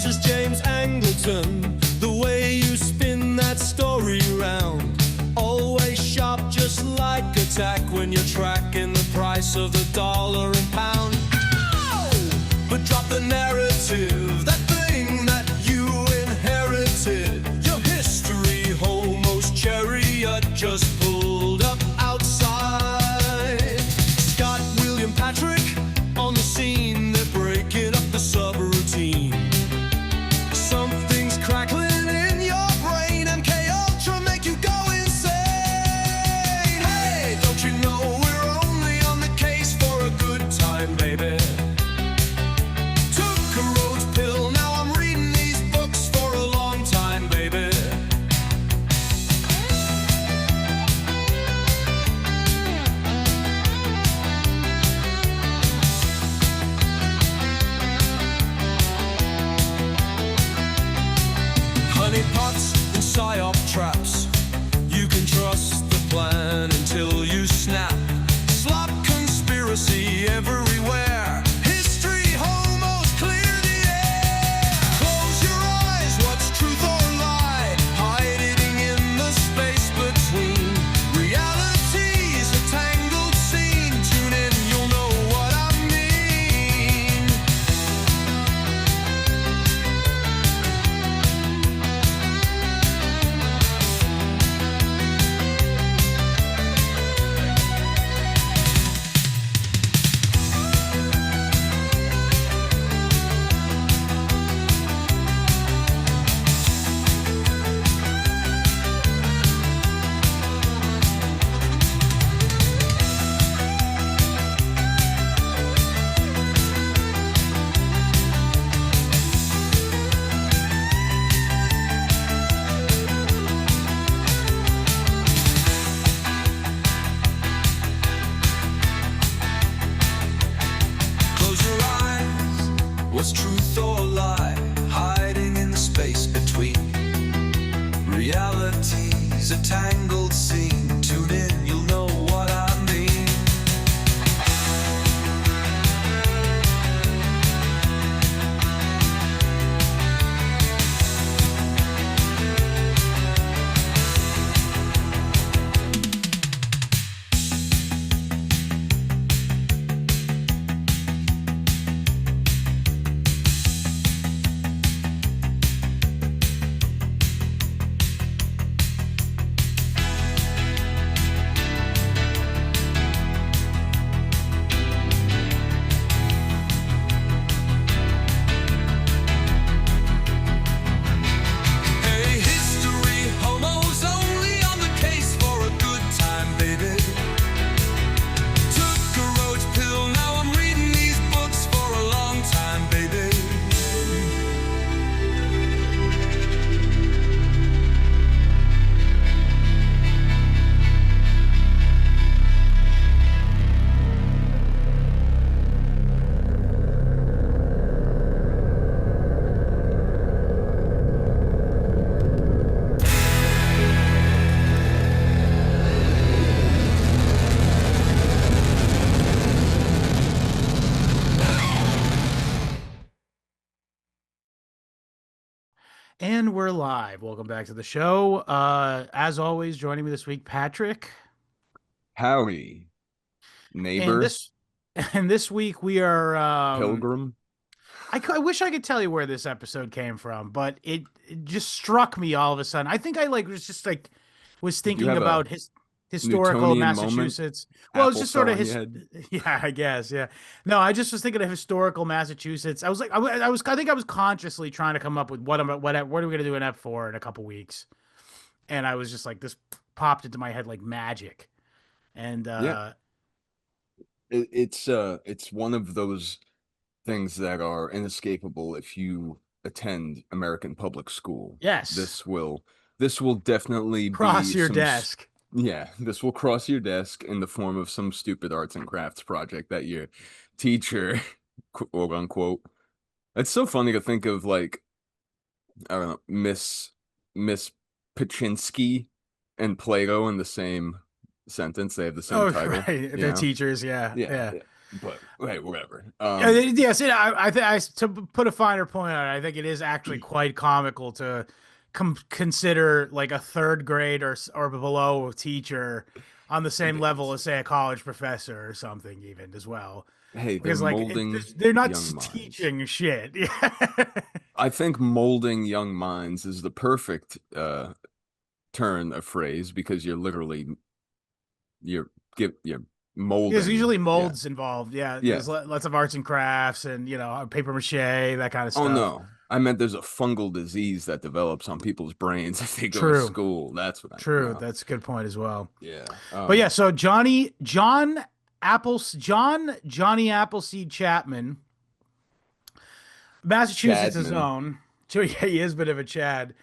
Jesus James Angleton, the way you spin that story round. Always sharp, just like a tack when you're tracking the price of the dollar and pound. But drop the narrative, that thing that you inherited. Your history homos chariot just pulled up outside. Scott, William, Patrick on the scene, they're breaking up the subroutine. Something's crackling in your brain, MK Ultra make you go insane. Hey, don't you know we're only on the case for a good time, baby? Took a rose pill, now I'm reading these books for a long time, baby. Honey pots and psyop traps, you can trust the plan until you snap. Slop conspiracy everywhere. History homos clear the air. Close your eyes, what's truth or lie? Hiding in the space between realities, a tangled scene. Tune in, you'll know what I mean. Close your eyes, what's truth or lie? Hiding in the space between realities, a tangled scene. Tune in, you'll know what I mean. Hey, history homos only on the case for a good time, baby. Took a roach pill, now I'm reading these books for a long time, baby. And we're live. Welcome back to the show. As always, joining me this week, Patrick. Howdy, And neighbor, this week we are pilgrim. I wish I could tell you where this episode came from, but it just struck me all of a sudden. I think I was thinking have a about historical Newtonian moment? Massachusetts. Well, it's just sort of Apple fell on yeah, I guess, yeah. No, I just was thinking of historical Massachusetts. I was like, I think I was consciously trying to come up with what are we gonna do an F4 in a couple weeks, and I was just like, this popped into my head like magic, and Yeah. It's one of those things that are inescapable if you attend American public school. yes, This will definitely cross be your some desk. Yeah, this will cross your desk in the form of some stupid arts and crafts project that your teacher, quote unquote. It's so funny to think of, like, I don't know, Miss Paczynski and Plato in the same sentence. They have the same Oh, title. right. You They're know? teachers. Yeah. Yeah, Yeah. yeah. But hey, whatever. Yes, to put a finer point on it, I think it is actually quite comical to consider like a third grade or below teacher on the same level as say a college professor or something even as well. Hey, they're Because like molding they're not young minds. teaching shit. I think molding young minds is the perfect turn of phrase because you're There's molding. usually Yeah. molds involved. Yeah, Yeah. there's lots of arts and crafts and paper mache, that kind of Oh stuff. no. I meant there's a fungal disease that develops on people's brains if they go to True, school. That's what I true. know. That's a good point as well. Yeah. But yeah, so Johnny Appleseed Chapman, Massachusetts' his Chadman. own. So yeah, he is a bit of a Chad.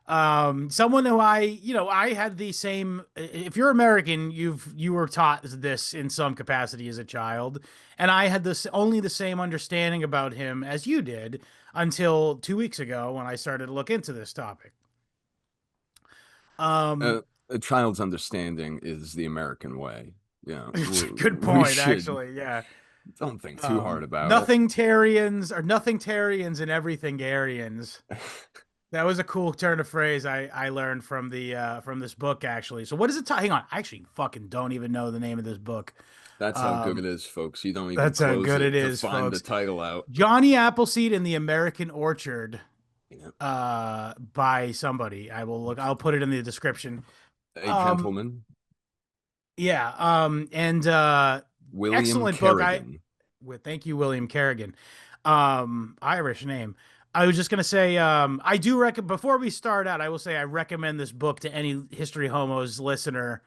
Someone who I had the same. If you're American, you were taught this in some capacity as a child, and I had this only the same understanding about him as you did until 2 weeks ago when I started to look into this topic. Um, Uh, a child's understanding is the American way. it's a good We point, should actually. Yeah. don't think too hard about it. Nothing-tarians or nothing-Tarians. That was a cool turn of phrase I learned from this book actually. So what is it? Hang on, I actually fucking don't even know the name of this book. That's how good it Um, is, folks. You don't even that's how close good it it to is, find the folks. title out. Johnny Appleseed in the American Orchard, Yeah. by somebody. I will look. I'll put it in the description. A Um, gentleman, yeah. And William excellent book. Kerrigan. Thank you, William Kerrigan. Irish name. I was just gonna say, I do recommend. Before we start out, I will say I recommend this book to any History Homos listener.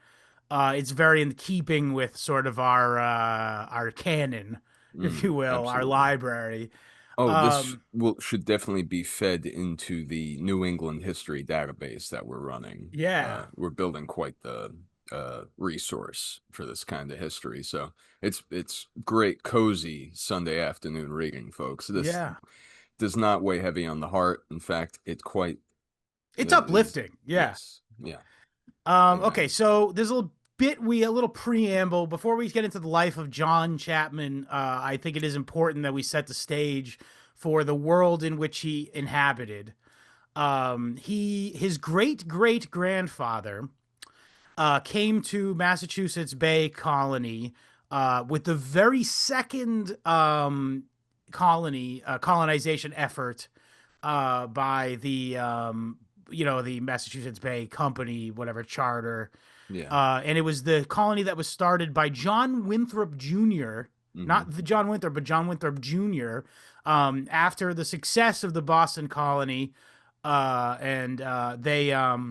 It's very in keeping with sort of our canon, if you will, our Absolutely. library. Oh, this Um, will should definitely be fed into the New England history database that we're running. yeah, We're building quite the resource for this kind of history. So it's great, cozy Sunday afternoon reading, folks. This yeah, does not weigh heavy on the heart. In fact, it quite it's is. uplifting. Yeah. Yes. Yeah. Okay, Amen. so there's a little preamble before we get into the life of John Chapman. I think it is important that we set the stage for the world in which he inhabited. His great great grandfather came to Massachusetts Bay Colony with the very second colonization effort by the Massachusetts Bay Company, whatever charter. Yeah. And it was the colony that was started by John Winthrop Jr., Hmm. not the John Winthrop, but John Winthrop Jr. After the success of the Boston colony, and they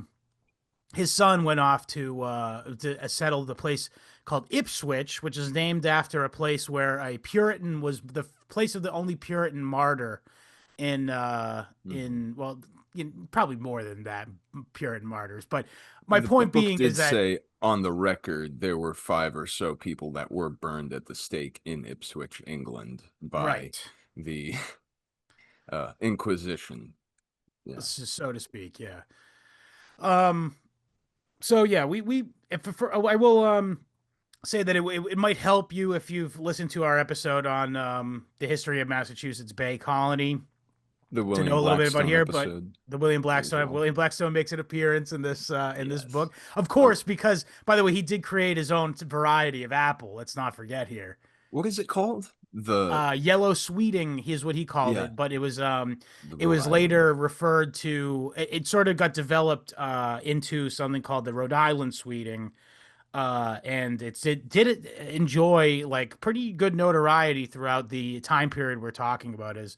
his son went off to settle the place called Ipswich, which is named after a place where a Puritan was the place of the only Puritan martyr Hmm. well, probably more than that, Puritan martyrs. But my The point book being is did that say on the record there were five or so people that were burned at the stake in Ipswich, England, by right, the Inquisition. Yeah. so to speak, yeah. Um, so yeah, we if for, I will say that it might help you if you've listened to our episode on the history of Massachusetts Bay Colony The to William know a little bit about Blackstone here, but episode the as well. William Blackstone makes an appearance in this Yes. book, of Uh, course, because by the way, he did create his own variety of apple. Let's not forget here. what is it called? The Yellow sweeting is what he called yeah, it, but the it was variety. later referred to. It sort of got developed into something called the Rhode Island sweeting, and it did enjoy like pretty good notoriety throughout the time period we're talking about as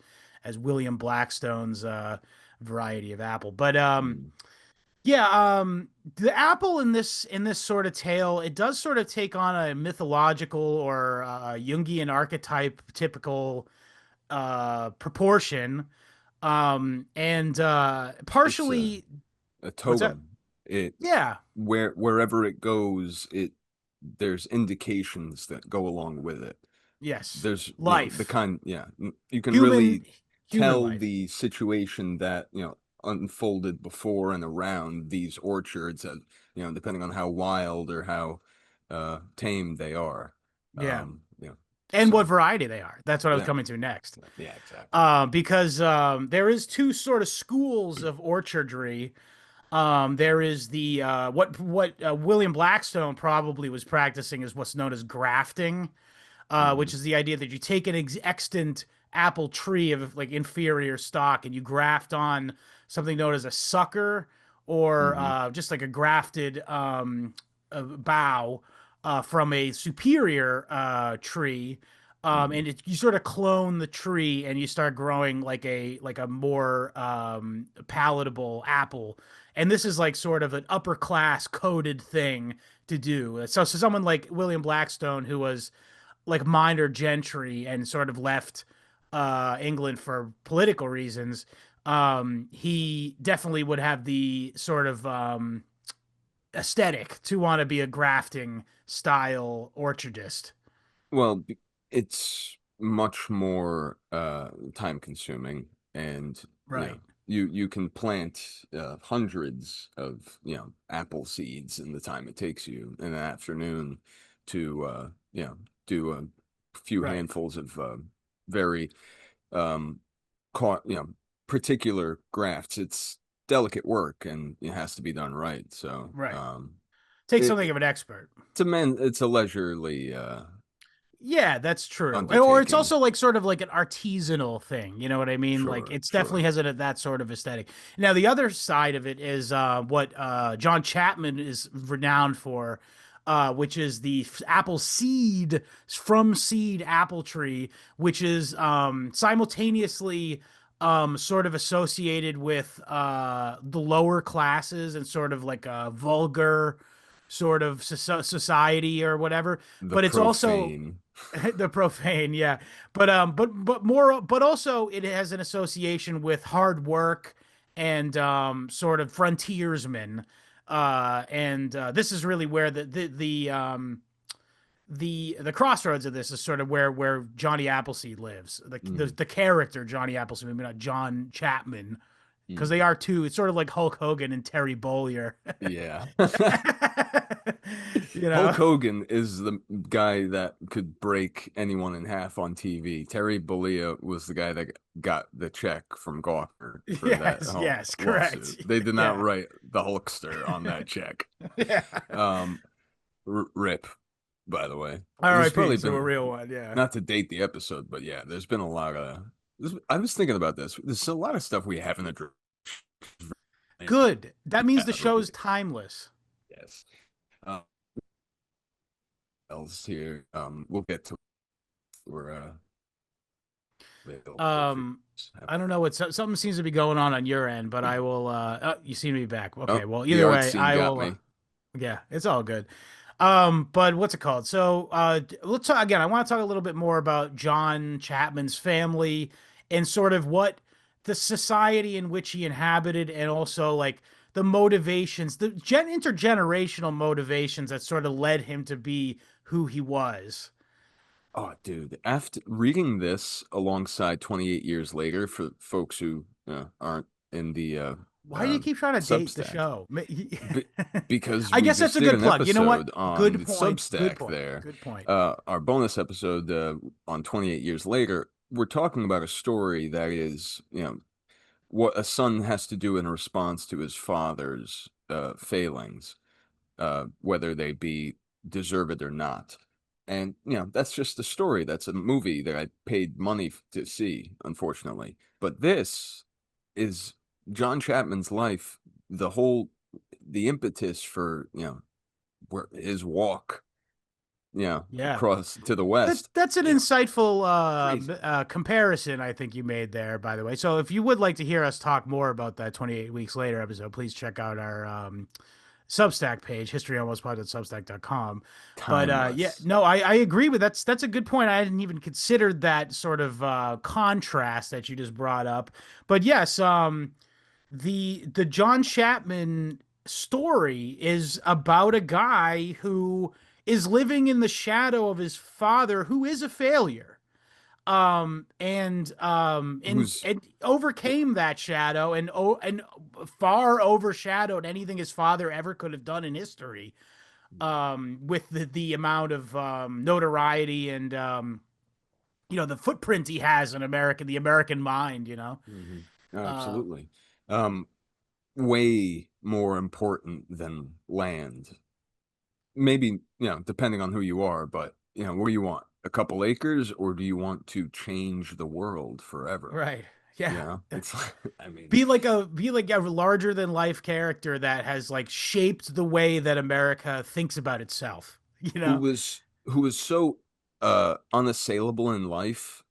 William Blackstone's variety of apple. But Mm. yeah, the apple in this sort of tale, it does sort of take on a mythological or Jungian archetype typical proportion, and It's partially a what's that? totem. It Yeah, wherever it goes, it there's indications that go along with it. yes, There's the life, kind, you can human really human tell life. the situation that unfolded before and around these orchards, depending on how wild or how tame they are. Yeah. Yeah. and what So variety they are. That's what I was yeah, coming to next. yeah, exactly. Because there is two sort of schools of orchardry. There is the what William Blackstone probably was practicing is what's known as grafting, Hmm. which is the idea that you take an extant apple tree of like inferior stock and you graft on something known as a sucker or Hmm. just like a grafted bough from a superior tree. Hmm. You sort of clone the tree and you start growing like a more palatable apple. And this is like sort of an upper class coded thing to do. So someone like William Blackstone, who was like minor gentry and sort of left England for political reasons, he definitely would have the sort of aesthetic to want to be a grafting style orchardist. Well, it's much more time consuming, and Right, you can plant hundreds of apple seeds in the time it takes you in an afternoon to do a few right, handfuls of very um caught particular grafts. It's delicate work and it has to be done right. So right. Take something it, of an expert. it's a leisurely Yeah, that's true. Or it's undertaking. also like sort of like an artisanal thing. You know what I mean? Like Sure, it's definitely sure. has that sort of aesthetic. Now, the other side of it is what John Chapman is renowned for, which is the apple seed from seed apple tree, which is simultaneously sort of associated with the lower classes and sort of like a vulgar sort of society or whatever, The but it's also profane. the profane, yeah. But also it has an association with hard work and sort of frontiersmen. And this is really where the crossroads of this is sort of where Johnny Appleseed lives. Mm, The character Johnny Appleseed, maybe not John Chapman, because they mm. are two. It's sort of like Hulk Hogan and Terry Bollea. Yeah. You Hulk know? Hogan is the guy that could break anyone in half on TV. Terry Bollea was the guy that got the check from Gawker for that Yes, whole yes, correct. lawsuit. They did not Yeah. write the Hulkster on that check. Yeah. Um, rip, by the way. There's R.I.P. probably So a been, real one, yeah. not to date the episode, but yeah, there's been a lot of. I was thinking about this. There's a lot of stuff we haven't addressed. Good. That means the Yeah, show's timeless. yes. Um, else here. We'll get to we're available for Um, I don't know what something seems to be going on your end, but I will. You seem to be back. Oh, Okay. Well, the either art way, scene I got will. me. Yeah, it's all good. But what's it called? So, let's talk again. I want to talk a little bit more about John Chapman's family and sort of what the society in which he inhabited, and also like the motivations, the intergenerational motivations that sort of led him to be who he was. Oh, dude. After reading this alongside 28 years later for folks who aren't in the Why do you keep trying to date the Substack, show? Be because I we guess that's just a did good an plug. You know what? episode on Good the point. Good Substack point. there. Good point. Our bonus episode on 28 years later, we're talking about a story that is, what a son has to do in response to his father's failings, whether they be deserved or not. And that's just a story. That's a movie that I paid money to see, unfortunately. But this is John Chapman's life, the impetus for where his walk, Yeah. across to the west. That's an Yeah, insightful crazy. comparison I think you made there, by the way. So if you would like to hear us talk more about that 28 weeks later episode, please check out our Substack page, historyhomospod.substack.com. But yeah, Timeless. no, I agree with that's a good point. I hadn't even considered that sort of contrast that you just brought up. But yes, the John Chapman story is about a guy who is living in the shadow of his father, who is a failure. Who's And overcame that shadow and far overshadowed anything his father ever could have done in history. With the amount of notoriety and the footprint he has in America, the American mind. Hmm. Uh, Absolutely. Um, Way more important than land. Maybe, depending on who you are, but what do you want? A couple acres, or do you want to change the world forever? right. Yeah. It's I mean, Be like a larger than life character that has like shaped the way that America thinks about itself. You who know? was so unassailable in life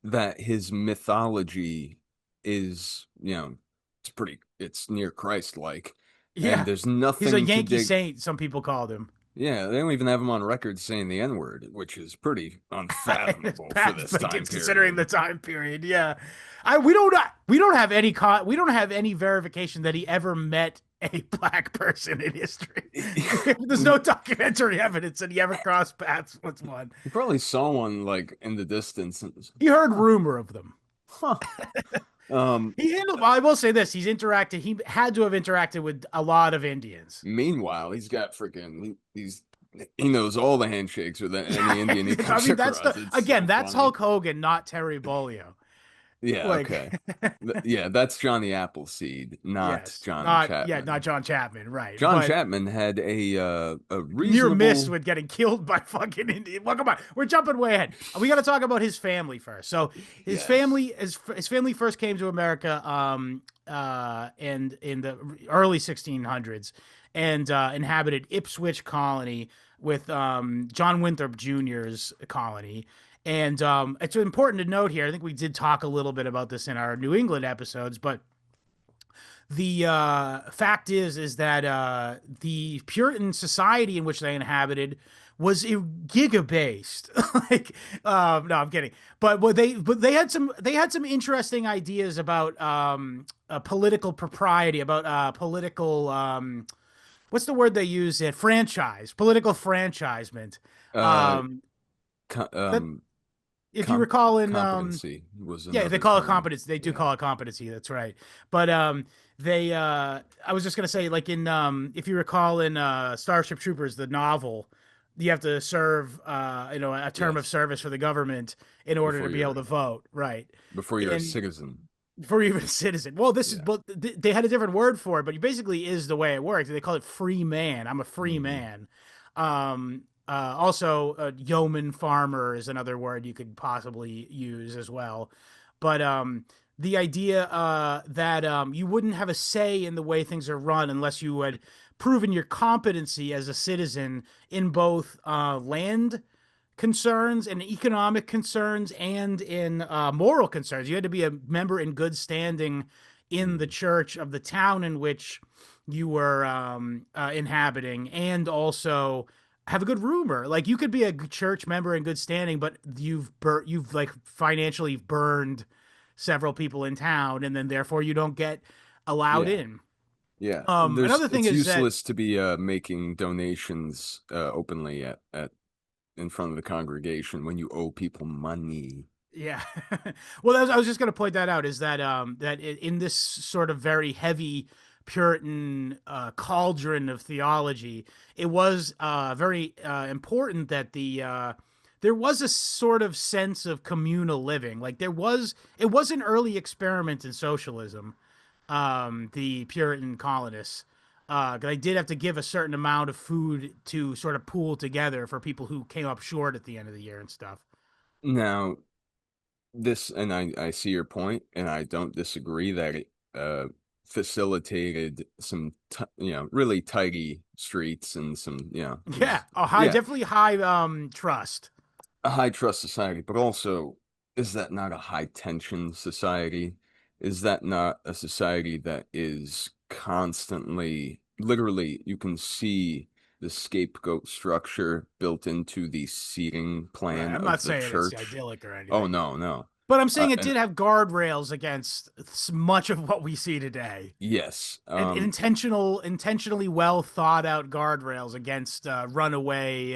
that his mythology is, it's near Christ-like, and Yeah. there's He's a nothing to Yankee dig. saint, some people called him. Yeah, they don't even have him on record saying the N-word, which is pretty It's unfathomable for bad, this like time it's considering the period. time period. Yeah, we don't have any verification that he ever met a black person in history. There's no documentary evidence that he ever crossed paths with one. You probably saw one like in the distance and He heard huh, rumor of them. huh. Um, He handled. Well, I will say this: he's interacted. He had to have interacted with a lot of Indians. Meanwhile, he's got freaking he knows all the handshakes with any Indian he I comes mean, that's across. the It's again, so that's funny. Hulk Hogan, not Terry Bollea. Yeah, Like, okay. Yeah, that's Johnny Appleseed, not yes, John not Chapman. John Chapman, right? John But Chapman had a near miss reasonable. with getting killed by fucking Indian. Well, come on, we're jumping way ahead. We got to talk about his family first. So Yes. his family first came to America, and in the early 1600s, and inhabited Ipswich Colony with John Winthrop Jr.'s colony. And it's important to note here. I think we did talk a little bit about this in our New England episodes, but the fact is that the Puritan society in which they inhabited was giga based. Like, no, I'm kidding. But they had some interesting ideas about political propriety, about political what's the word they use? It political franchisement. Uh, Um, co- that um, if you recall in Competency was yeah, they another call it term. competency. They do Yeah, call it competency. That's right. But they I was just gonna say, like in if you recall in Starship Troopers, the novel, you have to serve a term of yes. service for the government in order to Before be able you're to vote, right? a And citizen. for even a citizen. Well, this is Yeah. but they had a different word for it, but it basically is the way it works. They call it free man. I'm a free Hmm. man. Also, yeoman farmer is another word you could possibly use as well. But the idea that you wouldn't have a say in the way things are run unless you had proven your competency as a citizen in both land concerns and economic concerns and in moral concerns. You had to be a member in good standing in the Hmm. church of the town in which you were inhabiting, and also have a good rumor. Like you could be a church member in good standing, but you've like financially burned several people in town, and then therefore you don't get allowed Yeah. in. Yeah. Another thing It's is that useless to be making donations openly at in front of the congregation when you owe people money. yeah. Well, I was just going to point that out is that in this sort of very heavy Puritan cauldron of theology, it was very important that there was a sort of sense of communal living. Like it was an early experiment in socialism. The Puritan colonists. They did have to give a certain amount of food to sort of pool together for people who came up short at the end of the year and stuff. Now, and I see your point, and I don't disagree that it facilitated some really tidy streets and some it Yeah, was a high, yeah, definitely high trust. a high trust society, but also, is that not a high tension society? Is that not a society that is constantly, literally, you can see the scapegoat structure built into the seating Right. plan I'm not of the saying it's church? idyllic or Oh, anything, no, no. but I'm saying it And did have guardrails against much of what we see today. yes, And intentionally well thought out guardrails against runaway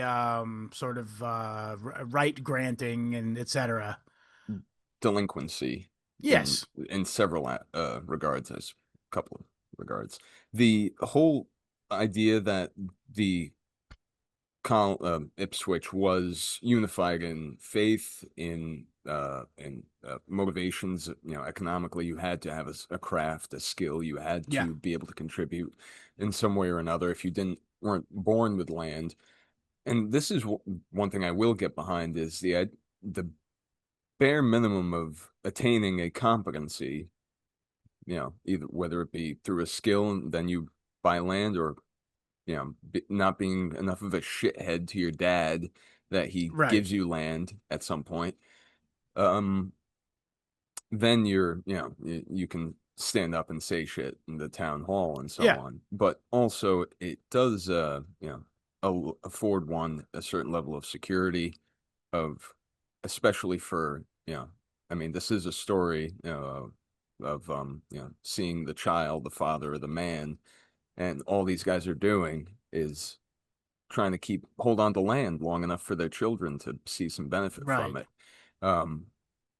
sort of right granting and etc. delinquency in Yes. several regards, as a couple of regards. The whole idea that the Ipswich was unified in faith, in motivations. Economically, you had to have a craft, a skill. You had Yeah. to be able to contribute in some way or another. If you didn't weren't born with land, and this is one thing I will get behind is the bare minimum of attaining a competency. Either whether it be through a skill and then you buy land, or not being enough of a shithead to your dad that he Right. gives you land at some point. Um, then you can stand up and say shit in the town hall and so Yeah. on. But also it does, afford one a certain level of security of, especially for, I mean, this is a story, of, seeing the child, the father, the man, and all these guys are doing is trying to hold on to land long enough for their children to see some benefit from Right. it. Um,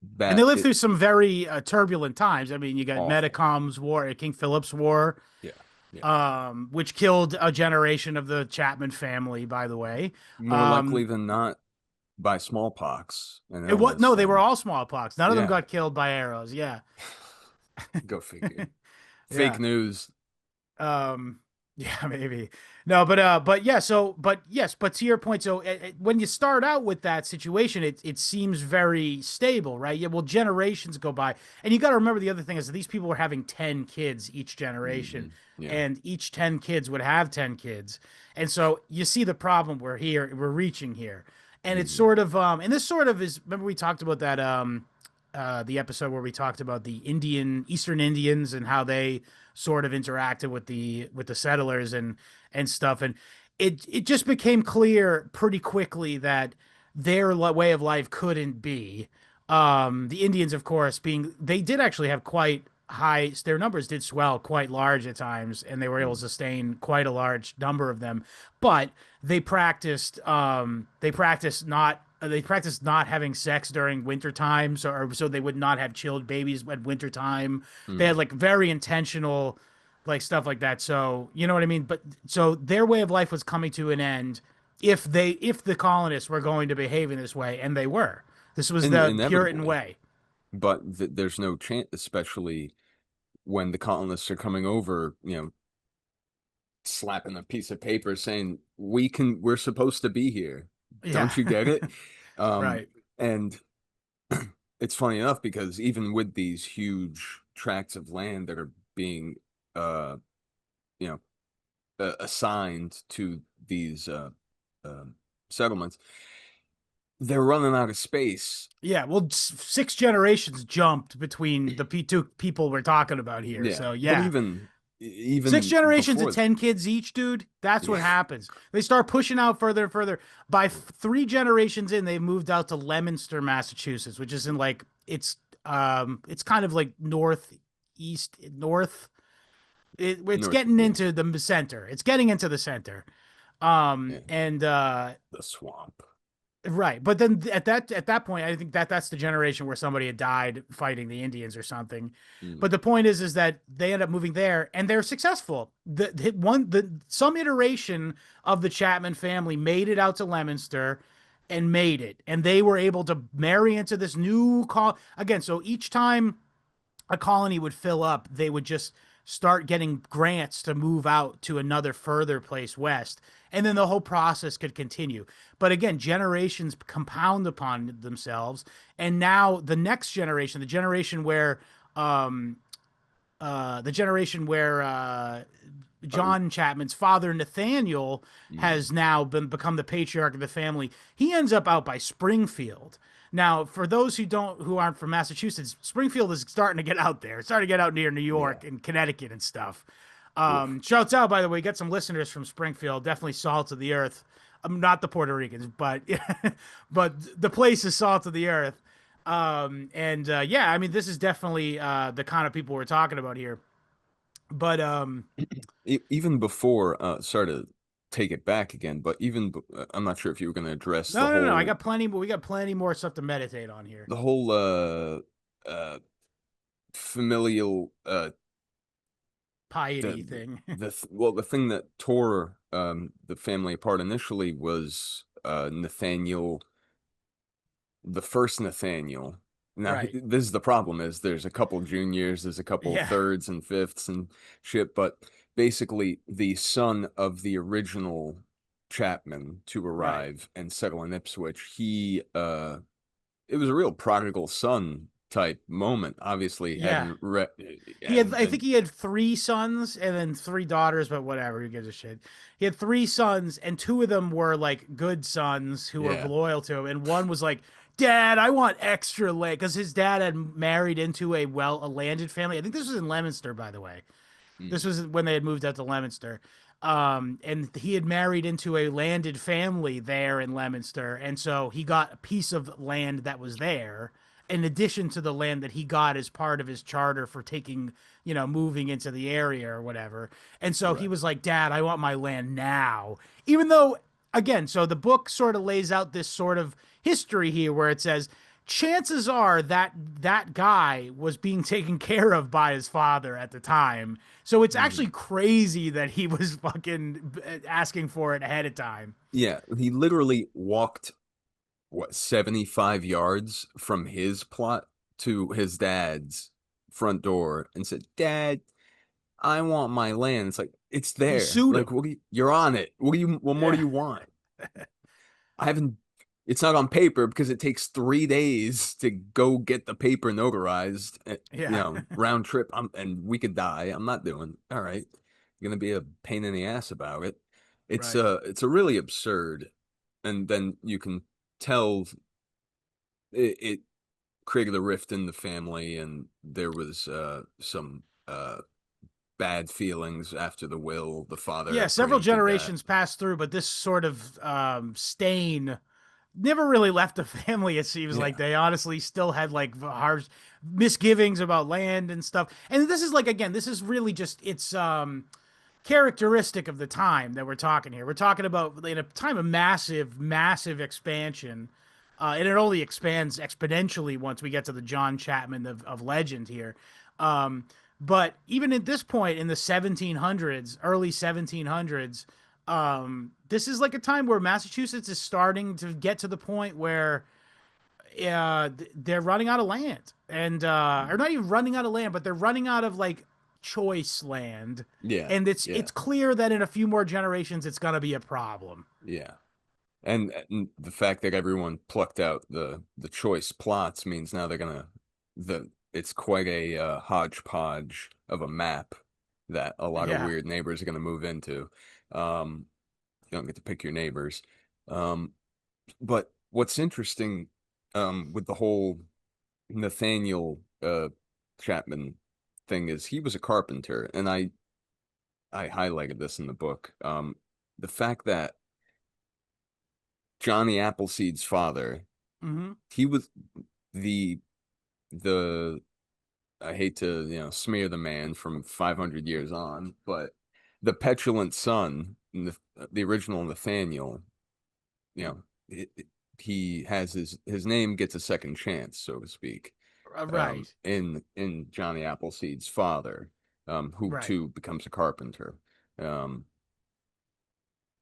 And they that lived it through some very turbulent times. I mean, you got awful. Metacom's war, King Philip's War, Yeah, yeah. which killed a generation of the Chapman family, by the way. More likely Um, than not by smallpox and it was illness, no, they were and all smallpox. None of them yeah, got killed by arrows. Yeah. go figure. Fake Yeah. news. Um, yeah, maybe. No, but yeah, but yes, but to your point, so when you start out with that situation, it seems very stable, right? Yeah, well, generations go by, and you got to remember the other thing is that these people were having 10 kids each generation, Yeah. and each 10 kids would have 10 kids. And so you see the problem we're reaching here. And it's hmm sort of and this sort of is, remember we talked about that the episode where we talked about the Eastern Indians and how they sort of interacted with the settlers and stuff, and it just became clear pretty quickly that their way of life couldn't be. The Indians, of course, being they did actually have quite high, their numbers did swell quite large at times, and they were able to sustain quite a large number of them, but they practiced not having sex during winter time, so they would not have chilled babies at winter time. They had hmm like very intentional like stuff like that. So you know what I mean? But so their way of life was coming to an end if the colonists were going to behave in this way, and they were. This was And the Puritan inevitably, way. but there's no chance, especially when the colonists are coming over, slapping a piece of paper saying we're supposed to be here. Yeah. Don't you get it? Um, Right. and it's funny enough because even with these huge tracts of land that are being, uh, you know, assigned to these settlements, they're running out of space. Yeah, well, six generations jumped between the two people we're talking about here. Yeah, So but yeah, six even generations of before, 10 kids each, dude. That's what yeah, happens. They start pushing out further and further. By three generations in, they moved out to Leominster, Massachusetts, which is in like it's kind of like north. It's north, getting yeah, into the center. It's getting into the center. yeah, And the swamp. Right, but then at that point, I think that's the generation where somebody had died fighting the Indians or something. Mm. But the point is that they end up moving there and they're successful. Some iteration of the Chapman family made it out to Leominster and made it, and they were able to marry into this new call again. So each time a colony would fill up, they would just start getting grants to move out to another further place west. And then the whole process could continue. But again, generations compound upon themselves. And now the next generation, um, the generation where Oh, John Chapman's father, Nathaniel, mm. has now become the patriarch of the family. He ends up out by Springfield. Now, for those who aren't from Massachusetts, Springfield is starting to get out there. It's starting to get out near New Yeah. York and Connecticut and stuff. Oof. Shouts out, by the way, get some listeners from Springfield. Definitely salt of the earth. Not the Puerto Ricans, but but the place is salt of the earth. And yeah, I mean, this is definitely the kind of people we're talking about here. But Even before, sorry to take it back again, but I'm not sure if you were going to address no, no, no. I got plenty. We got plenty more stuff to meditate on here. the whole uh familial, Piety the thing. well, the thing that tore the family apart initially was Nathaniel the first Nathaniel. Now, Right. this is the problem: is there's a couple juniors, there's a couple Yeah. thirds and fifths and shit, but basically the son of the original Chapman to Right. arrive and settle in Ipswich. It was a real prodigal son type moment. Obviously, Yeah. He had, and I think then he had three sons and then three daughters, but whatever, who gives a shit. He had three sons, and two of them were like good sons who were yeah, loyal to him, and one was like, "Dad, I want extra land," because his dad had married into a landed family. I think this was in Leominster, by the way. This mm, was when they had moved out to Leominster. And he had married into a landed family there in Leominster. And so he got a piece of land that was there, in addition to the land that he got as part of his charter for taking, moving into the area or whatever. And so he right, was like, Dad, I want my land now. Even though, again, so the book sort of lays out this sort of history here where it says, chances are that that guy was being taken care of by his father at the time. So it's actually mhm. crazy that he was fucking asking for it ahead of time. Yeah. He literally walked what 75 yards from his plot to his dad's front door and said, "Dad, I want my land." It's like it's He there. sued Like him. you're on it. What more do Yeah. you want? I haven't it's not on paper because it takes 3 days to go get the paper notarized. Yeah. Round trip. And we could die. I'm not doing. All right. You're gonna be a pain in the ass about it. Right. It's a really absurd, and then you can tell it created a rift in the family, and there was some bad feelings after the will. The Yeah, father several granted that. generations passed through, but this sort of stain never really left the family. It seems like Yeah, they honestly still had like hard misgivings about land and stuff. And this is like, again, this is really just it's characteristic of the time that we're talking here. We're talking about in a time of massive, massive expansion. And it only expands exponentially once we get to the John Chapman of legend here. Um, but even at this point in the 1700s, early 1700s, this is like a time where Massachusetts is starting to get to the point where they're running out of land, and or not even running out of land, but they're running out of like choice land, yeah, and it's yeah, clear that in a few more generations it's gonna be a problem. yeah. And the fact that everyone plucked out the choice plots means now they're gonna the it's quite a hodgepodge of a map that a lot of Yeah. weird neighbors are gonna move into. Um, you don't get to pick your neighbors. Um, but what's interesting with the whole Nathaniel Chapman thing is he was a carpenter, and I highlighted this in the book. The fact that Johnny Appleseed's father, Hmm. he was the the I hate to, smear the man from 500 years on, but the petulant son, the original Nathaniel, you know, he has his name gets a second chance, so to speak, Right. in Johnny Appleseed's father, who Right. too becomes a carpenter. Um,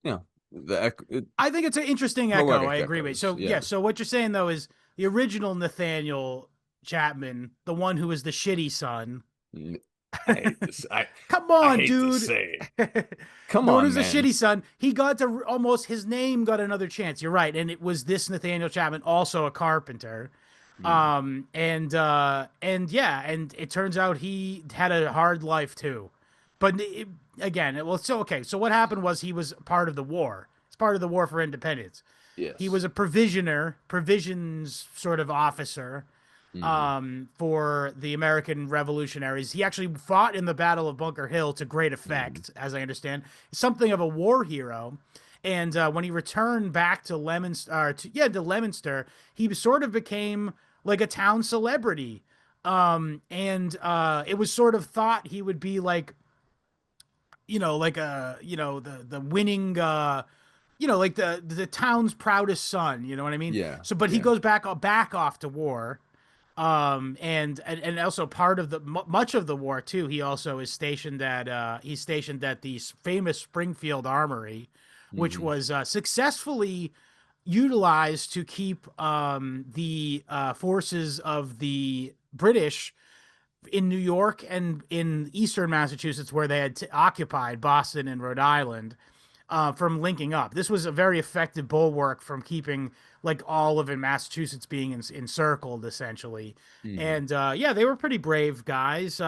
you know, the I think it's an interesting echo. I poetic agree with you. echoes, So yeah. yeah. So what you're saying though is the original Nathaniel Chapman, the one who was the shitty son. N- I hate this. Come I on, hate to dude. say it. The Come one on, who's the man. shitty son, he got to almost his name got another chance. You're right, and it was this Nathaniel Chapman, also a carpenter. Mm, And yeah, and it turns out he had a hard life too. But again, well, so okay. So what happened was he was part of the war. It's part of the war for independence. He was yes. a provisions sort of officer Hmm. for the American revolutionaries. He actually fought in the Battle of Bunker Hill to great Hmm. effect, as I understand. Something of a war hero. And when he returned back to Leominster, he sort of became like a town celebrity. And it was sort of thought he would be like, like the winning, like the town's proudest son. You know what I mean? Yeah, So, but he yeah. goes back off to war, and also part of the much of the war too. He also is stationed at he's stationed at the famous Springfield Armory, which Hmm. was successfully utilized to keep the forces of the British in New York and in eastern Massachusetts, where they had occupied Boston and Rhode Island, from linking up. This was a very effective bulwark from keeping like all of in Massachusetts being encircled essentially. Mhm. And yeah, they were pretty brave guys.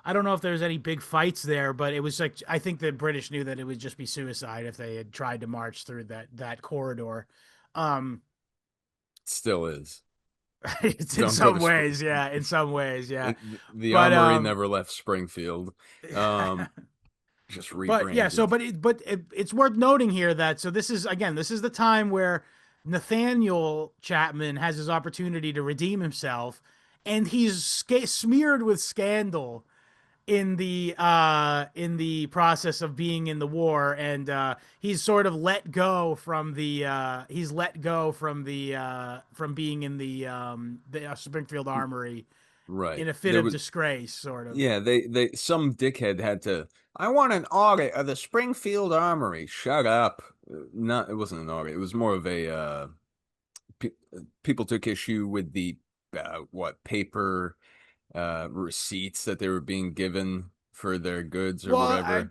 I don't know if there's any big fights there, but it was like I think the British knew that it would just be suicide if they had tried to march through that corridor. Um, Still is. it's in Don't go some to ways, yeah, in some ways, yeah. the But armory never left Springfield. yeah. Um, just But yeah, so rebranded. it's worth noting here that so this is again this is the time where Nathaniel Chapman has his opportunity to redeem himself, and he's smeared with scandal in the process of being in the war, and he's sort of let go from the he's let go from being in the Springfield Armory Right. in a fit There of was disgrace, sort of. Yeah, they some dickhead had to. I want an audit of the Springfield Armory. Shut up. Not it wasn't an audit. It was more of a pe people took issue with the what paper receipts that they were being given for their goods or Well, whatever.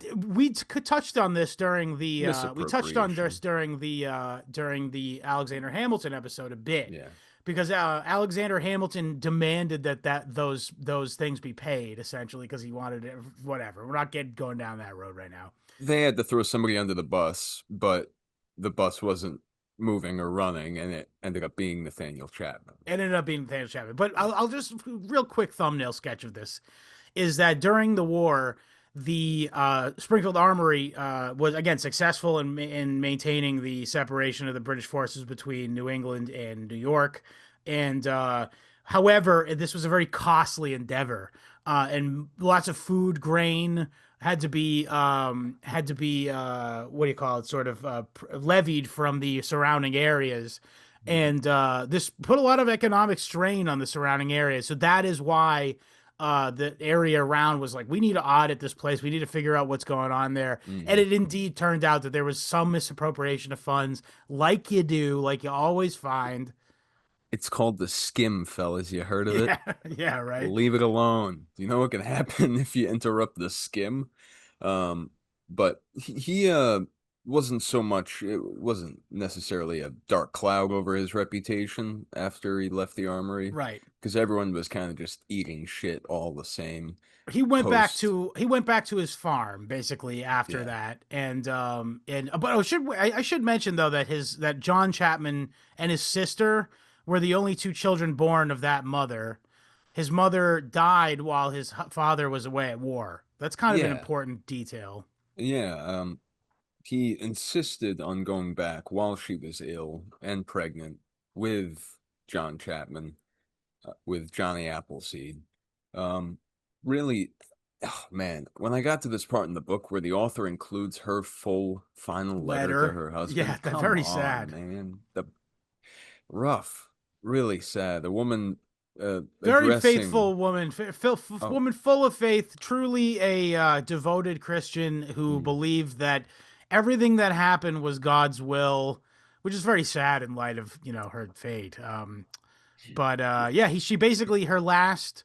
touched on this during the we touched on this Misappropriation. during the Alexander Hamilton episode a bit, Yeah. because Alexander Hamilton demanded that those things be paid essentially because he wanted it. Whatever, we're not getting going down that road right now. They had to throw somebody under the bus, but the bus wasn't moving or running, and it ended up being Nathaniel Chapman. It ended up being Thanos Chapman, but I'll just real quick thumbnail sketch of this is that during the war, the Springfield Armory was again successful in maintaining the separation of the British forces between New England and New York, and however, this was a very costly endeavor, and lots of food, grain had to be what do you call it, sort of levied from the surrounding areas, and this put a lot of economic strain on the surrounding areas. So that is why the area around was like, we need to audit this place. We need to figure out what's going on there. And Hmm. it indeed turned out that there was some misappropriation of funds, like you do, like you always find. It's called the skim, fellas. You heard of it? Yeah, yeah, right. Leave it alone. Do you know what can happen if you interrupt the skim? Um, but he wasn't so much, it wasn't necessarily a dark cloud over his reputation after he left the armory, Right. because everyone was kind of just eating shit all the same post. He went back to his farm basically after Yeah. that, and but I should mention though that John Chapman and his sister were the only two children born of that mother. His mother died while his father was away at war. That's kind of an Yeah. important detail. Yeah. He insisted on going back while she was ill and pregnant with John Chapman, with Johnny Appleseed. Um, really, oh man, when I got to this part in the book where the author includes her full final letter to Letter, her yeah, husband, that's come very on, sad. man. The rough, really sad. The woman Very addressing, faithful woman, oh, woman full of faith, truly a devoted Christian who mm, believed that everything that happened was God's will, which is very sad in light of her fate. But yeah, she basically her last.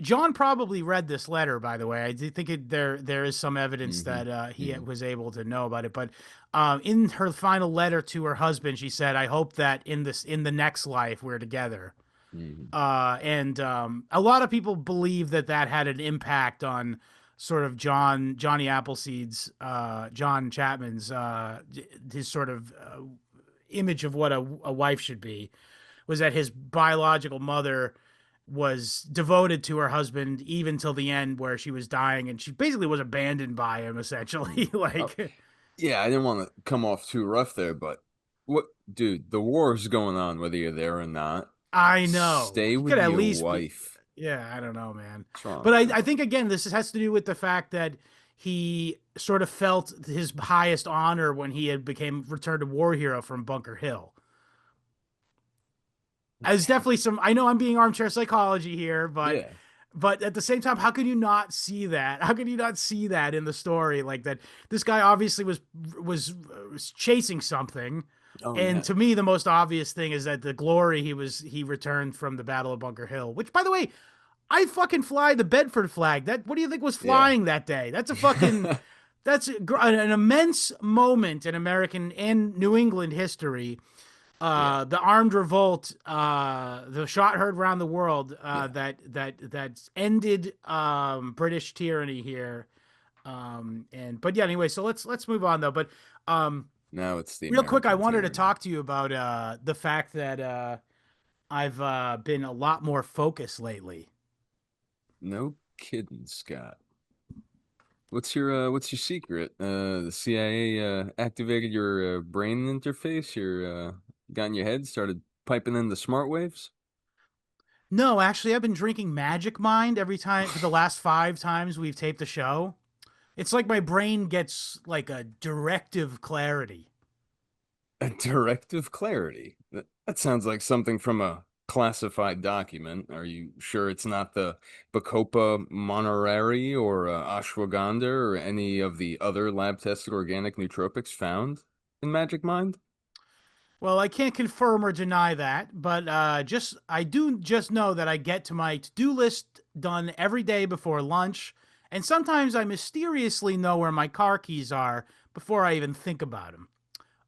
John probably read this letter, by the way. I do think there is some evidence hmm that he hmm was able to know about it. But in her final letter to her husband, she said, "I hope that in the next life we're together." hmm And a lot of people believe that that had an impact on sort of Johnny Appleseed's John Chapman's his sort of image of what a wife should be, was that his biological mother was devoted to her husband even till the end where she was dying, and she basically was abandoned by him essentially. Oh, Like, yeah, I didn't want to come off too rough there, but what, dude, the war's going on whether you're there or not. I know Stay he could with at your least be. wife. Yeah, I don't know, man. What's wrong But with you? I think again, this has to do with the fact that he sort of felt his highest honor when he had became returned to war hero from Bunker Hill. There's definitely some. I know I'm being armchair psychology here, Yeah. but at the same time, how could you not see that? How could you not see that in the story like that? This guy obviously was chasing something, Oh And yeah. to me, the most obvious thing is that the glory he returned from the Battle of Bunker Hill, which, by the way, I fucking fly the Bedford flag. That what do you think was Yeah. flying that day? That's a fucking that's an immense moment in American and New England history. Yeah. The armed revolt, the shot heard around the world, Yeah. that ended British tyranny here. And but yeah, anyway, so let's move on though. But um, Now it's the real quick, I American wanted to tyranny. talk to you about the fact that I've been a lot more focused lately. No kidding, Scott. What's your secret? The CIA activated your brain interface. Got in your head, started piping in the smart waves. No, actually, I've been drinking Magic Mind every time for the last 5 times we've taped the show. It's like my brain gets like a directive clarity. A directive clarity. That sounds like something from a classified document. Are you sure it's not the Bacopa monterari or ashwagandha or any of the other lab-tested organic nootropics found in Magic Mind? Well, I can't confirm or deny that, but just I do just know that I get to my to-do list done every day before lunch, and sometimes I mysteriously know where my car keys are before I even think about them.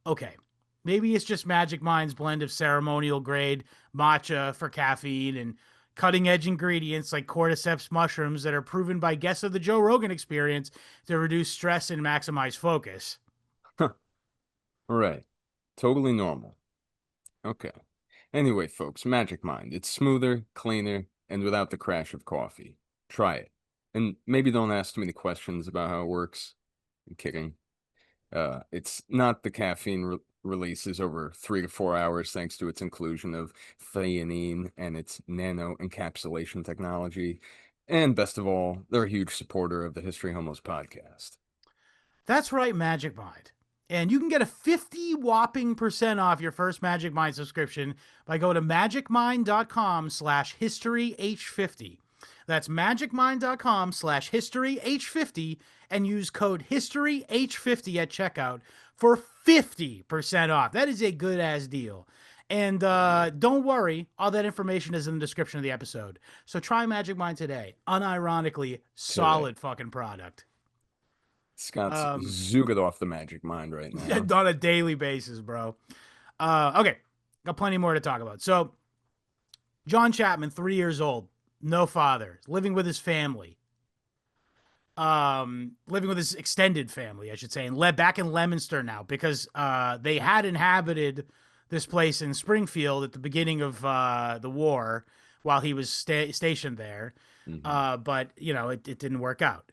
Okay, maybe it's just Magic Mind's blend of ceremonial grade matcha for caffeine and cutting edge ingredients like cordyceps mushrooms that are proven by guests of the Joe Rogan Experience to reduce stress and maximize focus. Huh. Right. Totally normal. Okay. Anyway, folks, Magic Mind. It's smoother, cleaner, and without the crash of coffee. Try it. And maybe don't ask too many questions about how it works. I'm kidding. It's not the caffeine releases over 3 to 4 hours thanks to its inclusion of theanine and its nano encapsulation technology. And best of all, they're a huge supporter of the History Homos podcast. That's right, Magic Mind. And you can get a 50 whopping percent off your first Magic Mind subscription by going to magicmind.com/historyh50. That's magicmind.com/historyh50 and use code historyh50 at checkout for 50% off. That is a good ass deal. And don't worry, all that information is in the description of the episode. So try Magic Mind today. Unironically, Today. solid fucking product. Scott's Um, zooging off the Magic Mind right now. on a daily basis, bro. Okay, got plenty more to talk about. So, John Chapman, 3 years old, no father, living with his family, living with his extended family, I should say, and back in Leominster now because they had inhabited this place in Springfield at the beginning of the war while he was stationed there, Hmm. but it didn't work out.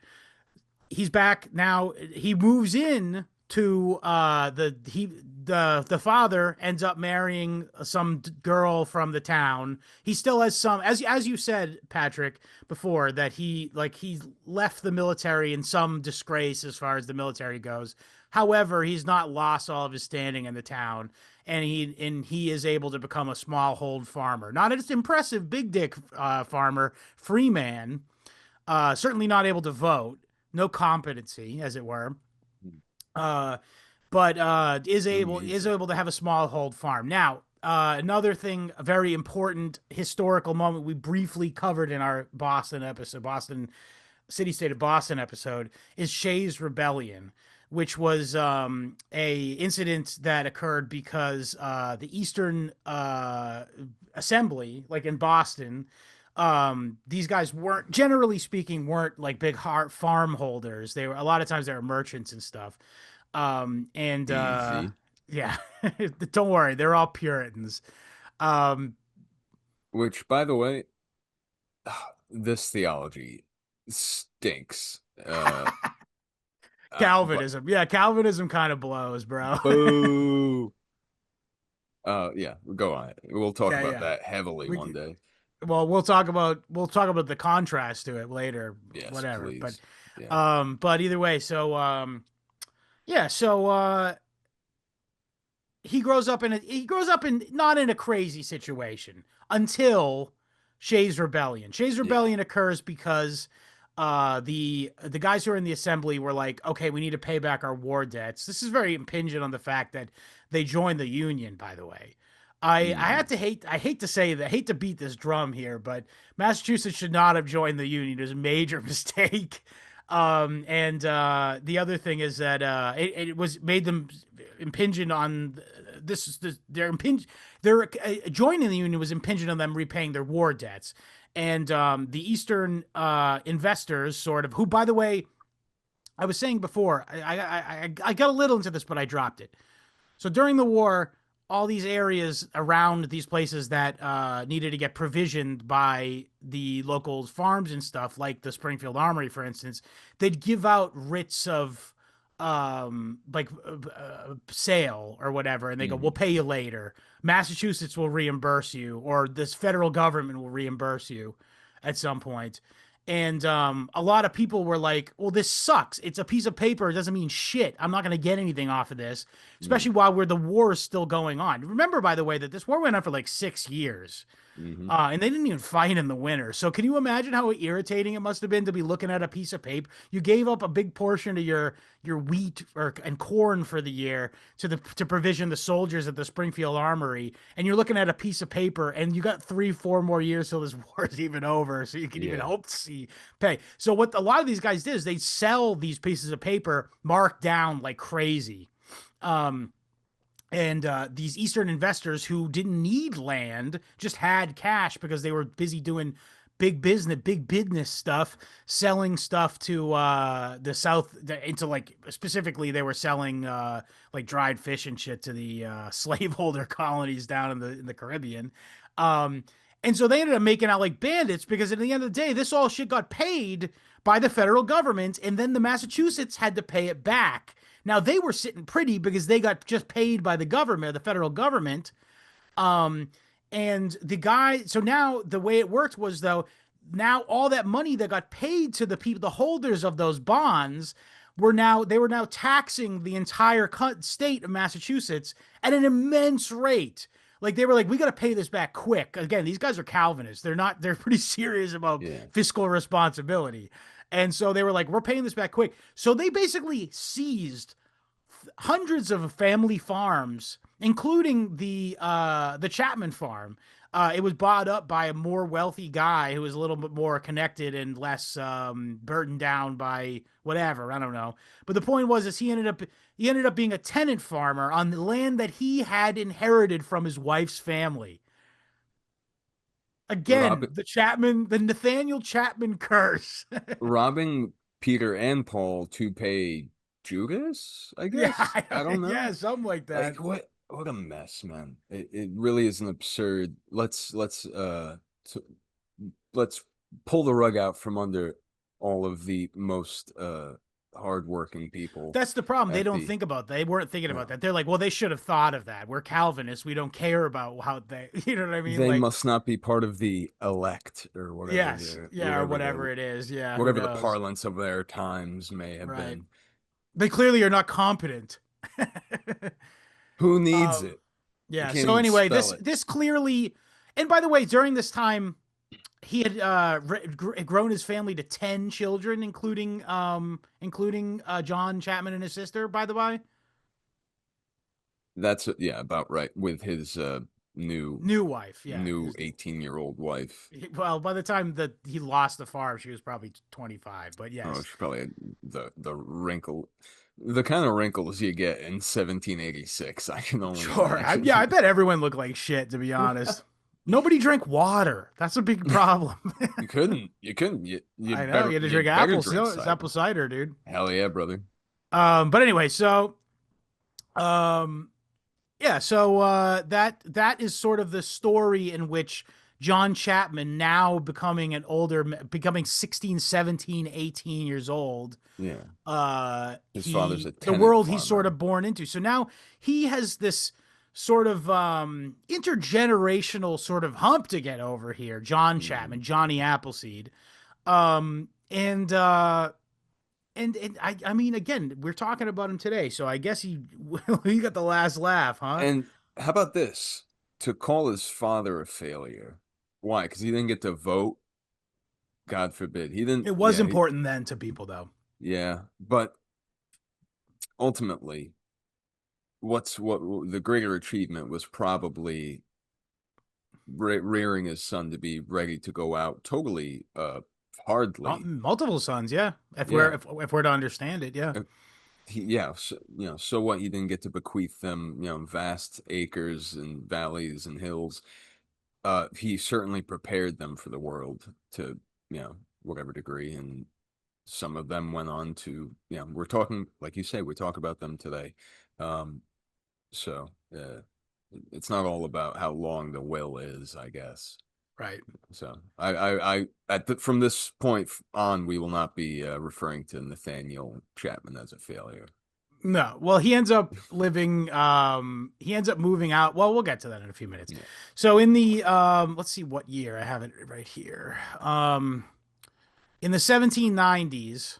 He's back now. He moves in to the father ends up marrying some girl from the town. He still has some, as you said, Patrick, before, that he left the military in some disgrace as far as the military goes. However, he's not lost all of his standing in the town, and he is able to become a small hold farmer. Not an impressive big dick farmer, free man. Certainly not able to vote, no competency, as it were. Uh, but is Amazing. able to have a small hold farm. Now, another thing, a very important historical moment we briefly covered in our Boston city state of Boston episode, is Shays Rebellion, which was a incident that occurred because the Eastern Assembly, like in Boston, these guys weren't, generally speaking, weren't like big heart farm holders. They were, a lot of times they were merchants and stuff. And Easy. Yeah, don't worry, they're all Puritans. Um, Which, by the way, this theology stinks. But Calvinism, yeah, Calvinism kind of blows, bro. boo. Yeah, go on. We'll talk Yeah, about yeah. that heavily We one day. well, we'll talk about the contrast to it later, Yes, whatever. But please. Yeah. but either way, so yeah, so he grows up in not in a crazy situation until Shays Rebellion. Shays Yeah. Rebellion occurs because the guys who are in the assembly were like, okay, we need to pay back our war debts. This is very impingent on the fact that they joined the Union, by the way. I hate to say that, I hate to beat this drum here, but Massachusetts should not have joined the Union. It was a major mistake. And the other thing is that it was made them impingent on their impinge their joining the Union was impingent on them repaying their war debts. And the Eastern investors, sort of, who, by the way, I was saying before, I got a little into this, but I dropped it. So during the war, all these areas around these places that needed to get provisioned by the local farms and stuff, like the Springfield Armory, for instance, they'd give out writs of sale or whatever, and they go, "We'll pay you later. Massachusetts will reimburse you, or this federal government will reimburse you at some point." And a lot of people were like, "Well, this sucks. It's a piece of paper. It doesn't mean shit. I'm not going to get anything off of this," especially while the war is still going on. Remember, by the way, that this war went on for like 6 years. And they didn't even fight in the winter. So can you imagine how irritating it must have been to be looking at a piece of paper? You gave up a big portion of your wheat and corn for the year to provision the soldiers at the Springfield Armory, and you're looking at a piece of paper, and you got 3-4 more years till this war is even over, so you can even hope to see pay. So what a lot of these guys did is they sell these pieces of paper marked down like crazy. And these Eastern investors who didn't need land, just had cash because they were busy doing big business stuff, selling stuff to the South, into, like, specifically they were selling like dried fish and shit to the slaveholder colonies down in the Caribbean. And so they ended up making out like bandits, because at the end of the day, this all shit got paid by the federal government, and then the Massachusetts had to pay it back. Now they were sitting pretty because they got just paid by the government, the federal government. And the guy, so now the way it worked was, though, now all that money that got paid to the people, the holders of those bonds, they were now taxing the entire state of Massachusetts at an immense rate. Like, they were like, we got to pay this back quick. Again, these guys are Calvinists. They're pretty serious about fiscal responsibility. And so they were like, we're paying this back quick. So they basically seized hundreds of family farms, including the Chapman farm. It was bought up by a more wealthy guy who was a little bit more connected and less burdened down by whatever, I don't know. But the point was, is he ended up being a tenant farmer on the land that he had inherited from his wife's family. Again, the Nathaniel Chapman curse. Robbing Peter and Paul to pay Judas, I guess. Yeah, I don't know. Yeah, something like that. Like, what a mess, man. It really is an absurd. Let's pull the rug out from under all of the most hardworking people. That's the problem. They don't think about that. They weren't thinking about that. They're like, well, they should have thought of that. We're Calvinists. We don't care about how they, you know what I mean? They like, must not be part of the elect or whatever. Yes. Yeah. Or whatever it is. Yeah. Whatever the parlance of their times may have Right. been. They clearly are not competent. Who needs it? Yeah. So anyway, this clearly, and by the way, during this time, he had grown his family to 10 children, including John Chapman and his sister, by the way. That's about right, with his new wife, new 18-year-old wife. Well, by the time that he lost the farm, she was probably 25. But yes, she probably had the wrinkle, the kind of wrinkles you get in 1786. I can only imagine. I bet everyone looked like shit, to be honest. Nobody drank water. That's a big problem. You couldn't. I know. You had to drink apple cider, dude. Hell yeah, brother. But anyway, so, yeah. So that is sort of the story in which John Chapman, now becoming 16, 17, 18 years old. Yeah. His father's the world he's sort of born into. So now he has this sort of intergenerational sort of hump to get over here. John Chapman, Johnny Appleseed. And I mean, again, we're talking about him today, so I guess he got the last laugh, huh? And how about this? To call his father a failure. Why? Because he didn't get to vote. God forbid. He didn't. It was important then to people, though. Yeah, but ultimately, what the greater achievement was probably rearing his son to be ready to go out totally hardly. Multiple sons, yeah. If we're Yeah. if we're to understand it, yeah. Yeah, so, so what? He didn't get to bequeath them, vast acres and valleys and hills. He certainly prepared them for the world to, whatever degree, and some of them went on to, we're talking, like you say, we talk about them today. Um, so it's not all about how long the will is, I guess. Right. So from this point on, we will not be referring to Nathaniel Chapman as a failure. No. Well, he ends up living he ends up moving out. Well, we'll get to that in a few minutes. Yeah. So in the let's see what year. I have it right here. In the 1790s,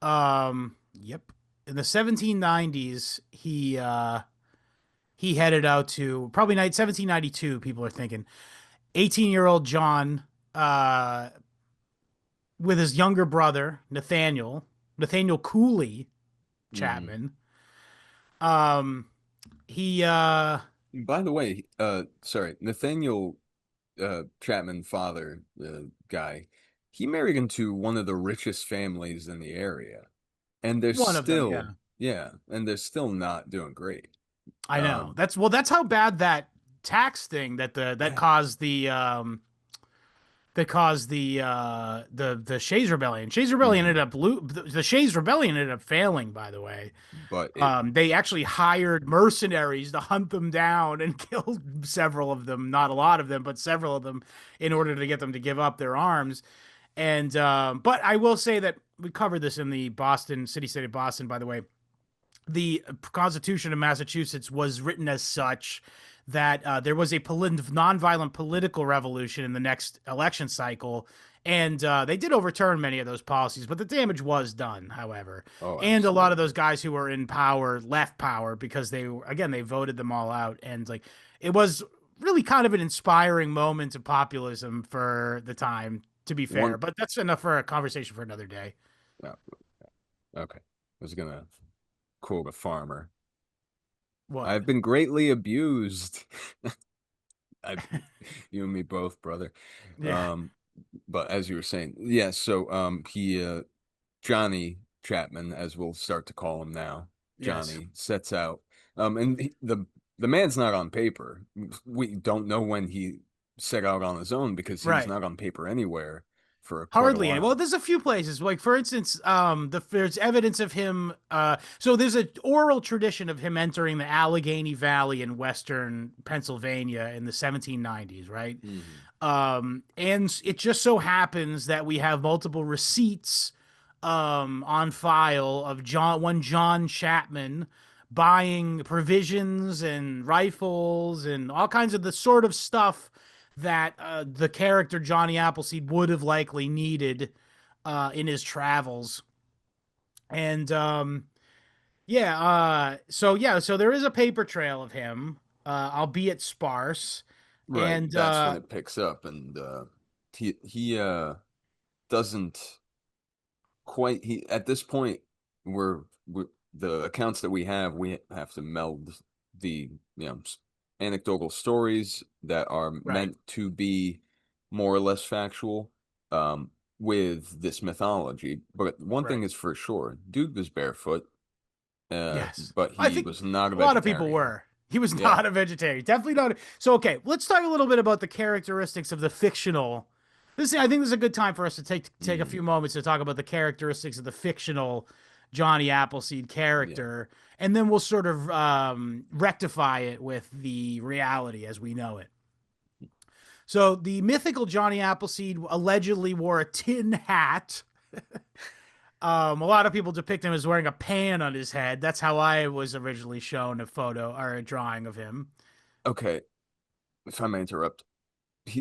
yep. In the 1790s, he headed out to probably night 1792, people are thinking. 18-year-old John with his younger brother, Nathaniel Cooley Hmm. Chapman. Um he By the way, sorry, Nathaniel Chapman, father, guy, he married into one of the richest families in the area, and they're one of them, yeah. still, yeah, and they're still not doing great. I know. Um, That's how bad that tax thing that yeah. caused the Shays Rebellion. Shays Rebellion ended Hmm. up the Shays Rebellion ended up failing, by the way. But it They actually hired mercenaries to hunt them down and kill several of them, not a lot of them, but several of them, in order to get them to give up their arms. And but I will say that we covered this in the Boston City State of Boston, by the way. The Constitution of Massachusetts was written as such that there was a nonviolent political revolution in the next election cycle. And they did overturn many of those policies, but the damage was done, however. oh, And a lot of those absolutely. guys who were in power left power because again, they voted them all out. And like, it was really kind of an inspiring moment of populism for the time, to be fair. One, But that's enough for a conversation for another day. no, okay. I was gonna quote a farmer. What? I've been greatly abused. I, you and me both, brother. Yeah. Um, but as you were saying, yeah. So, he, Johnny Chapman, as we'll start to call him now, Yes. Johnny sets out. And the man's not on paper. We don't know when he set out on his own because he's Right. not on paper anywhere for quite a Hardly any. Well, while. there's a few places. Like for instance, there's evidence of him. So there's an oral tradition of him entering the Allegheny Valley in western Pennsylvania in the 1790s, right? Hmm. And it just so happens that we have multiple receipts on file of John Chapman buying provisions and rifles and all kinds of the sort of stuff that the character Johnny Appleseed would have likely needed in his travels. And so there is a paper trail of him, albeit sparse. Right. And That's when it picks up, and he doesn't quite. He at this point, we're the accounts that we have to meld the anecdotal stories that are right, meant to be more or less factual, um, with this mythology. But one thing right. is for sure, dude was barefoot, Yes. but I he think was not a a lot of people vegetarian. were. He was Yeah. not a vegetarian. Definitely not. So, okay, let's talk a little bit about the characteristics of the fictional. I think this is a good time for us to take a Mm, few moments to talk about the characteristics of the fictional Johnny Appleseed yeah. character, and then we'll sort of rectify it with the reality as we know it. So, the mythical Johnny Appleseed allegedly wore a tin hat. A lot of people depict him as wearing a pan on his head. That's how I was originally shown a photo or a drawing of him. Okay. If I may interrupt,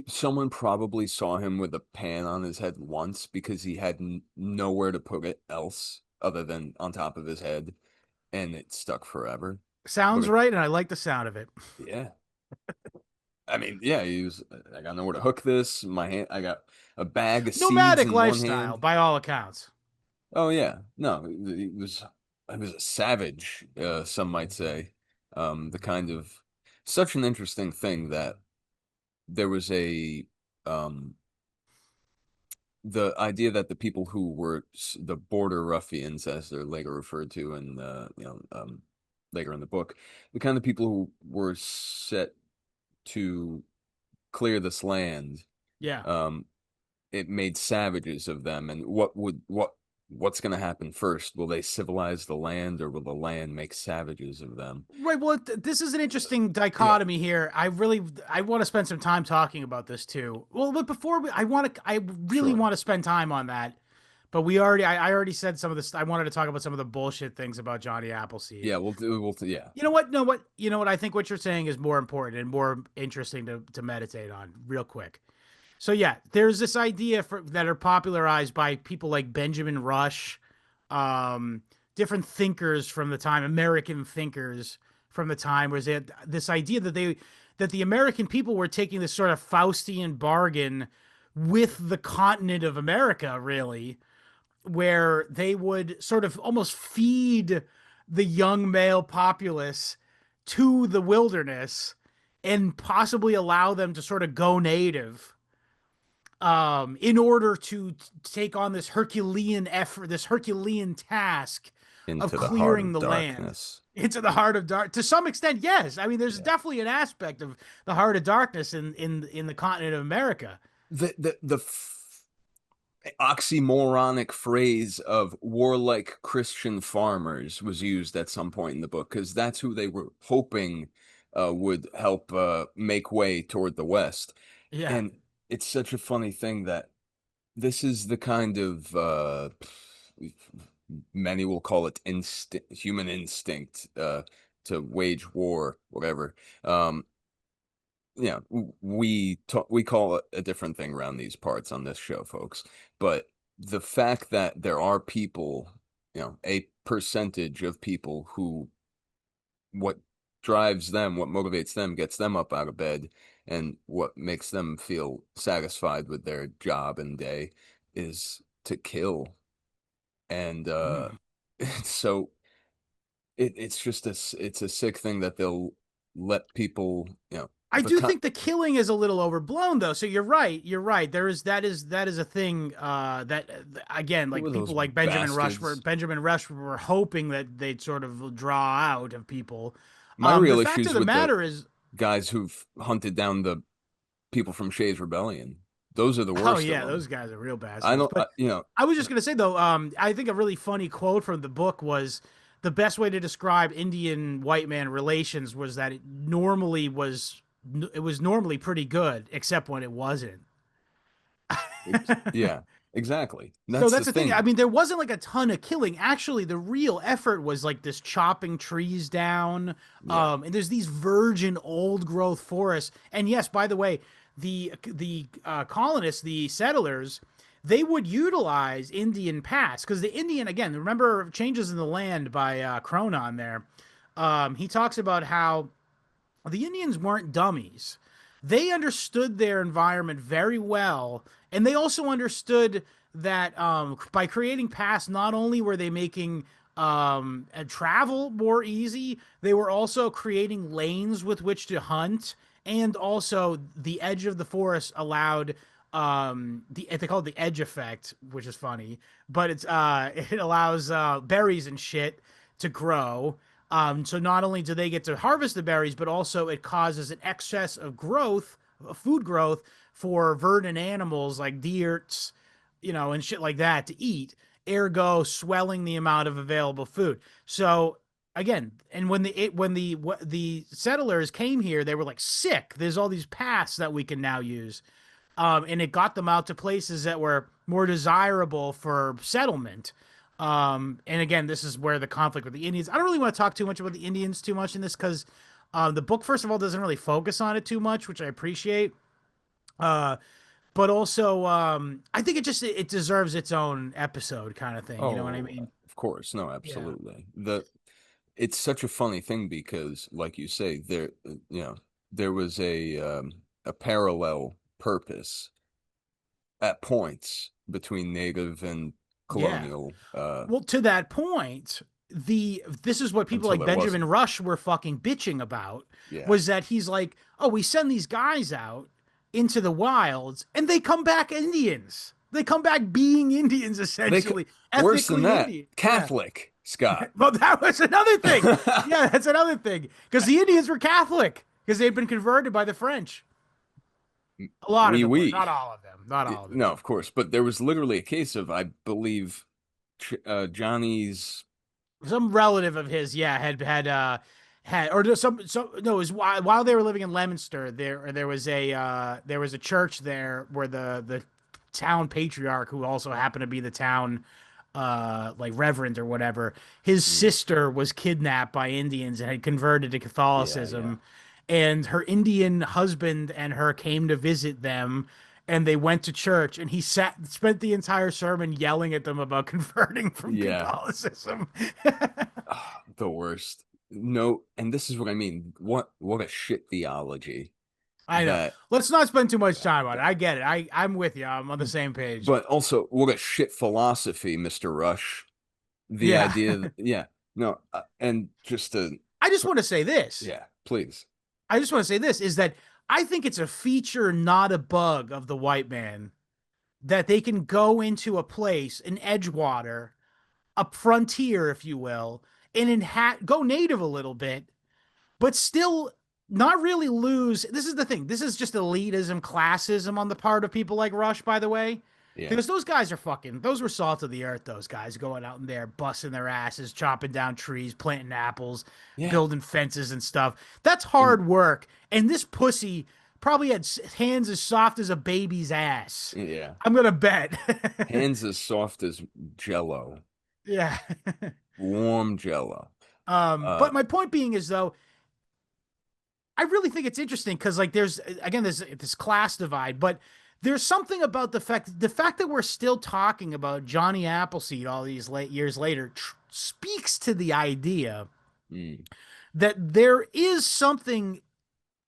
someone probably saw him with a pan on his head once because he had nowhere to put it else other than on top of his head, and it stuck forever. But Sounds right, and I like the sound of it. yeah, I mean, yeah, he was. I got nowhere to hook this. My hand, I got a bag of seeds Nomadic in one lifestyle, hand. by all accounts. Oh yeah, no, it was. he was a savage, some might say. The kind of such an interesting thing that there was a um the idea that the people who were the border ruffians, as they're later referred to, and later in the book, the kind of people who were set to clear this land, Yeah. um, it made savages of them. And what's going to happen first? Will they civilize the land, or will the land make savages of them? Right. Well, this is an interesting Yeah, dichotomy here. I want to spend some time talking about this too. Well, but I really sure. want to spend time on that. But I already said some of this. I wanted to talk about some of the bullshit things about Johnny Appleseed. Yeah, we'll yeah, You know what? No, what you know what I think what you're saying is more important and more interesting to meditate on real quick. So yeah, there's this idea that are popularized by people like Benjamin Rush, um, different thinkers from the time, American thinkers from the time, was it this idea that the American people were taking this sort of Faustian bargain with the continent of America, really, where they would sort of almost feed the young male populace to the wilderness and possibly allow them to sort of go native in order to take on this Herculean effort, this Herculean task of into the heart clearing of the land darkness. into the heart of dark. To some extent, yes. I mean, there's Yeah. definitely an aspect of the heart of darkness in the continent of America. The oxymoronic phrase of warlike Christian farmers was used at some point in the book, because that's who they were hoping would help make way toward the West. Yeah, And it's such a funny thing that this is the kind of many will call it human instinct to wage war, whatever. Um, yeah, we call it a different thing around these parts on this show, folks. But the fact that there are people, a percentage of people who what drives them, what motivates them, gets them up out of bed, and what makes them feel satisfied with their job and day is to kill. And mm. so it's a sick thing that they'll let people, I the do think the killing is a little overblown though. So you're right. You're right. That is a thing that again, who like were those people like bastards? Benjamin Rush were hoping that they'd sort of draw out of people. My The real fact of issues the with the matter is, guys who've hunted down the people from Shays Rebellion. Those are the oh worst of yeah, them. those guys are real I bastards. don't, But you know, I was just gonna say though, I think a really funny quote from the book was the best way to describe Indian white man relations was that it was normally pretty good, except when it wasn't. yeah, exactly. So That's that's the the thing. I thing. mean, there wasn't like a ton of killing. Actually, the real effort was like this chopping trees down. Yeah, And there's these virgin old growth forests. And yes, by the way, the colonists, the settlers, they would utilize Indian paths because the Indian, again, remember Changes in the Land by Cronon there. He talks about how the Indians weren't dummies. They understood their environment very well, and they also understood that by creating paths, not only were they making travel more easy, they were also creating lanes with which to hunt, and also the edge of the forest allowed they call it the edge effect, which is funny, but it allows berries and shit to grow. So not only do they get to harvest the berries, but also it causes an excess of growth, food growth for verdant animals like deers, and shit like that to eat. Ergo, swelling the amount of available food. So again, and when the settlers came here, they were like sick. There's all these paths that we can now use, and it got them out to places that were more desirable for settlement. And again, this is where the conflict with the Indians. I don't really want to talk too much about the Indians too much in this because the book, first of all, doesn't really focus on it too much, which I appreciate. Uh, but also, I think it deserves its own episode, kind of thing. You know what I oh, mean? of course, no, Yeah. absolutely. It's such a funny thing because, like you say, there was a parallel purpose at points between native and Yeah. colonial. Well, to that point, this is what people until like there Benjamin wasn't. Rush were fucking bitching about, Yeah. was that he's like, oh, we send these guys out into the wilds and they come back Indians. They come back being Indians, They c- essentially, Worse than ethnically that, Indian. Yeah. Catholic, Scott. Well, that was another thing. Yeah, that's another thing. Because the Indians were Catholic because they'd been converted by the French. A lot of Oui, them were, oui. not all of them, not all of them. No, of course, but there was literally a case of, I believe, Johnny's. Some relative of his, yeah, had or some no, it was while they were living in Leominster, there was a church there where the town patriarch, who also happened to be the town like reverend or whatever, his Mm, sister was kidnapped by Indians and had converted to yeah, yeah. Catholicism, and her Indian husband and her came to visit them, and they went to church, and he spent the entire sermon yelling at them about converting from Yeah. Catholicism. Ah, the worst. No, and this is what I mean. What a shit theology I know. that Let's not spend too much time on it. that I get it. I'm with you. I'm on the same page. but also what a shit philosophy, Mr. Rush. The Yeah. idea that, yeah, no, and just to, I just want to say this. yeah, please. I just want to say this is that I think it's a feature, not a bug, of the white man that they can go into a place, an Edgewater, a frontier, if you will, and go native a little bit, but still not really lose. This is the thing. This is just elitism, classism on the part of people like Rush, by the way. Yeah. Because those guys are fucking, those were salt of the earth, those guys going out in there, busting their asses, chopping down trees, planting apples, Yeah. building fences and stuff. That's And hard work. And this pussy probably had hands as soft as a baby's ass. yeah, I'm going to bet. hands as soft as Jello, Yeah. warm Jello. But my point being is, though, I really think it's interesting because, like, there's again there's this class divide, but there's something about the fact that we're still talking about Johnny Appleseed all these late years later speaks to the idea Mm, that there is something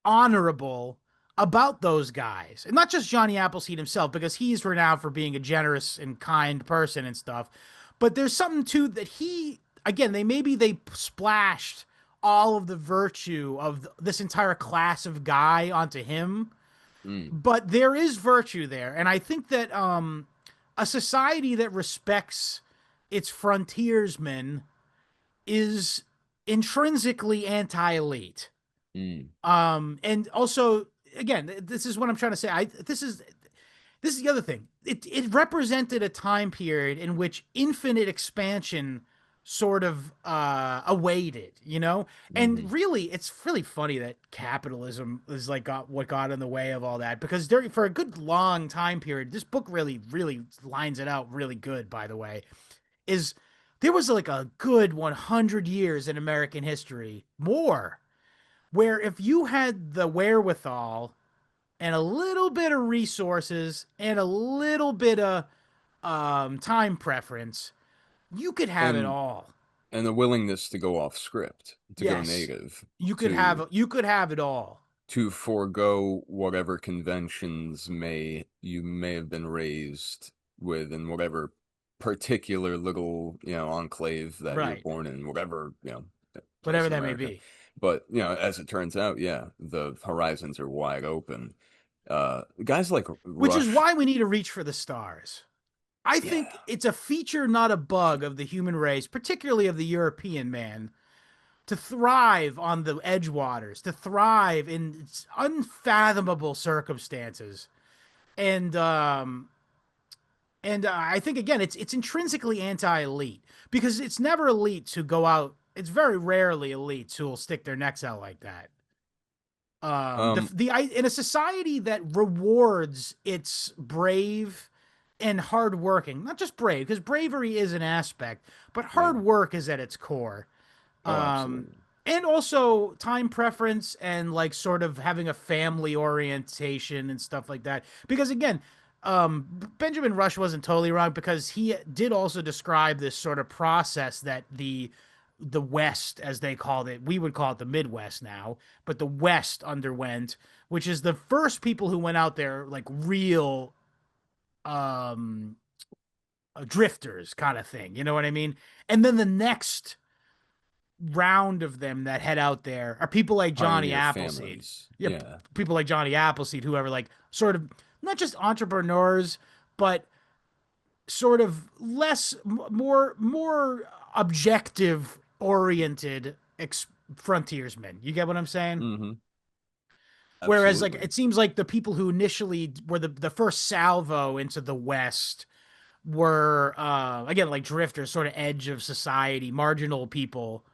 honorable about those guys, and not just Johnny Appleseed himself, because he's renowned for being a generous and kind person and stuff. But there's something too that he, again, they splashed all of the virtue of this entire class of guy onto him, mm, but there is virtue there, and I think that a society that respects its frontiersmen is intrinsically anti-elite. mm. And also, again, this is what I'm trying to say. This is the other thing. It represented a time period in which infinite expansion sort of awaited, you know? Hmm. And really, it's really funny that capitalism is like what got in the way of all that, because for a good long time period, this book really, really lines it out really good, by the way, is there was like a good 100 years in American history, more, where if you had the wherewithal and a little bit of resources and a little bit of time preference, you could have it And all. and the willingness to go off script, to go Yes, native, you could have it all. to forego whatever conventions you may have been raised with, in whatever particular little, enclave that you're Right. born in, whatever, place Whatever in that may America. be. But as it turns out, yeah, the horizons are wide open. Guys like Which is Rush, why we need to reach for the stars. I yeah, think it's a feature, not a bug, of the human race, particularly of the European man, to thrive on the edgewaters, to thrive in unfathomable circumstances. And I think, again, it's intrinsically anti-elite, because it's never elites who go out. It's very rarely elites who will stick their necks out like that. um, In a society that rewards its brave and hardworking, not just brave, because bravery is an aspect, but yeah, hard work is at its core. oh, Um, absolutely, and also time preference and like sort of having a family orientation and stuff like that. Because again, Benjamin Rush wasn't totally wrong, because he did also describe this sort of process that the West, as they called it, we would call it the Midwest now, but the West underwent, which is the first people who went out there like real um drifters kind of thing, you know what I mean? And then the next round of them that head out there are people like Johnny Pioneer Appleseed. families. Yeah, Yeah. people like Johnny Appleseed, who are like sort of not just entrepreneurs, but sort of more objective oriented frontiersmen. You get what I'm saying? Hmm. Whereas like Absolutely. it seems like the people who initially were the first salvo into the West were again like drifters, sort of edge of society, marginal people,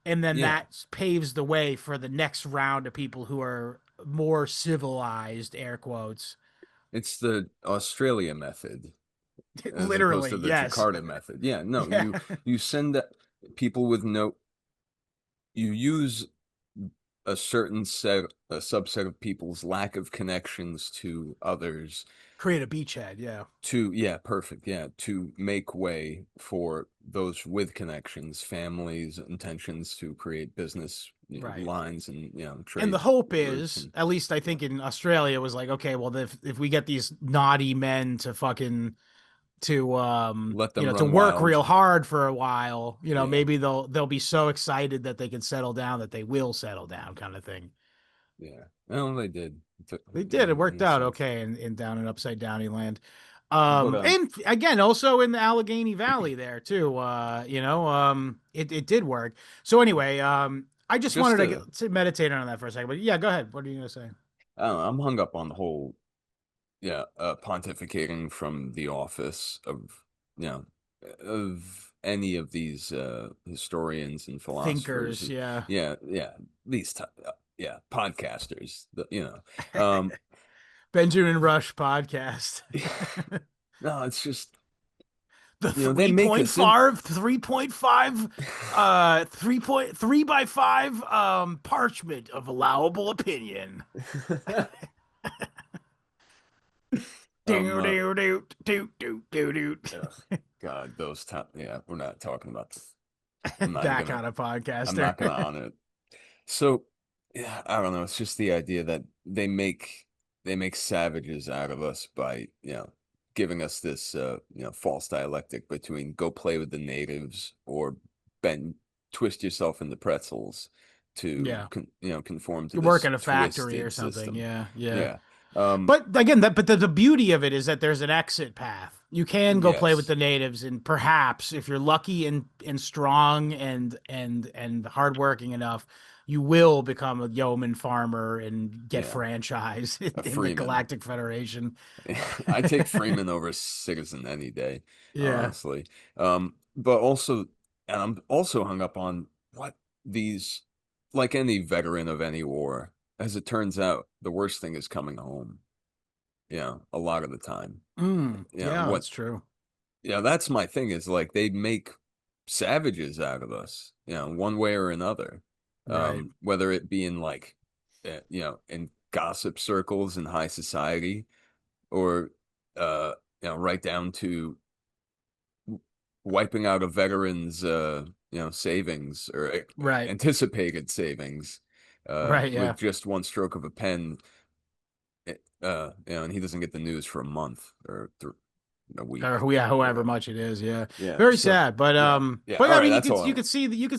and then Yeah. that paves the way for the next round of people who are more civilized, air quotes. It's the Australia method as opposed Literally, to the yes. Jakarta method. Yeah, no, Yeah. you send people with no you use a certain a subset of people's lack of connections to others Create a beachhead, yeah. to, yeah, perfect, yeah, to make way for those with connections, families, intentions to create business, Right. lines and, And the trade hope routes is, and at least I yeah, think in Australia, was like, okay, well, if we get these naughty men to fucking let them to run work real wild. hard for a while, Yeah, maybe they'll be so excited that they can settle down that they will settle down, kind of thing. yeah. Well, they did. They did. It In worked a out sense. okay in down and upside downy land. But And again, also in the Allegheny Valley there too. It did work. So anyway, I just just wanted to, to, to meditate on that for a second. But yeah, go ahead. What are you gonna say? I don't know, I'm hung up on the whole, yeah, pontificating from the office of, you know, of any of these historians and philosophers. Thinkers, yeah. Yeah, yeah, these, yeah, podcasters. Um, Benjamin Rush podcast. no, it's just, The they three make point us in. five, 3.5, 3.3 by 5 parchment of allowable opinion. um, Do uh, do do do do do do. ugh, God, those top. Yeah, we're not talking about. I'm not even That gonna. kind of I'm podcaster. not gonna honor it. So, yeah, I don't know. It's just the idea that they make savages out of us by, giving us this false dialectic between go play with the natives or bend twist yourself into pretzels to Yeah. conform to You work this in a factory or twisted something. system. Yeah. Yeah. Yeah. Um, But again, the beauty of it is that there's an exit path. You can go play with yes. the natives, and perhaps if you're lucky and strong and hardworking enough, you will become a yeoman farmer and get Yeah. franchised A in the Freeman. Galactic Federation. I take Freeman over Citizen any day, Yeah. honestly. But also, and I'm also hung up on what these, like any veteran of any war, as it turns out, the worst thing is coming home. A lot of the time. Yeah, What, that's true. that's my thing is like they make savages out of us, one way or another. Right. Whether it be in like, in gossip circles in high society or uh right down to wiping out a veteran's savings or Right. anticipated savings Right. Yeah. with just one stroke of a pen, and he doesn't get the news for a month or a week Or yeah, or however whatever. much it is, yeah, Yeah, very so sad. But yeah, yeah, but all I right, mean, that's all you could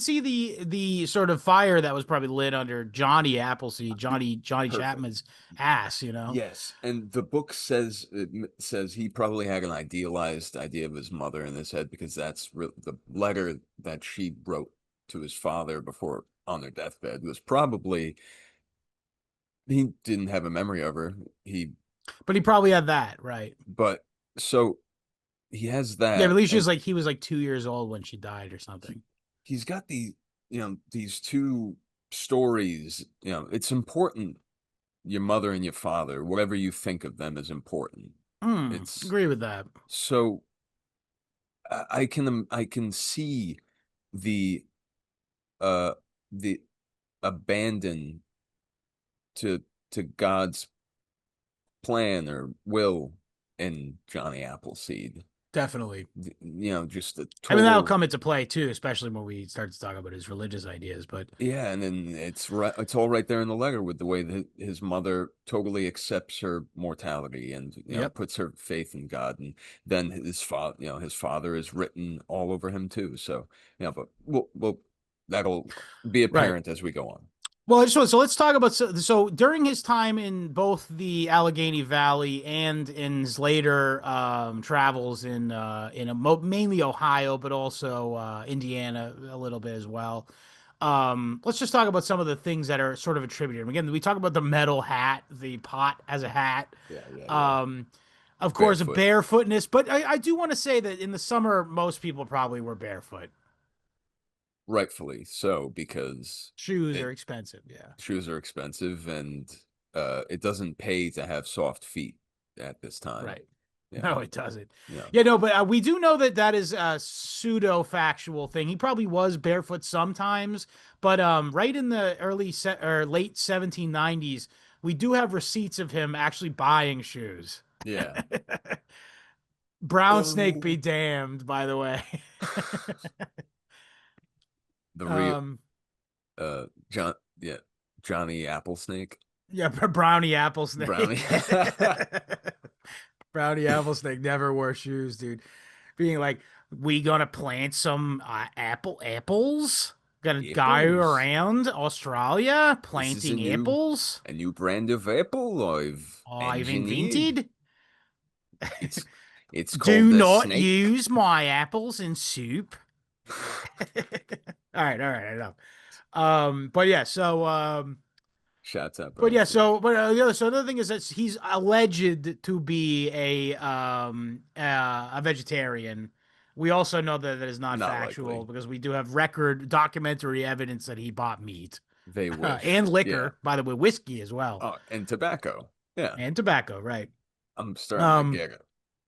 see the sort of fire that was probably lit under Johnny Appleseed, Johnny perfect. Chapman's ass, you know. Yes, and the book says he probably had an idealized idea of his mother in his head because that's the letter that she wrote to his father before on their deathbed was probably he didn't have a memory of her. But he probably had that right. But so he has Yeah, but that, at least and he was like 2 years old when she died or he something. he's got these two stories. It's important. Your mother and your father, whatever you think of them, is important. It's Agree with that. so I can see the uh the abandon to God's plan or will in Johnny Appleseed. Definitely. Just the I mean, that'll total. come into play too, especially when we start to talk about his religious ideas. But Yeah, and then it's all right there in the letter with the way that his mother totally accepts her mortality and yep, puts her faith in God, and then his father is written all over him too. So but that'll be Right. apparent as we go on. Well, so let's talk about so during his time in both the Allegheny Valley and in his later travels in mainly Ohio, but also Indiana a little bit as well. Let's just talk about some of the things that are sort of attributed. Again, we talk about the metal hat, the pot as a hat. Yeah, yeah, yeah. Um, of course, Barefoot, barefootness, but I do want to say that in the summer, most people probably were barefoot. rightfully so, because Shoes it are expensive, yeah. shoes are expensive and it doesn't pay to have soft feet at this time. Right. Yeah, No, it doesn't. yeah, Yeah, no, but we do know that that is a pseudo factual thing. He probably was barefoot sometimes, but right in the or late 1790s, we do have receipts of him actually buying shoes. yeah. Brown snake be Oh, damned, by the way. the real um, John, yeah, Johnny Applesnake, yeah, brownie apple Brownie. snake. Brownie apple snake never wore shoes, dude. Being like, we gonna plant some apples? Gonna go Apples. around Australia This is a planting apples? new brand of apple I've I've engineered. invented. It's it's called Do the not snake. use my apples in soup. All right, enough. But yeah, Shouts out but Brown yeah, Snake. so another thing is that he's alleged to be a vegetarian. We also know that that is not Not factual likely. because we do have record documentary evidence that he bought meat They wish. and Yeah. liquor, by the way, whiskey as well, Oh, and tobacco. Yeah. and tobacco, right? I'm starting to Um, get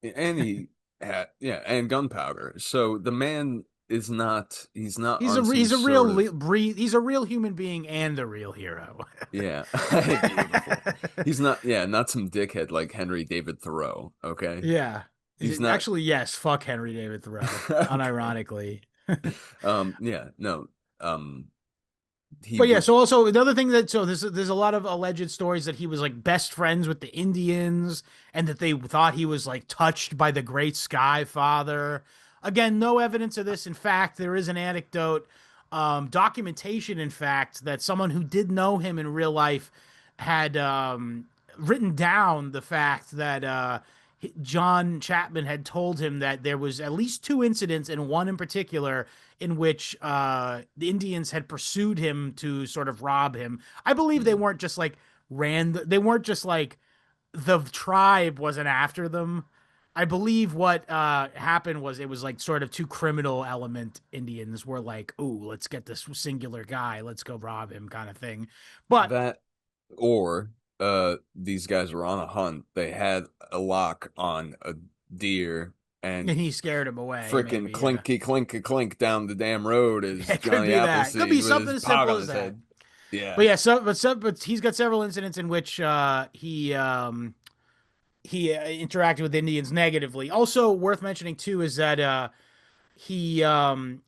it. And he had, yeah, and gunpowder. So the man is not, he's not on some he's a real sort of, he's a real human being and a real hero. yeah, beautiful. He's not, yeah, not some dickhead like Henry David Thoreau. Okay. Yeah. He's not, Actually, yes, fuck Henry David Thoreau, okay. unironically. Yeah, no, um, he But yeah, would, so also another thing that there's a lot of alleged stories that he was like best friends with the Indians and that they thought he was like touched by the Great Sky Father. Again, no evidence of this. In fact, there is an anecdote, documentation, in fact, that someone who did know him in real life had written down the fact that John Chapman had told him that there was at least two incidents, and one in particular in which the Indians had pursued him to sort of rob him. I believe they mm, weren't just like they weren't just like the tribe wasn't after them. I believe what happened was it was like sort of two criminal element Indians were like, "Ooh, let's get this singular guy, let's go rob him," kind of thing. But that, or, these guys were on a hunt. They had a lock on a deer and and he scared him away, frickin' maybe. Yeah, clinky clinky clink down the damn road as it could Johnny be that. It could be Appleseed with something his as pot simple on as his that. head. Yeah. But yeah, but he's got several incidents in which he interacted with Indians negatively. Also worth mentioning too is that he in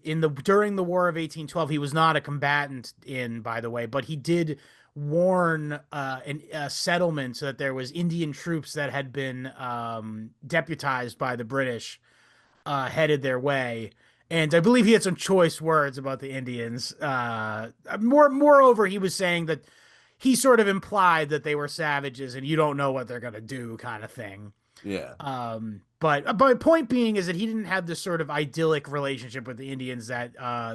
the during the War of 1812 he was not a combatant in, by the way, but he did warn a settlement that there was Indian troops that had been deputized by the British headed their way. And I believe he had some choice words about the Indians. Moreover, he was saying that he sort of implied that they were savages and you don't know what they're gonna do, kind of thing. Yeah. But my point being is that he didn't have this sort of idyllic relationship with the Indians that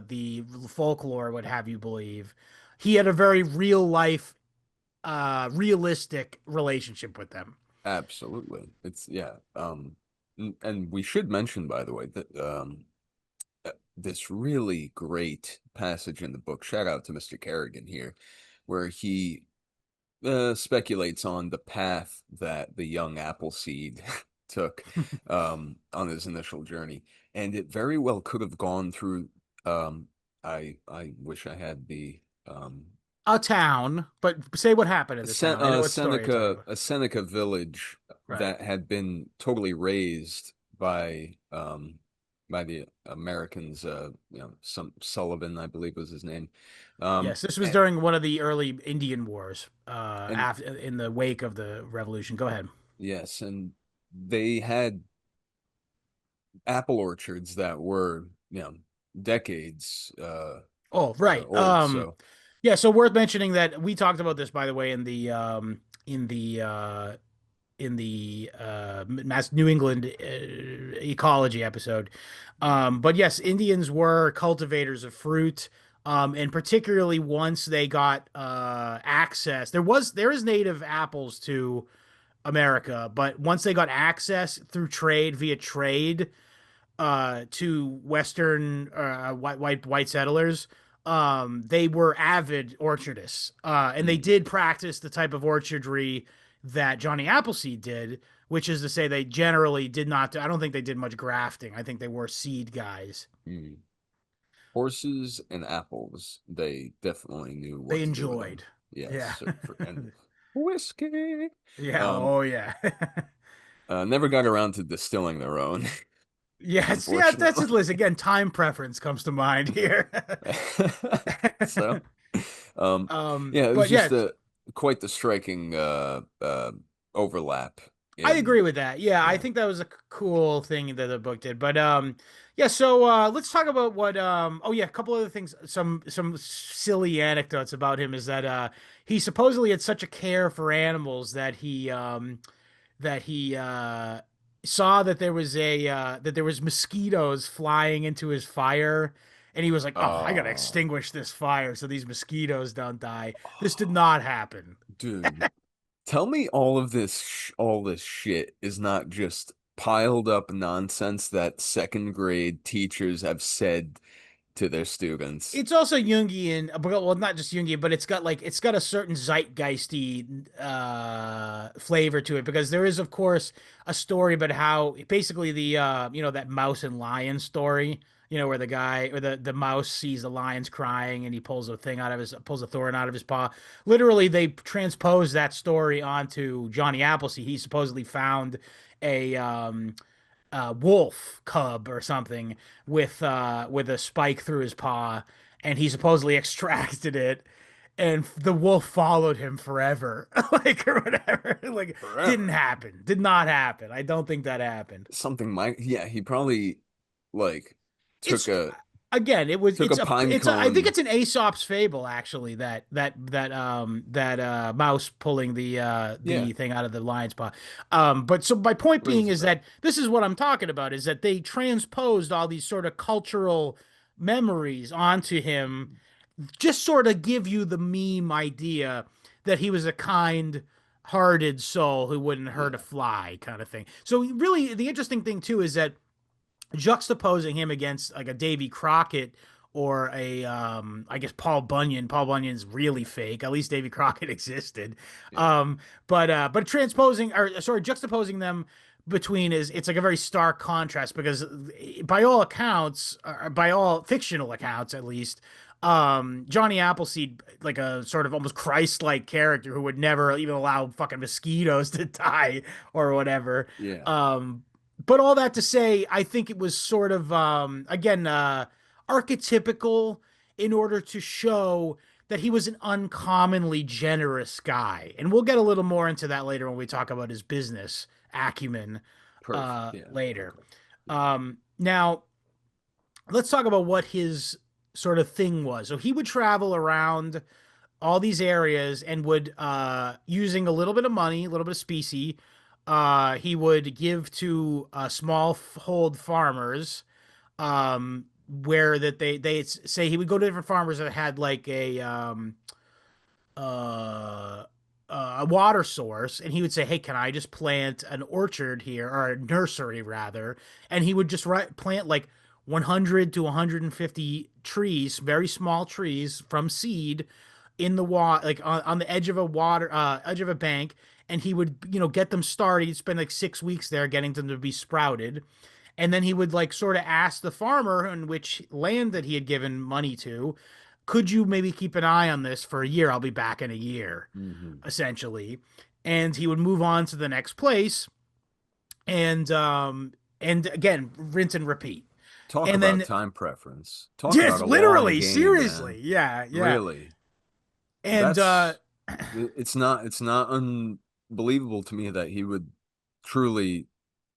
the folklore would have you believe. He had a very real life, realistic relationship with them. Absolutely. It's yeah. And we should mention, by the way, that this really great passage in the book. Shout out to Mr. Kerrigan here, where he speculates on the path that the young Appleseed took on his initial journey, and it very well could have gone through. I wish I had the A town, but say what happened in the town. I know what story you're talking about. A Seneca village Right. that had been totally razed by the Americans. Some Sullivan, I believe was his name. Yes, this was And, during one of the early Indian Wars, and after in the wake of the revolution. Go ahead. yes, and they had apple orchards that were, decades Oh, right. old. So, Yeah, so worth mentioning that we talked about this, by the way, in the Mass New England ecology episode. But yes, Indians were cultivators of fruit. And particularly once they got access, there is native apples to America, but once they got access through trade via trade to Western white settlers, they were avid orchardists, and they mm, did practice the type of orchardry that Johnny Appleseed did, which is to say they generally did not. I don't think they did much grafting. I think they were seed guys. mm. Horses and apples, they definitely knew They what to do with them. enjoyed. Yes, Yeah. so and whiskey. Yeah. Um, Oh yeah. never got around to distilling their own, Yes. Yeah. That's unfortunately. just listen again. Time preference comes to mind here. So, um, yeah, it was But just yeah, a quite the striking overlap I agree in with that. Yeah, I yeah. think that was a cool thing that the book did. But yeah, so let's talk about what oh yeah, a couple other things, some silly anecdotes about him is that he supposedly had such a care for animals that he saw that there was mosquitoes flying into his fire, and he was like, "Oh, I gotta Oh, extinguish this fire so these mosquitoes don't die." This did not happen. dude. Tell me all this shit is not just piled up nonsense that second grade teachers have said to their students. It's also Jungian, well, not just Jungian, but it's got a certain zeitgeisty flavor to it because there is, of course, a story about how basically that mouse and lion story, where the guy or the mouse sees the lions crying and he pulls a thorn out of his paw. Literally, they transposed that story onto Johnny Appleseed. He supposedly found a wolf cub or something with a spike through his paw, and he supposedly extracted it, and the wolf followed him forever, like or whatever. Like didn't Forever. happen, did not happen. I don't think that happened. Something might, yeah, he probably like took It's a again, took a pine I think cone. it's an Aesop's fable actually that mouse pulling Yeah, the thing out of the lion's paw. But so my point being rings a is bell. that this is what I'm talking about is that they transposed all these sort of cultural memories onto him, just sort of give you the meme idea that he was a kind-hearted soul who wouldn't hurt a Yeah, fly kind of thing. So really the interesting thing too is that juxtaposing him against like a Davy Crockett or a I guess Paul Bunyan. Paul Bunyan's really fake. At least Davy Crockett existed. yeah, But transposing or sorry, juxtaposing them between is it's like a very stark contrast because by all accounts, or by all fictional accounts at least, Johnny Appleseed, like a sort of almost Christ-like character who would never even allow fucking mosquitoes to die or whatever. yeah. Um, but all that to say, I think it was sort of again archetypical in order to show that he was an uncommonly generous guy. And we'll get a little more into that later when we talk about his business acumen Perfect. Yeah. later. Okay. Yeah. Now let's talk about what his sort of thing was. So he would travel around all these areas and would using a little bit of money, a little bit of specie, he would give to small hold farmers, where that they say he would go to different farmers that had like uh, a water source, and he would say, "Hey, can I just plant an orchard here or a nursery rather?" And he would just plant like 100 to 150 trees, very small trees from seed in the water, like on the edge of a edge of a bank. And he would, get them started. He'd spend like 6 weeks there getting them to be sprouted. And then he would like sort of ask the farmer in which land that he had given money to, could you maybe keep an eye on this for a year? I'll be back in a year, Hmm. essentially. And he would move on to the next place and again, rinse and repeat. Talk And about then time preference. Talk about just a long literally, game, man. seriously. Yeah, yeah. Really. And That's it's not unbelievable to me that he would truly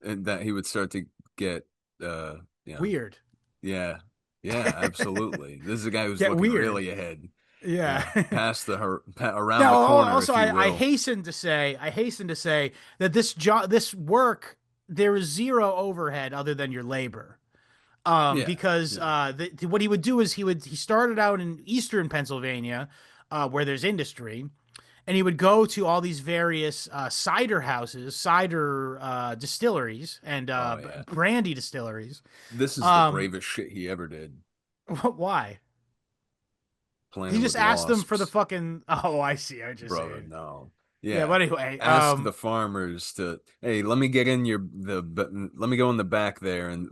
and that he would start to get uh you know weird. yeah Yeah, absolutely. This is a guy who's Get looking weird. really ahead. Yeah. Past around Now, the corner, also, if you I will. hasten to say that this work, there is zero overhead other than your labor. Yeah, Because yeah. what he would do is he started out in eastern Pennsylvania, where there's industry, and he would go to all these various cider houses, cider distilleries, and Oh yeah. brandy distilleries. This is the Um, bravest shit he ever did. why? He Playing just with asked them for the wasps. fucking. Oh, I see. I just Brother, saying. no. Yeah, Yeah. but anyway, Ask the farmers to, hey, let me get in let me go in the back there and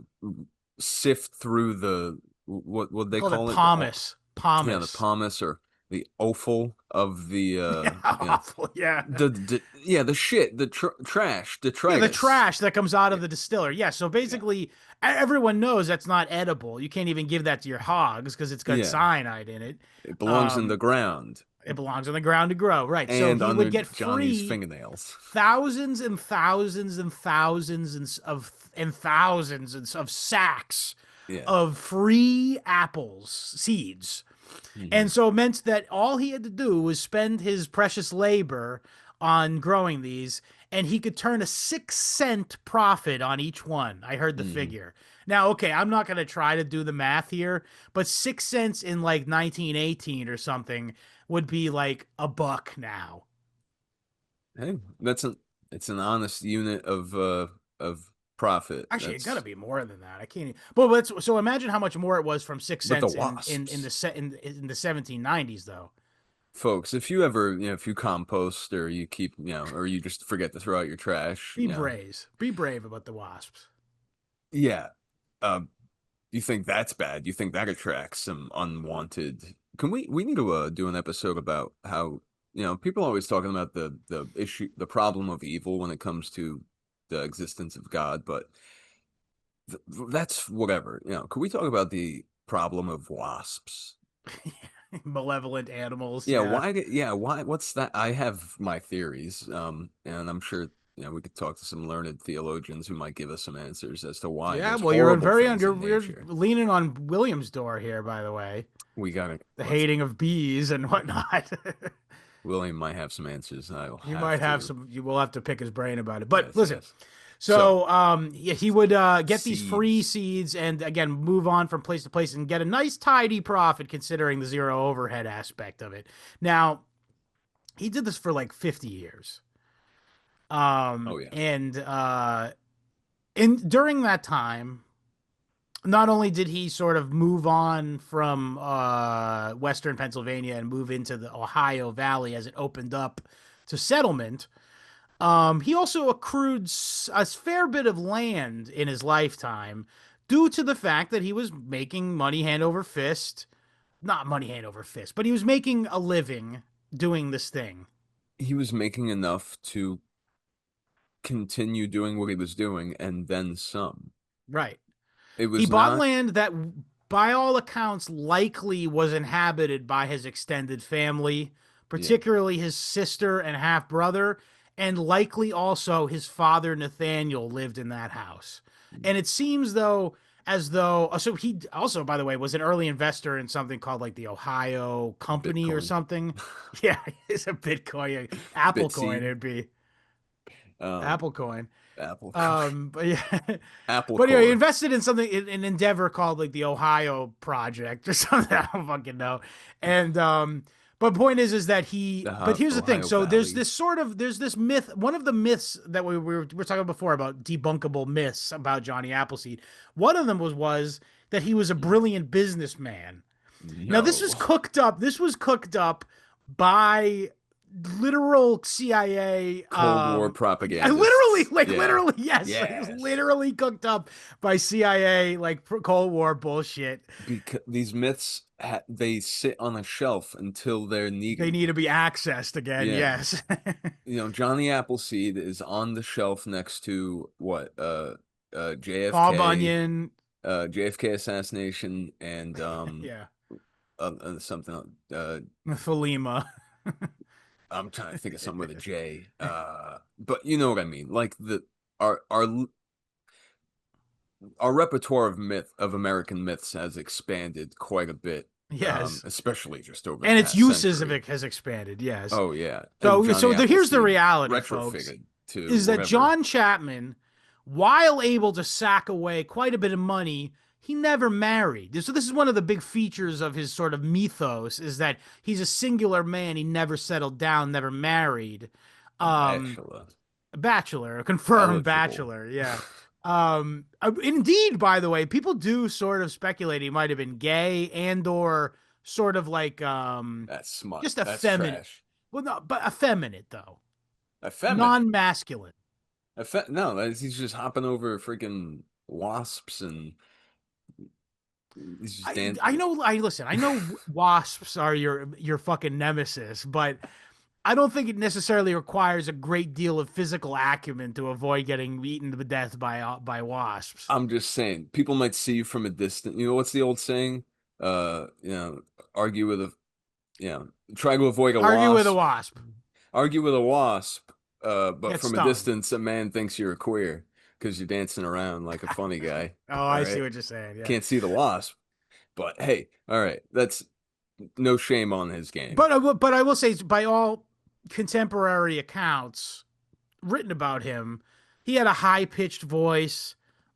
sift through the, what we they called it call it? pomace. Yeah, the Pomace. pomace or the offal of the, Yeah, you know, awful. Yeah. yeah, the shit, the trash, Yeah, the detritus. trash that comes out Yeah, of the distiller. Yeah, so yeah, basically, everyone knows that's not edible. You can't even give that to your hogs because it's got yeah. cyanide in it. It belongs in the Um, ground it belongs on the ground to grow, right? So and he would under get Johnny's free fingernails. thousands and thousands and thousands and thousands of sacks Yeah. of free apples seeds. Hmm. And so it meant that all he had to do was spend his precious labor on growing these, and he could turn a 6 cent profit on each one. I heard the Hmm. figure. Now, okay, I'm not going to try to do the math here, but 6 cents in like 1918 or something would be like $1 now. Hey, it's an honest unit of profit. Actually, it got to That's be more than that. I can't. But so imagine how much more it was from six but the cents in wasps. the set in the 1790s, though. Folks, if you ever, if you compost or you keep, or you just forget to throw out your trash, Be brave about the wasps. yeah. Uh, you think that's bad? You think that attracts some unwanted? We need to do an episode about how, people are always talking about the issue, the problem of evil when it comes to the existence of God, but that's whatever. Could we talk about the problem of wasps? Malevolent animals. Yeah, Yeah. why what's that? I have my theories, and I'm sure, we could talk to some learned theologians who might give us some answers as to why Yeah, there's well, you're horrible very on. things in You're nature. leaning on William's door here, by the way. We gotta The let's hating of bees and whatnot. William might have some answers. I'll He have might have to. some. You will have to pick his brain about it. But Yes, listen, yes. So, so yeah, he would get these free seeds. seeds and again move on from place to place and get a nice tidy profit considering the zero overhead aspect of it. Now he did this for like 50 years. Oh yeah. And in during that time, not only did he sort of move on from western Pennsylvania and move into the Ohio Valley as it opened up to settlement, he also accrued a fair bit of land in his lifetime due to the fact that he was making money hand over fist. Not money hand over fist, but he was making a living doing this thing. He was making enough to continue doing what he was doing and then some. Right. It He was bought not, land that, by all accounts, likely was inhabited by his extended family, yeah. particularly his sister and half brother, and likely also his father Nathaniel lived in that house. And it seems though as though so he also, by the way, was an early investor in something called like the Ohio Company or Bitcoin, something. Yeah, it's a Bitcoin, Apple coin. Bitseed, It'd be um, Apple coin. Apple, But yeah, Apple but anyway, he Core, invested in something, in an endeavor called like the Ohio Project or something. I don't fucking know. And but point is that the but here's the thing. Ohio So Valley. there's this myth. One of the myths that we were talking before about debunkable myths about Johnny Appleseed. One of them was that he was a brilliant businessman. Now No. This was cooked up by literal CIA. Cold War I literally, propagandists. like Yeah. literally, yes, like, it was Yes. literally cooked up by CIA, like Cold War bullshit. Because these myths, they sit on a shelf until they're They need needed. to be accessed again. Yeah. Yes. Johnny Appleseed is on the shelf next to what? Paul JFK, Bunyan. JFK assassination, and Yeah. something. Thelema. I'm trying to think of something with a J. But you know what I mean. Like our our repertoire of American myths has expanded quite a bit, Yes. especially just over the And its past uses of century. it has expanded. Yes. Oh yeah, and So Johnny here's the Appleseed reality, folks, retrofitted to is that whatever. John Chapman, while able to sack away quite a bit of money, he never married. So this is one of the big features of his sort of mythos is that he's a singular man. He never settled down, never married. A Um, bachelor, a bachelor, a confirmed eligible. bachelor. Yeah. Indeed, by the way, people do sort of speculate he might have been gay and or sort of like That's smut. just That's effeminate. trash. Well, no, but effeminate though, Effeminate. non-masculine. No, he's just hopping over freaking wasps and he's just I dancing. know. I listen. I know wasps are your fucking nemesis, but I don't think it necessarily requires a great deal of physical acumen to avoid getting eaten to death by wasps. I'm just saying, people might see you from a distance. You know what's the old saying? Argue with a, try to avoid a Argue with a wasp. wasp, Argue with a wasp, but get from a stung. distance, a man thinks you're a queer because you're dancing around like a funny guy. Oh, All I see right, what you're saying. Yeah. can't see the wasp, but hey, all right, that's no shame on his game. But I will say, by all contemporary accounts written about him, he had a high pitched voice.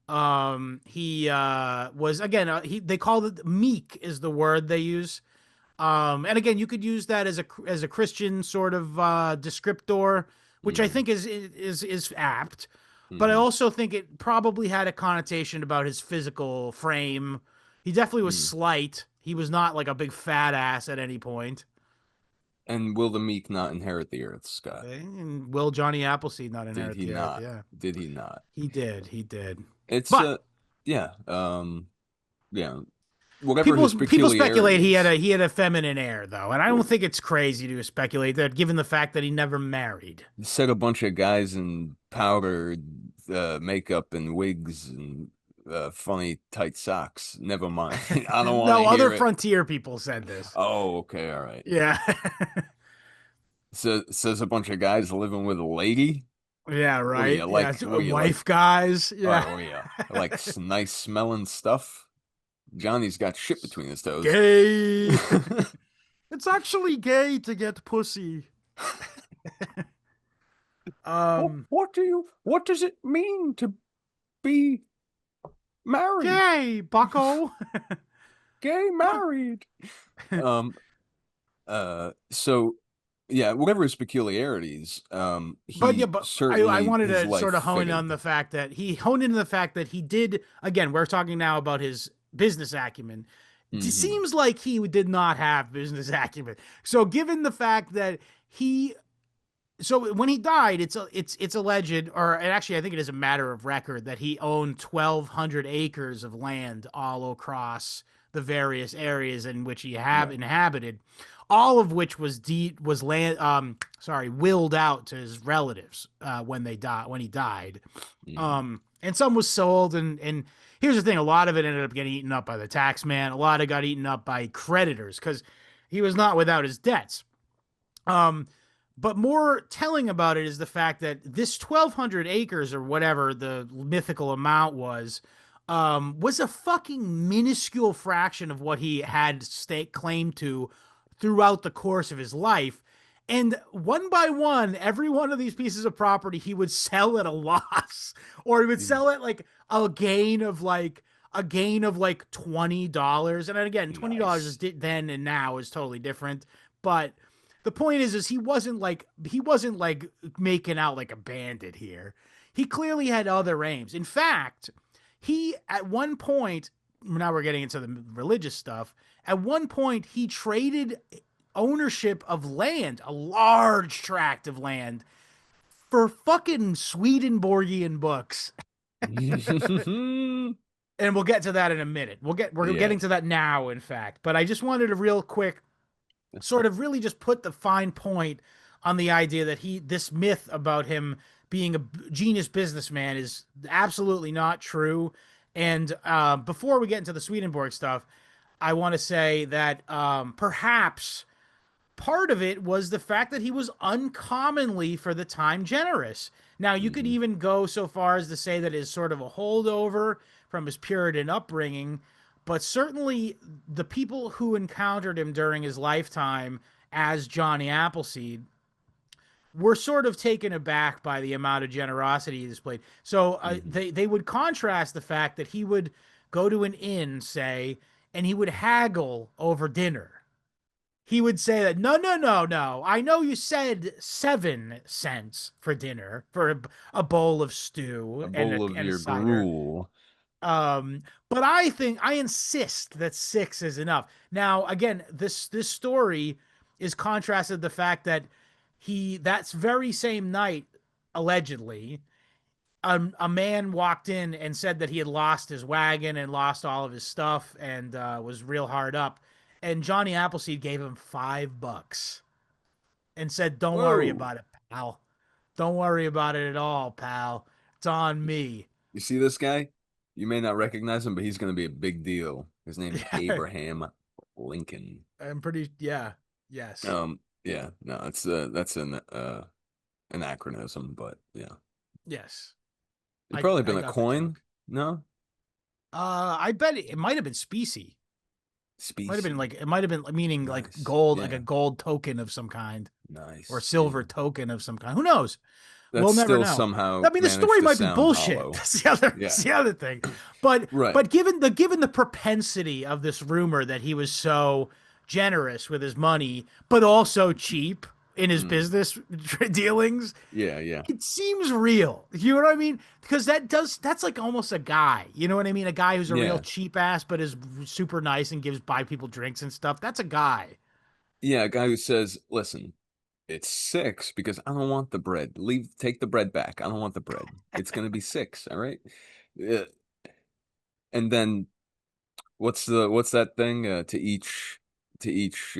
He was again. They called it meek is the word they use. And again, you could use that as a Christian sort of descriptor, which I Hmm. think is apt. But I Hmm. also think it probably had a connotation about his physical frame. He definitely was Hmm. slight. He was not like a big fat ass at any point. And will the meek not inherit the earth, Scott? And will Johnny Appleseed not Did inherit he the earth? not? Yeah, Did he not? he did. He did. It's But yeah, yeah. Whatever his people speculate peculiarities, he had a feminine air though, and I don't think it's crazy to speculate that given the fact that he never married. set a bunch of guys in powder, makeup and wigs and funny tight socks. Never mind. I don't want to No, other hear it. frontier people said this. Oh, okay, all right. Yeah. So says a bunch of guys living with a lady. Yeah, What do right. you Yeah, like? What do you like? wife guys. All Yeah. right, what do you like? Nice smelling stuff. Johnny's got shit between his toes. Gay. It's actually gay to get pussy. Um, What does it mean to be married? gay, bucko. Gay married. Um, so yeah, whatever his peculiarities, But yeah, he but I certainly wanted his to life sort of hone in on fitted. the fact that he honed into the fact that he did again, we're talking now about his business acumen. It Hmm. seems like he did not have business acumen. So given the fact that he so when he died, it's alleged, or and actually I think it is a matter of record that he owned 1,200 acres of land all across the various areas in which he have Right. inhabited, all of which was land willed out to his relatives when he died. Hmm. And some was sold, and here's the thing: a lot of it ended up getting eaten up by the tax man. A lot of it got eaten up by creditors because he was not without his debts. Um, but more telling about it is the fact that this 1,200 acres or whatever the mythical amount was a fucking minuscule fraction of what he had stake claim to throughout the course of his life. And one by one, every one of these pieces of property he would sell at a loss, or he would sell at like a gain of like $20. And again, $20 is Nice. then and now is totally different. But the point is he wasn't like making out like a bandit here. He clearly had other aims. In fact, he at one point, now we're getting into the religious stuff. At one point, he traded ownership of land, a large tract of land, for fucking Swedenborgian books. And we'll get to that in a minute. We're Yeah. getting to that now, in fact. But I just wanted to real quick sort of really just put the fine point on the idea that this myth about him being a genius businessman is absolutely not true. And before we get into the Swedenborg stuff, I want to say that perhaps part of it was the fact that he was uncommonly for the time generous. Now, you could Hmm. even go so far as to say that is sort of a holdover from his Puritan upbringing, but certainly the people who encountered him during his lifetime as Johnny Appleseed were sort of taken aback by the amount of generosity he displayed. So Hmm. they would contrast the fact that he would go to an inn, say, and he would haggle over dinner. He would say that no, no, no, no. I know you said 7 cents for dinner for a bowl of A stew and bowl of a your cider. gruel. But I insist that 6 is enough. Now, again, this story is contrasted the fact that that's very same night, allegedly, a man walked in and said that he had lost his wagon and lost all of his stuff and was real hard up. And Johnny Appleseed gave him $5 and said, "Don't worry Whoa. about it, pal. Don't worry about it at all, pal. It's on me." You see this guy? You may not recognize him, but he's going to be a big deal. His name's Yeah, Abraham Lincoln. I'm pretty. Yeah, yes, Yeah, no, it's that's an anachronism, but yeah. yes. It's probably I been a got the coin, joke. no? I bet it might have been specie. Might have been Specie. like it might have been meaning like Nice. gold, like a Yeah, gold token of some kind or nice. silver Yeah. token of some kind. Who knows? That's We'll never still know. somehow I mean, the managed story to might be sound bullshit. hollow. That's Yeah, the other thing. But right. given the propensity of this rumor that he was so generous with his money, but also cheap in his Mm. business dealings, Yeah, yeah, it seems real. You know what I mean? Because that's like almost a guy. You know what I mean? A guy who's a real yeah, cheap ass, but is super nice and gives buy people drinks and stuff. That's a guy. yeah. A guy who says, "Listen, it's 6 because I don't want the bread. Take the bread back. I don't want the bread. It's gonna be 6, all right?" Yeah. And then what's that thing? To each Teach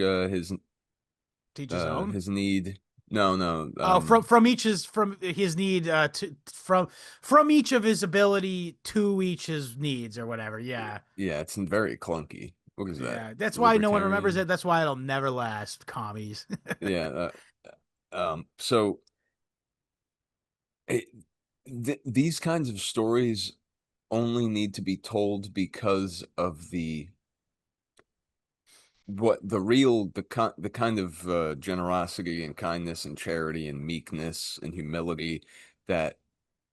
his own. his need. No, no. Oh, from his need to from each of his ability to each his needs or whatever. Yeah, Yeah, it's very clunky. What is that? yeah. That's why no one remembers Libertarian. it. That's why it'll never last. Commies. Yeah. So it, these kinds of stories only need to be told because of the kind of generosity and kindness and charity and meekness and humility that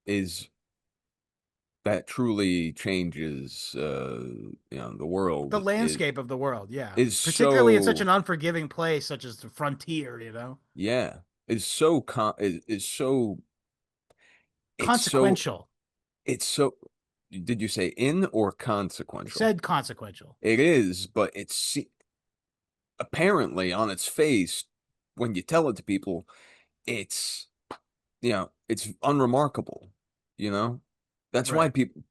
is that truly changes the The world landscape of the world. Yeah, is particularly in such an so unforgiving place such as the frontier. You know, yeah is so it's so consequential. it's so did you say in or It consequential? said consequential. It is, but apparently on its face when you tell it to people, it's it's unremarkable, you know? That's why Right. people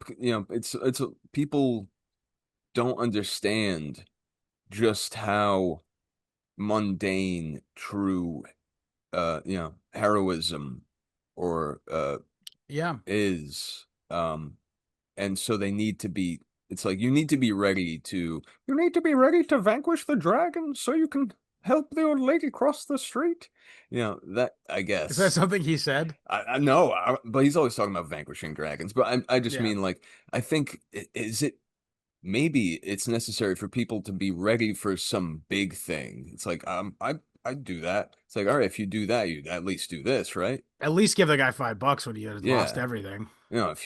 people don't understand just how mundane true heroism or Yeah. is and so they need to be it's like you need to be ready to vanquish the dragon so you can help the old lady cross the street, that I Is that guess. something he said? I know, but he's always talking about vanquishing dragons. But I just Yeah. mean, like, I think is it maybe it's necessary for people to be ready for some big thing. It's like I do that. It's like, all right, if you do that, you at least do this, right? At least give the guy $5 when he had lost Yeah, everything. if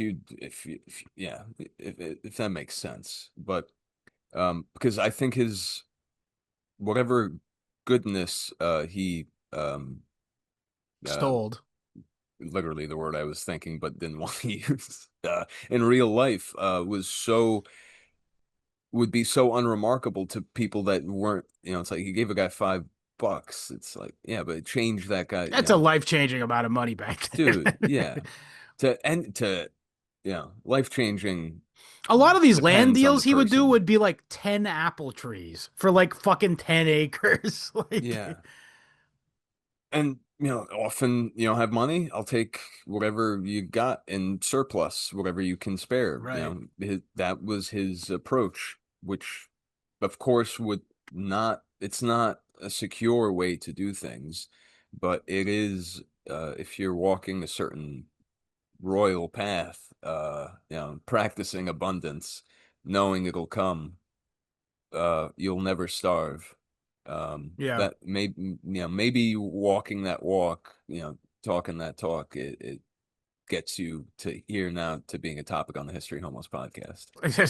that makes sense. But because I think his whatever goodness he uh Stoled. literally the word I was thinking but didn't want to use in real life would be so unremarkable to people that weren't, it's like you gave a guy $5. It's like, yeah, but it changed that guy, That's a life changing amount of money back dude, then. yeah. To life changing A lot of these land depends on the deals he would do person. would be like 10 apple trees for like fucking 10 acres. Yeah. Like, And often have money. I'll take whatever you got in surplus, whatever you can spare. right. That was his approach, which, of course, would not. It's not. a secure way to do things, but it is if you're walking a certain royal path, practicing abundance, knowing it'll come, you'll never starve. Yeah. That maybe walking that walk, talking that talk, it gets you to here now to being a topic on the History Homos podcast.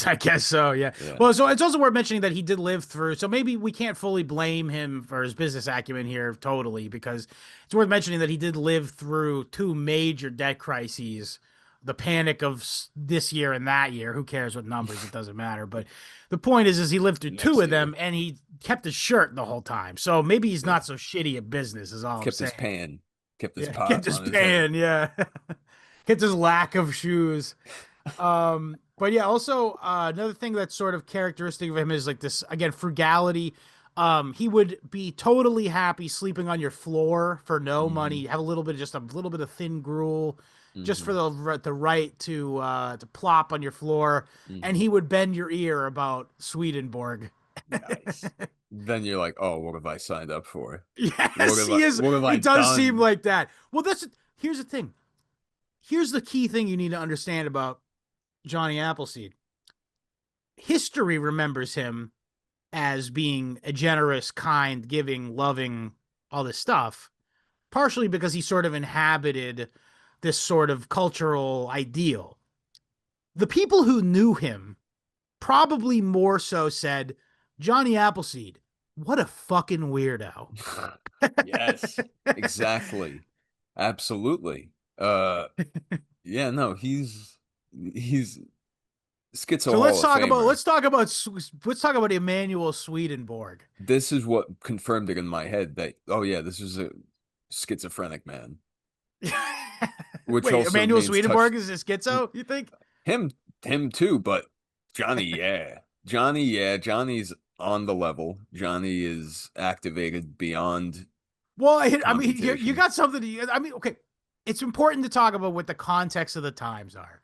I guess so, yeah. Yeah. Well, so it's also worth mentioning that he did live through, so maybe we can't fully blame him for his business acumen here totally, because it's worth mentioning that he did live through two major debt crises, the panic of this year and that year. Who cares what numbers? It doesn't matter. But the point is he lived through two Next of them, year. and he kept his shirt the whole time. So maybe he's Yeah. not so shitty at business, is all I'm Kept his saying. pan, kept his Yeah, kept pot his on his head. pan, yeah. Kept his lack of shoes. But yeah, also another thing that's sort of characteristic of him is like this again, frugality. He would be totally happy sleeping on your floor for no Hmm. money, have a little bit of just a little bit of thin gruel, just for Hmm. the right to plop on your floor, and Hmm. he would bend your ear about Swedenborg. Nice. Then you're like, oh, what have I signed up for? Yes, he is. What have I He does seem done? like that. Well, here's the thing. Here's the key thing you need to understand about Johnny Appleseed. History remembers him as being a generous, kind, giving, loving, all this stuff, partially because he sort of inhabited this sort of cultural ideal. The people who knew him probably more so said, Johnny Appleseed, what a fucking weirdo. Yes, exactly. Absolutely. Yeah, no, he's Schizo So Hall of Famer. let's talk about Emanuel Swedenborg. This is what confirmed it in my head that, oh yeah, this is a schizophrenic man, which Wait, also Emanuel means touch Swedenborg is a schizo, you think? him him too, but Johnny, yeah. Johnny's on the level. Johnny is activated beyond Well, I mean, you computation. got something to. I mean, okay, it's important to talk about what the context of the times are.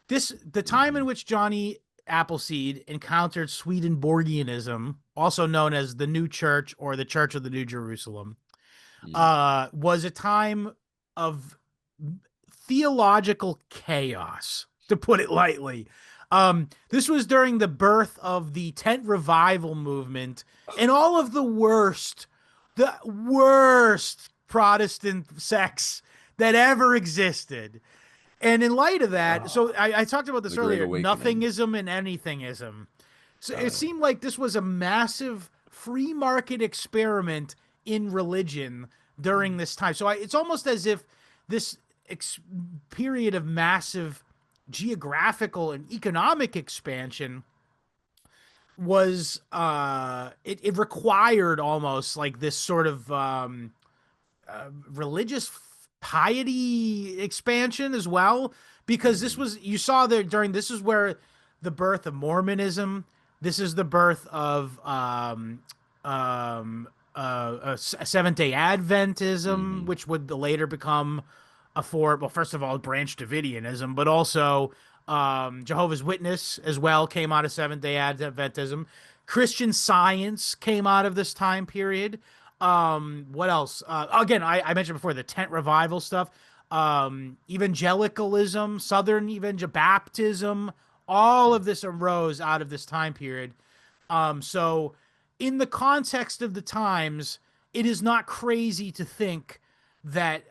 The time Hmm. in which Johnny Appleseed encountered Swedenborgianism, also known as the New Church or the Church of the New Jerusalem, Hmm. was a time of theological chaos, to put it lightly. This was during the birth of the tent revival movement and all of the worst Protestant sects that ever existed. And in light of that, so Oh, I talked about this the Great earlier, Awakening. nothingism and anythingism. So it Uh, seemed like this was a massive free market experiment in religion during this time. So it's almost as if this period of massive geographical and economic expansion was it required almost like this sort of religious piety expansion as well, because this mhm. was, you saw there during, this is where the birth of Mormonism, this is the birth of Seventh Day Adventism, Mhm. which would later become well, first of all, Branch Davidianism, but also Jehovah's Witness as well came out of Seventh Day Adventism. Christian Science came out of this time period. What else? Again, I mentioned before the tent revival stuff. Evangelicalism, Southern Evangel Baptism, all of this arose out of this time period. So, in the context of the times, it is not crazy to think that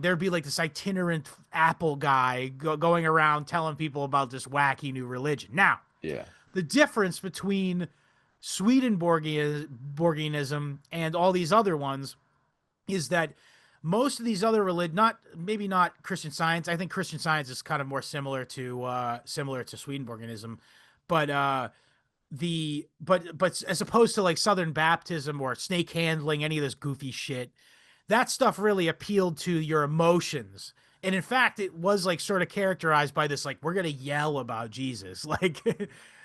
there'd be like this itinerant Apple guy going around telling people about this wacky new religion. Now, Yeah. the difference between Swedenborgianism and all these other ones is that most of these other religion, not maybe not Christian Science. I think Christian Science is kind of more similar to Swedenborgianism, but but as opposed to like Southern Baptism or snake handling, any of this goofy shit, that stuff really appealed to your emotions. And in fact, it was like sort of characterized by this, like, we're gonna yell about Jesus, like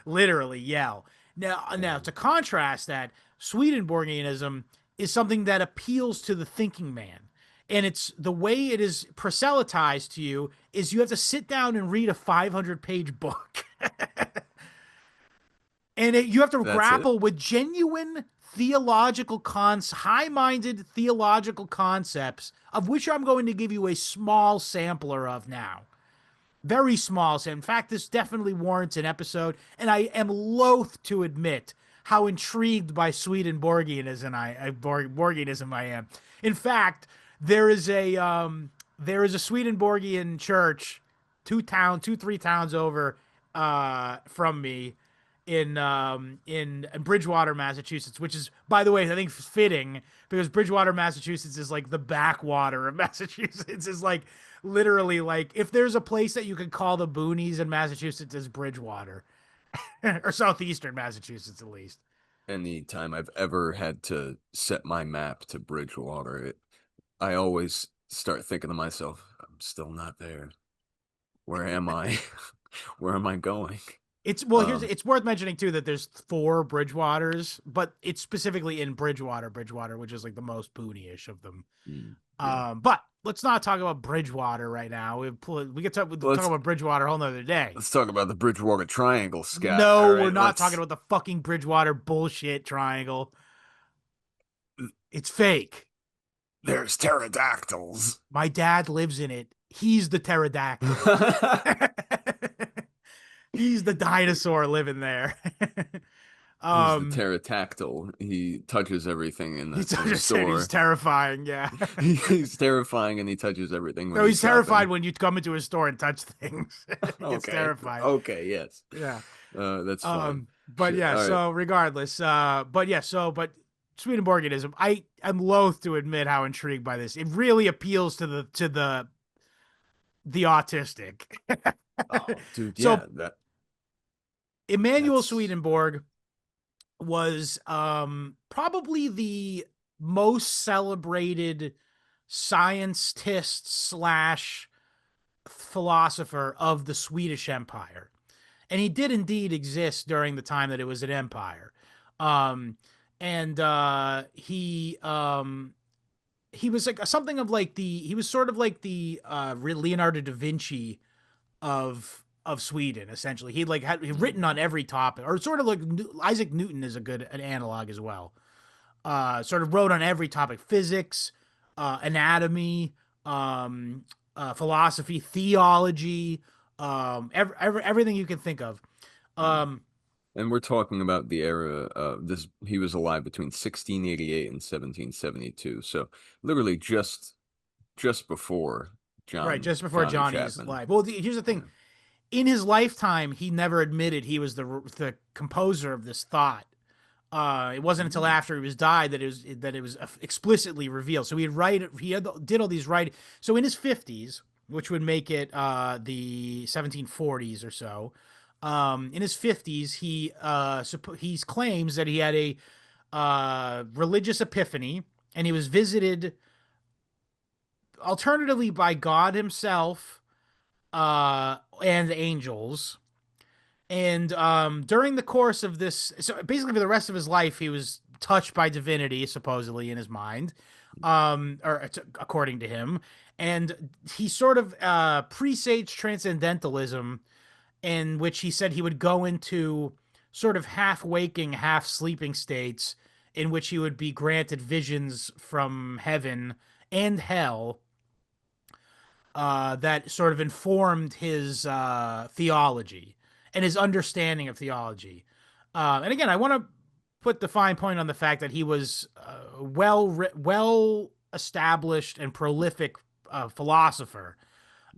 literally yell. Now Yeah. to contrast that, Swedenborgianism is something that appeals to the thinking man. And it's the way it is proselytized to you is you have to sit down and read a 500-page book. And you have to That's it. grapple with genuine high-minded theological concepts, of which I'm going to give you a small sampler of now. Very small. So in fact, this definitely warrants an episode, and I am loath to admit how intrigued by Swedenborgianism I am. In fact, there is a Swedenborgian church, 3 towns over from me, in Bridgewater, Massachusetts, which is, by the way, I think fitting because Bridgewater, Massachusetts is like the backwater of Massachusetts. Is like literally like if there's a place that you could call the boonies in Massachusetts is Bridgewater or southeastern Massachusetts at least. Any time I've ever had to set my map to Bridgewater, I always start thinking to myself, I'm still not there. Where am I? Where am I going? Here's it's worth mentioning too that there's 4 Bridgewaters, but it's specifically in Bridgewater, which is like the most boonyish of them. Yeah. But let's not talk about Bridgewater right now. We could talk about Bridgewater a whole nother day. Let's talk about the Bridgewater Triangle, Scott. No, All right, we're not talking about the fucking Bridgewater bullshit triangle. It's fake. There's pterodactyls. My dad lives in it. He's the pterodactyl. He's the dinosaur living there. He's the pterodactyl. He touches everything in the store. He's terrifying, yeah. He's terrifying and he touches everything. No, he's terrified when you come into a store and touch things. It's terrifying. Okay, yes. Yeah. That's fine. But yeah, so regardless, but Swedenborgianism, I'm loath to admit how intrigued by this. It really appeals to the autistic. Oh, dude, So, yeah. Emanuel Swedenborg was probably the most celebrated scientist slash philosopher of the Swedish Empire. And he did indeed exist during the time that it was an empire. He was like something of like he was sort of like the Leonardo da Vinci of Sweden, essentially. He'd written on every topic, or sort of like Isaac Newton is an analog as well. Sort of wrote on every topic: physics, anatomy, philosophy, theology, everything you can think of. And we're talking about the era of this. He was alive between 1688 and 1772. So literally just before John. Right, just before Johnny's life. Well, here's the thing. Yeah. In his lifetime, he never admitted he was the composer of this thought. It wasn't until after he was died that it was explicitly revealed. So he did all these writing. So in his 50s, which would make it the 1740s or so, in his 50s, he claims that he had a religious epiphany, and he was visited alternatively by God himself and angels. And during the course of this, so basically for the rest of his life, he was touched by divinity, supposedly in his mind, according to him. And he sort of presaged transcendentalism, in which he said he would go into sort of half waking, half sleeping states, in which he would be granted visions from heaven and hell that sort of informed his theology and his understanding of theology. And again, I want to put the fine point on the fact that he was well established and prolific philosopher,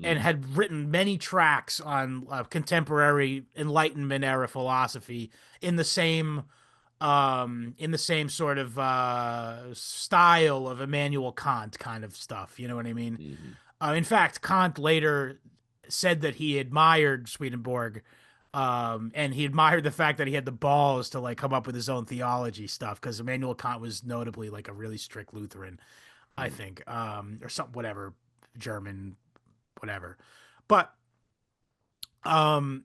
and had written many tracts on contemporary Enlightenment era philosophy in the same sort of style of Immanuel Kant kind of stuff. You know what I mean? Mm-hmm. In fact, Kant later said that he admired Swedenborg, and he admired the fact that he had the balls to like come up with his own theology stuff, because Immanuel Kant was notably like a really strict Lutheran, I think, or something, whatever, German, whatever. But my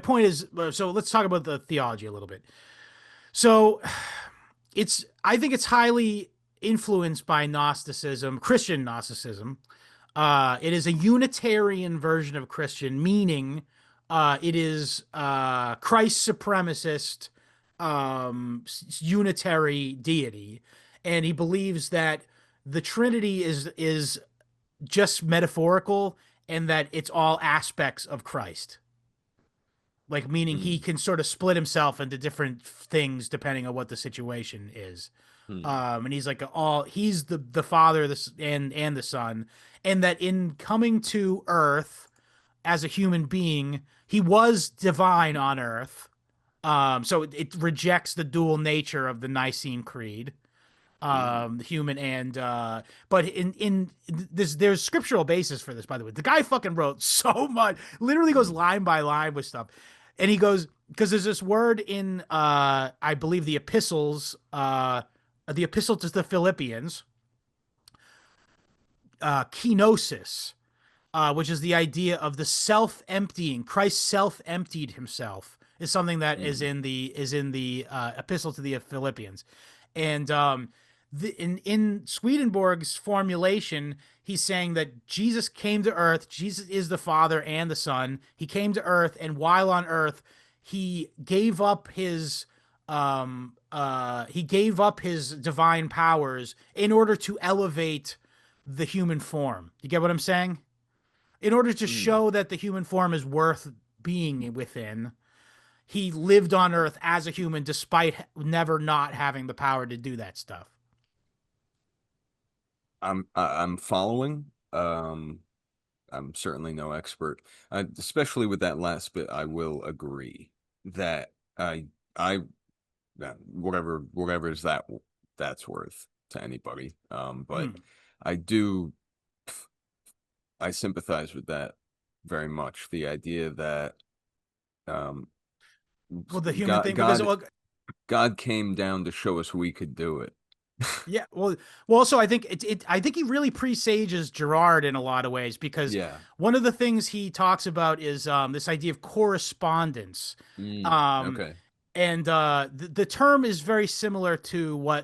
point is, so let's talk about the theology a little bit. So I think it's highly influenced by Gnosticism, Christian Gnosticism. It is a Unitarian version of Christian, meaning it is Christ supremacist, unitary deity, and he believes that the Trinity is just metaphorical and that it's all aspects of Christ. Like meaning he Mm, can sort of split himself into different things depending on what the situation is. mm, And he's like all he's the father and the son, and that in coming to Earth as a human being, he was divine on Earth. So it rejects the dual nature of the Nicene Creed, mm, human and but in this there's scriptural basis for this, by the way. The guy fucking wrote so much, literally goes mm, line by line with stuff. And he goes, because there's this word in I believe the epistle to the Philippians, kenosis, which is the idea of the self-emptying. Christ self-emptied himself is something that mm, is in the epistle to the Philippians, and in Swedenborg's formulation, he's saying that Jesus came to Earth. Jesus is the Father and the Son. He came to Earth, and while on Earth, he gave up his divine powers in order to elevate the human form. You get what I'm saying? In order to mm. show that the human form is worth being within, he lived on Earth as a human despite never not having the power to do that stuff. I'm following. I'm certainly no expert, especially with that last bit. I will agree that I that whatever is that's worth to anybody. But Mm. I do I sympathize with that very much. The idea that um Well, the human God thing, because God well, God came down to show us we could do it. yeah, also I think I think he really presages Gerard in a lot of ways, because Yeah. one of the things he talks about is this idea of correspondence. Um, Okay. and the term is very similar to well,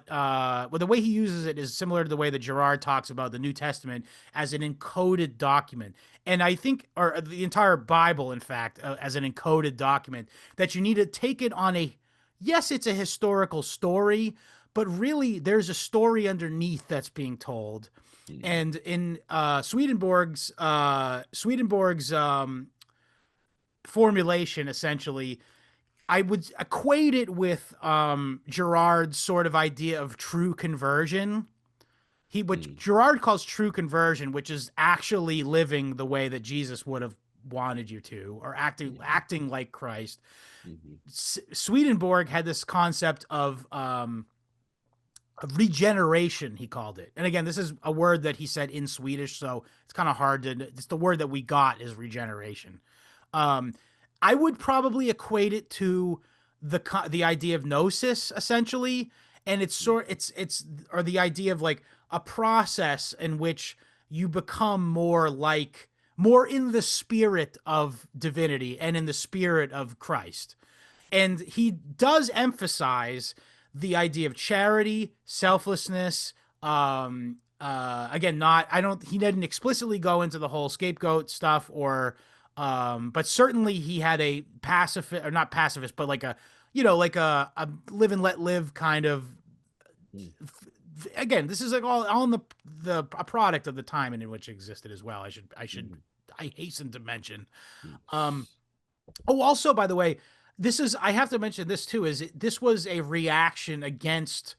the way he uses it is similar to the way that Gerard talks about the New Testament as an encoded document. And I think, or the entire Bible, in fact, as an encoded document, that you need to take it on a, yes, it's a historical story, but really there's a story underneath that's being told. Mm, And in Swedenborg's formulation, essentially, I would equate it with Gerard's sort of idea of true conversion. What mm, Gerard calls true conversion, which is actually living the way that Jesus would have wanted you to, or mhm, acting like Christ. mhm, Swedenborg had this concept of regeneration, he called it. And again, this is a word that he said in Swedish, so it's kind of hard to. It's the word that we got is regeneration. Um, I would probably equate it to the idea of gnosis, essentially, and mhm, it's or the idea of like a process in which you become more in the spirit of divinity and in the spirit of Christ. And he does emphasize the idea of charity, selflessness. Again, not I don't he didn't explicitly go into the whole scapegoat stuff, or but certainly he had a pacifist, or not pacifist, but like a, like a live and let live kind of. mm, Again, this is like all in the a product of the time in which it existed as well. mhm, I hasten to mention. mm, Um, Oh, also, by the way, I have to mention this too, this was a reaction against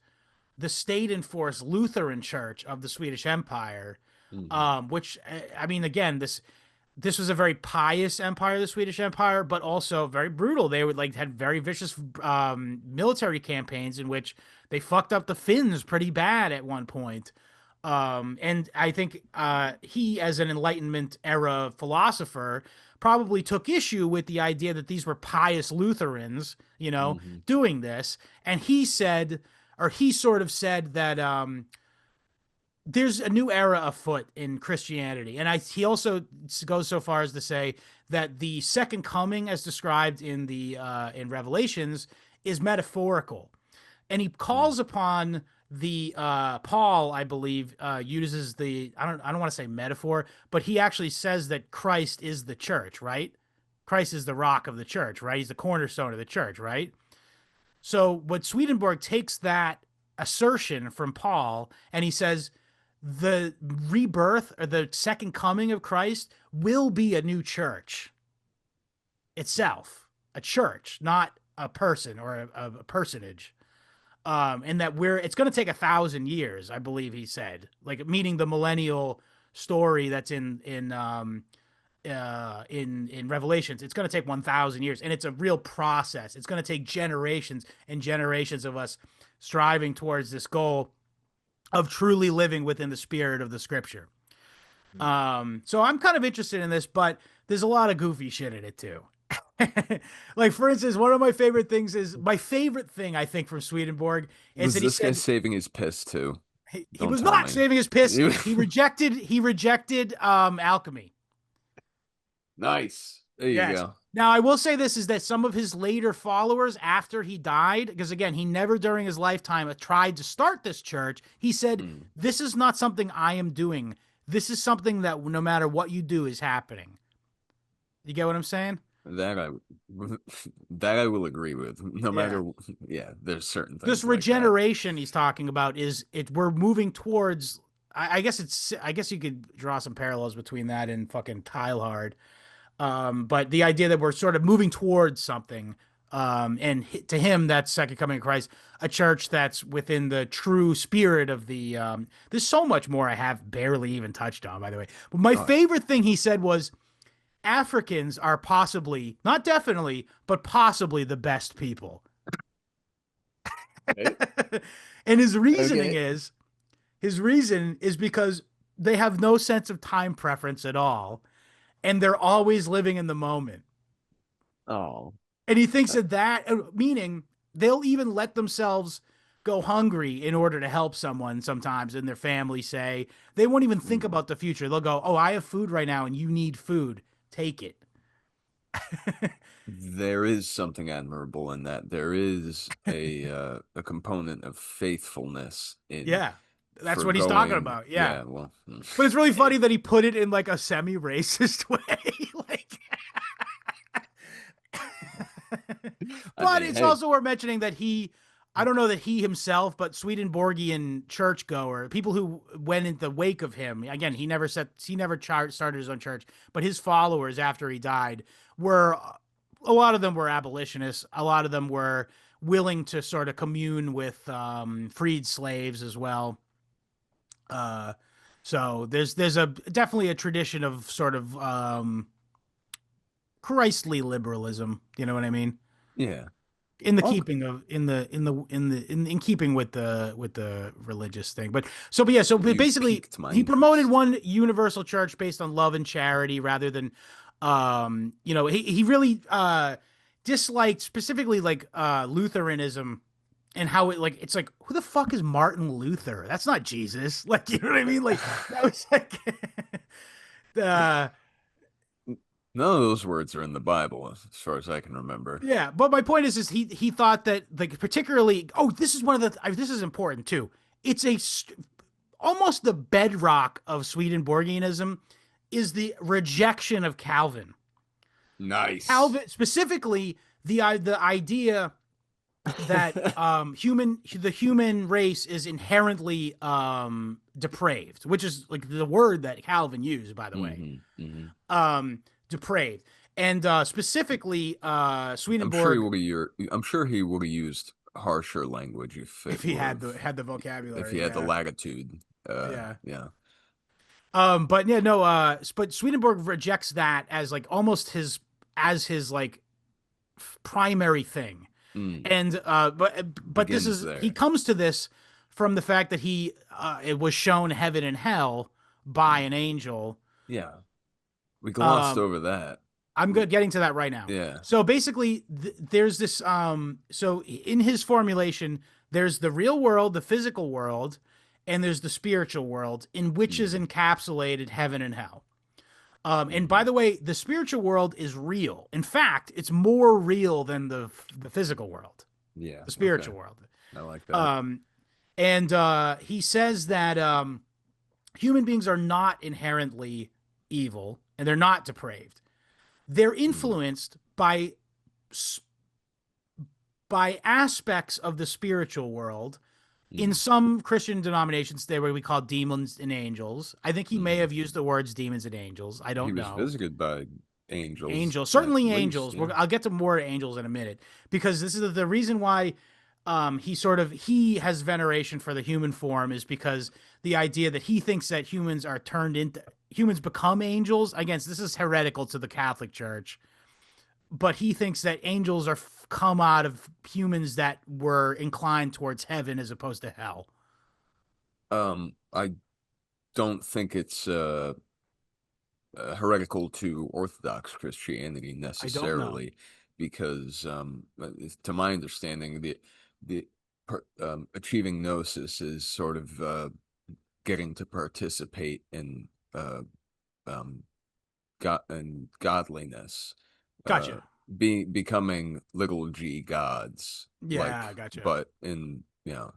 the state enforced Lutheran Church of the Swedish Empire, mhm, which, I mean, again, this was a very pious empire, the Swedish Empire, but also very brutal. They would like had very vicious military campaigns in which they fucked up the Finns pretty bad at one point. And I think he, as an Enlightenment era philosopher, probably took issue with the idea that these were pious Lutherans, mhm, doing this. And he said, or he sort of said that there's a new era afoot in Christianity. And he also goes so far as to say that the second coming, as described in Revelations, is metaphorical, and he mm. calls upon the Paul, I believe, uses the I don't want to say metaphor, but he actually says that Christ is the church, right? Christ is the rock of the church, right? He's the cornerstone of the church, right? So what Swedenborg takes that assertion from Paul and he says the rebirth or the second coming of Christ will be a new church itself, a church, not a person or a personage. And that it's going to take 1,000 years, I believe he said, like meaning the millennial story that's in Revelations. It's going to take 1,000 years, and it's a real process. It's going to take generations and generations of us striving towards this goal of truly living within the spirit of the Scripture. So I'm kind of interested in this, but there's a lot of goofy shit in it too. Like for instance, one of my favorite things is my favorite thing I think from Swedenborg is Was that he this guy said saving his piss too? he Don't was tell not me. saving his piss. He rejected alchemy. Nice. There you Yes. go. Now, I will say this is that some of his later followers, after he died, because again, he never during his lifetime tried to start this church, he said, Mm. this is not something I am doing. This is something that no matter what you do is happening. You get what I'm saying? That I that I will agree with. No Yeah. matter, yeah, there's certain This things like that. regeneration he's talking about is we're moving towards, I guess you could draw some parallels between that and fucking Teilhard. But the idea that we're sort of moving towards something, and to him, that's second coming of Christ, a church that's within the true spirit of the. There's so much more I have barely even touched on, by the way. But my Oh, favorite thing he said was Africans are possibly, not definitely, but possibly the best people. okay. And Okay. his reason is because they have no sense of time preference at all, and they're always living in the moment. Oh, And he thinks that meaning they'll even let themselves go hungry in order to help someone sometimes in their family, say. They won't even think mm. about the future. They'll go, "Oh, I have food right now and you need food. Take it." There is something admirable in that. There is a component of faithfulness in Yeah. That's what he's talking foregoing. about. Yeah. Yeah, well, But it's really hey, funny that he put it in like a semi-racist way. Like I but mean, it's hey, also worth mentioning that I don't know that he himself, but Swedenborgian churchgoer, people who went in the wake of him, again, he never started his own church, but his followers after he died were, a lot of them were abolitionists. A lot of them were willing to sort of commune with freed slaves as well. Uh, so there's a definitely a tradition of sort of Christly liberalism. You know what I mean? yeah. In the Oh, keeping of in keeping with the religious thing. But yeah, so you've basically piqued my he promoted interest. one universal church based on love and charity rather than he really disliked specifically like Lutheranism and how it's like, who the fuck is Martin Luther? That's not Jesus. Like, you know what I mean? Like that was like uh None of those words are in the Bible, as far as I can remember. yeah, but my point is he thought that, like, particularly, oh, this is one of the this is important too. It's almost the bedrock of Swedenborgianism is the rejection of Calvin. Nice. Calvin specifically, the idea that the human race is inherently depraved, which is like the word that Calvin used, by the way. Depraved. And specifically, Swedenborg, I'm sure he would have used harsher language if if it he would had have, the if he vocabulary, had the yeah, latitude. yeah. Yeah. But yeah, no, but Swedenborg rejects that as like almost his like primary thing. Mm, And but this begins is he there. comes to this from the fact that it was shown heaven and hell by Mm, an angel. yeah. We glossed Um, over that. I'm good getting to that right now. Yeah. So basically, there's this. So in his formulation, there's the real world, the physical world, and there's the spiritual world, in which is Mm, encapsulated heaven and hell. And by hmm. the way, the spiritual world is real. In fact, it's more real than the physical world, Yeah. the Okay. spiritual world. I like that. Um, and he says that human beings are not inherently evil and they're not depraved. They're Mm, influenced by by aspects of the spiritual world. In Mm, some Christian denominations, they were we call demons and angels. I think he may mhm. have used the words demons and angels. I He don't was know. visited by angels, Angels, at certainly least. angels. Yeah. I'll get to more angels in a minute because this is the reason why he has veneration for the human form is because the idea that he thinks that humans become angels. Again, this is heretical to the Catholic Church, but he thinks that angels are come out of humans that were inclined towards heaven as opposed to hell. I don't think it's heretical to Orthodox Christianity I don't know. necessarily, because to my understanding, the achieving gnosis is sort of getting to participate in um, God and godliness, uh, Gotcha. becoming little g gods, like, Yeah, gotcha. but in yeah,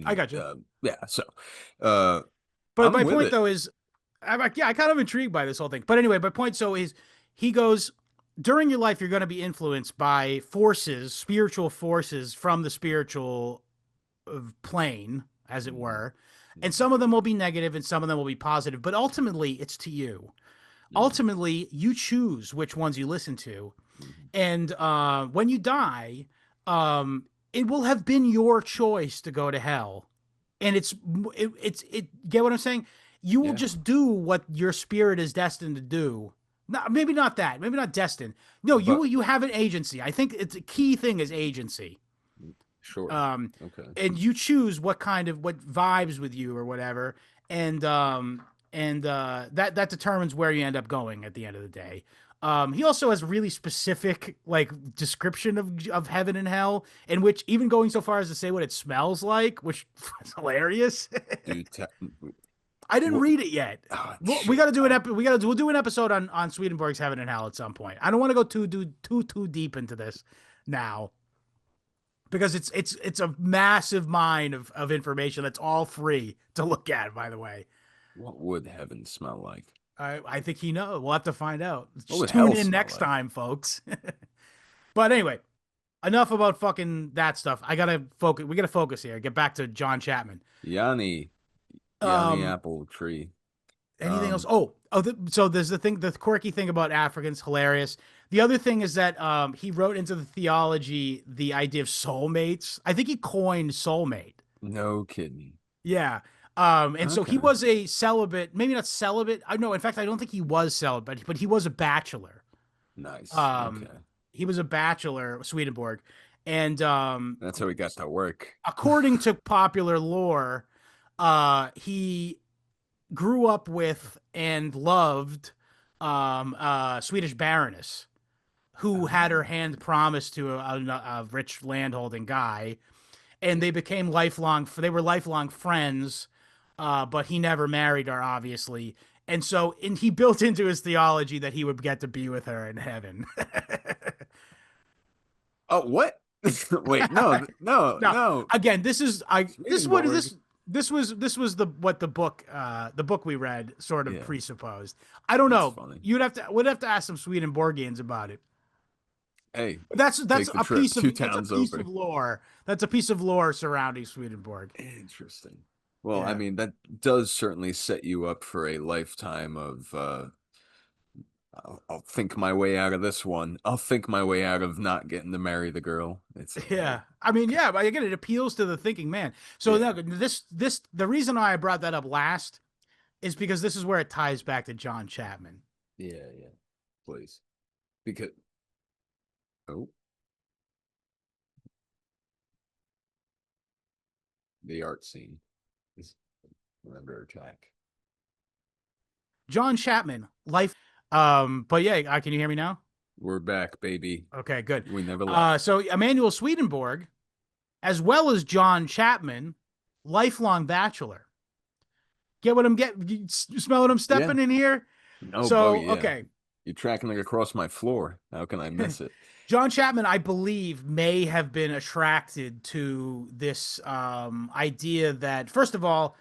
I in gotcha. yeah. So, uh, But I'm my with point it. though is, I'm like, yeah, I kind of intrigued by this whole thing. But anyway, my point so is, he goes during your life, you're going to be influenced by forces, spiritual forces from the spiritual plane, as it Mhm, were, and mhm, some of them will be negative and some of them will be positive. But ultimately, it's to you. mhm, Ultimately, you choose which ones you listen to, mhm. and when you die, um, it will have been your choice to go to hell, and it. Get what I'm saying? You will Yeah, just do what your spirit is destined to do. Not, maybe not that. Maybe not destined. No, but you have an agency. I think it's a key thing is agency. sure. Um, Okay. and you choose what vibes with you or whatever, and that determines where you end up going at the end of the day. He also has really specific like description of heaven and hell, in which even going so far as to say what it smells like, which is hilarious. Dude, I didn't what? read it yet. Oh, We got shit. to do we'll do an episode on Swedenborg's Heaven and Hell at some point. I don't want to go too deep into this now because it's a massive mine of information that's all free to look at. By the way, What would heaven smell like? I think he knows. We'll have to find out. What Just would tune hell in smell next like? time, folks. But anyway, enough about fucking that stuff. I gotta focus. We gotta focus here. Get back to John Chapman. Yanni, Yanni Um, apple tree. Anything else? Um, So there's the quirky thing about Africans, hilarious. The other thing is that he wrote into the theology the idea of soulmates. I think he coined soulmate. no kidding. Yeah. And so he Okay. was a celibate, maybe not celibate. I know, in fact, I don't think he was celibate, but he was a bachelor. Nice. Um, Okay. he was a bachelor, Swedenborg, and That's how we got to work. according to popular lore, he grew up with and loved Swedish baroness who had her Oh, hand promised to a rich landholding guy, and they became lifelong. They were lifelong friends, but he never married her, obviously. And so, and he built into his theology that he would get to be with her in heaven. oh, what? Wait, no, no, Now, no. again, Swedenborg. this was the what the book we read sort of Yeah, presupposed. I don't that's know. funny. You'd have to would have to ask some Swedenborgians about it. Hey, But take the trip. Two that's a towns piece of over. lore. That's a piece of lore surrounding Swedenborg. Interesting. Well, I Yeah. mean, that does certainly set you up for a lifetime of I'll think my way out of this one. I'll think my way out of not getting to marry the girl. It's Yeah. I mean, yeah, but again, it appeals to the thinking man. So now yeah, the reason why I brought that up last is because this is where it ties back to John Chapman. yeah, yeah. Please, because oh, the art scene is under attack. John Chapman, life. But yeah, can you hear me now? We're back, baby. Okay, good. We never left. So Emmanuel Swedenborg, as well as John Chapman, lifelong bachelor. Get what I'm getting? You smell what I'm Yeah. stepping in here? Oh So, yeah. okay. You're tracking it across my floor. How can I miss it? John Chapman, I believe, may have been attracted to this idea that, first of all,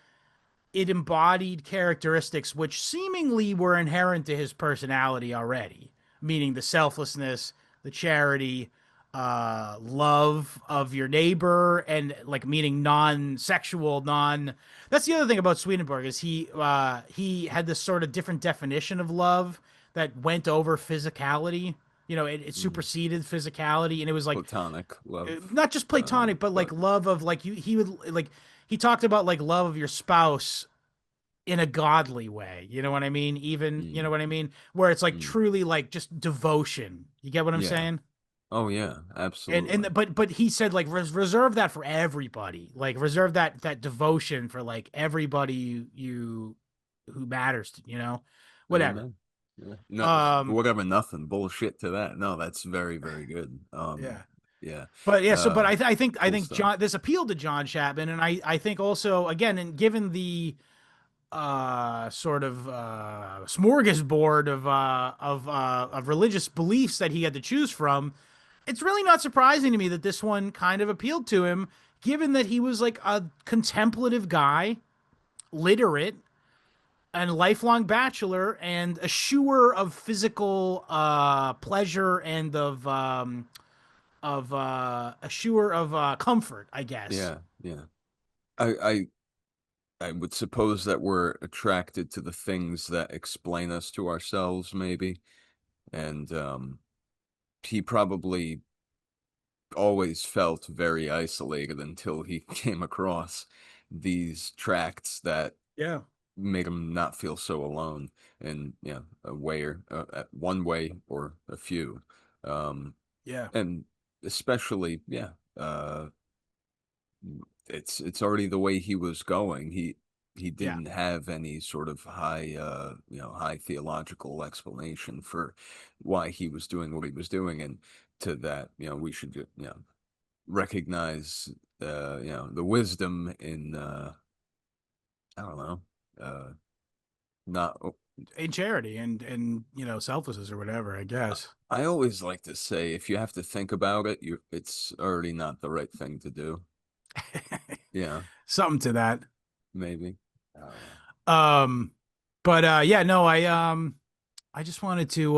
it embodied characteristics which seemingly were inherent to his personality already, meaning the selflessness, the charity, love of your neighbor, and like meaning non-sexual, non. That's the other thing about Swedenborg is he had this sort of different definition of love that went over physicality. It Mm. superseded physicality, and it was like Platonic love. not just platonic, but like But love of like he would like he talked about like love of your spouse in a godly way. You know what I mean? Even, you know mm, what I mean? Where it's like mm, truly like just devotion. You get what I'm yeah. saying? Oh yeah, And absolutely. but he said like reserve that for everybody. Like reserve that devotion for like everybody who matters to, whatever. Amen. Yeah. No, Um whatever, nothing. Bullshit to that. No, that's very, very good. yeah. Yeah. But yeah, so but Uh, I cool think stuff. John this appealed to John Chapman, and I think also again, and given the sort of smorgasbord of religious beliefs that he had to choose from, it's really not surprising to me that this one kind of appealed to him, given that he was like a contemplative guy, literate, and lifelong bachelor, and a eschewer of physical pleasure and of eschewer of comfort, I guess. Yeah, yeah. I I would suppose that we're attracted to the things that explain us to ourselves, maybe. And he probably always felt very isolated until he came across these tracts that Yeah. made him not feel so alone in, a way or one way or a few. Um, Yeah. and especially, yeah, uh, it's already the way he was going. He Yeah. didn't have any sort of high theological explanation for why he was doing what he was doing, and to that, we should, recognize, the wisdom in, I don't know, uh, not. In charity and selflessness or whatever, I guess. I always like to say, if you have to think about it, it's already not the right thing to do. Yeah, Something to that. maybe. I don't know. Um, but yeah, no, I just wanted to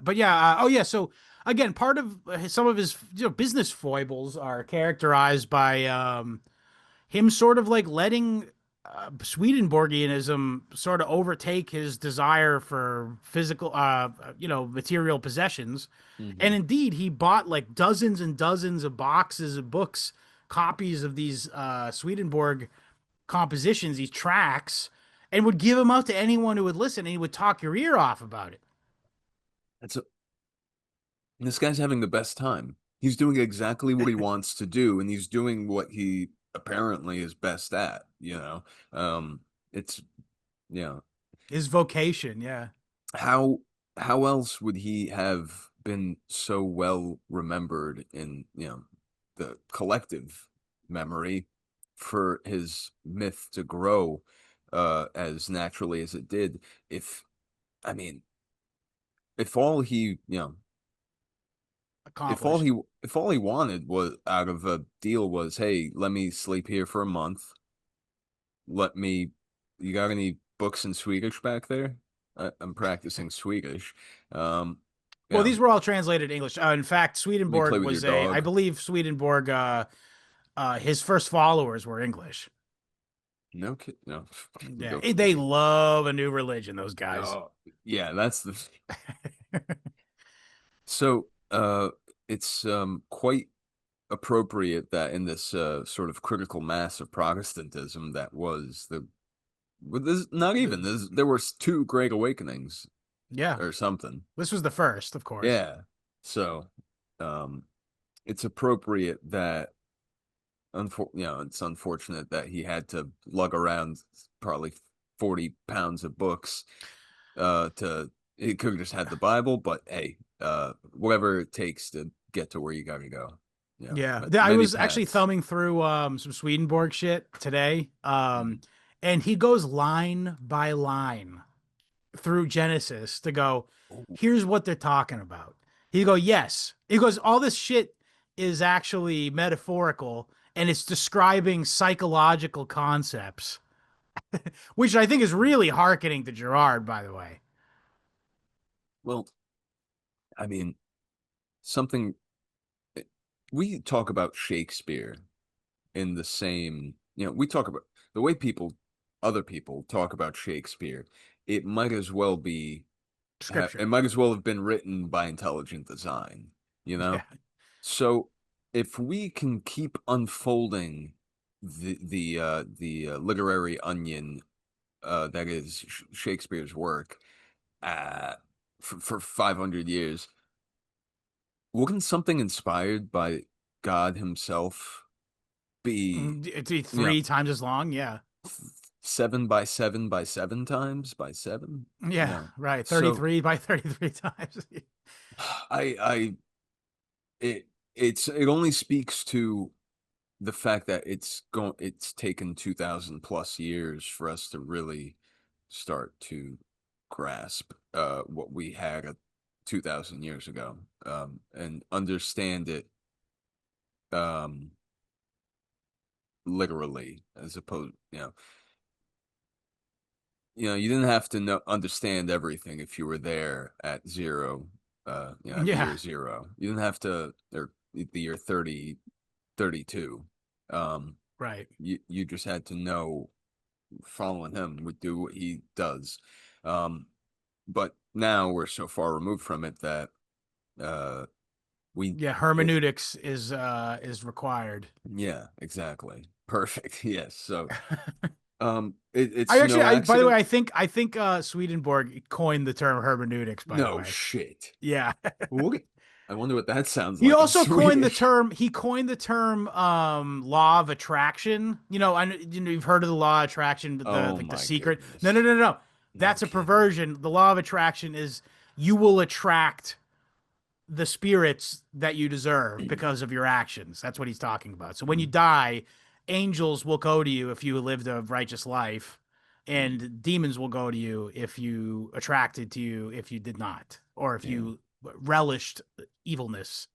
but yeah, oh yeah, so again, part of some of his business foibles are characterized by him sort of like letting Swedenborgianism sort of overtake his desire for physical, material possessions. And Hmm. indeed, he bought like dozens and dozens of boxes of books, copies of these Swedenborg compositions, these tracks, and would give them out to anyone who would listen, and he would talk your ear off about it. That's This guy's having the best time. He's doing exactly what he wants to do, and he's doing what he apparently is best at, It's, you know, His vocation, yeah. how how else would he have been so well remembered in, the collective memory for his myth to grow as naturally as it did, if I mean, if all he, if all Accomplished. he if all he wanted was out of a deal was, hey, let me sleep here for a month. Let me. You got any books in Swedish back there? I'm practicing Swedish. Um, Well, yeah. these were all translated English. In fact, Let me play Swedenborg with your was I dog. believe Swedenborg, his first followers were English. No kid. No. Yeah, Go they figure. love a new religion, those guys. Oh, yeah. That's the. So, it's quite appropriate that in this sort of critical mass of Protestantism that was the. Well, this not even this. There were two Great Awakenings Yeah, or something. this was the first, of course. Yeah. So, um, it's appropriate that, it's unfortunate that he had to lug around probably 40 pounds of books. To He could have just had the Bible, but hey, whatever it takes to get to where you gotta go. Yeah, I Many was actually paths. thumbing through some Swedenborg shit today, Mhm. and he goes line by line through Genesis to go, Ooh. here's what they're talking about. He go, yes. He goes, all this shit is actually metaphorical and it's describing psychological concepts, which I think is really hearkening to Gerard, by the way. Well, I mean, something we talk about Shakespeare in the same, we talk about the way other people talk about Shakespeare. It might as well be, it Scripture. might as well have been written by intelligent design, you know? Yeah. So if we can keep unfolding the literary onion that is Shakespeare's work for 500 years, wouldn't something inspired by God himself be, It'd be you know, 3 times as long. Yeah. 7 by 7 by 7 by 7? Yeah. Right. So 33 by 33 times. I it it only speaks to the fact that it's taken 2000 plus years for us to really start to grasp what we had 2000 years ago, and understand it um literally, as opposed, you didn't have to understand everything if you were there at zero, at the Yeah. year zero. You didn't have to, or the year 3032. Right. You just had to know, following him would do what he does. But now we're so far removed from it that uh we Yeah. it, Hermeneutics is required. yeah, exactly. Perfect. Yes. So I it's actually, no by the way, accident. I think Swedenborg coined the term hermeneutics. By the No way, shit. yeah. What? I wonder what that sounds He like in also coined the Swedish. term. He coined the term law of attraction. You've heard of the law of attraction, Oh the my secret. No, goodness. no, no, no. No That's a kidding. perversion. The law of attraction is you will attract the spirits that you deserve because of your actions. That's what he's talking about. So when you die, angels will go to you if you lived a righteous life, and demons will go to you if you attracted to you if you did not, or if Yeah. you relished evilness.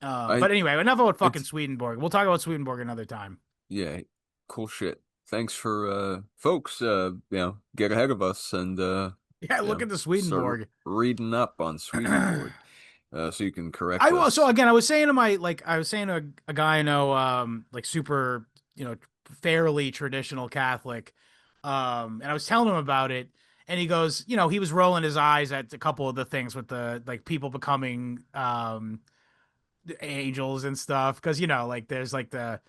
I But anyway, enough about fucking it's Swedenborg. We'll talk about Swedenborg another time. yeah, cool shit. Thanks for folks, get ahead of us and Yeah, look at the start Swedenborg. reading up on Swedenborg so you can correct I was so us. again. I was saying to a guy I know, like super, fairly traditional Catholic, and I was telling him about it, and he goes, he was rolling his eyes at a couple of the things with the like people becoming angels and stuff, because like there's like the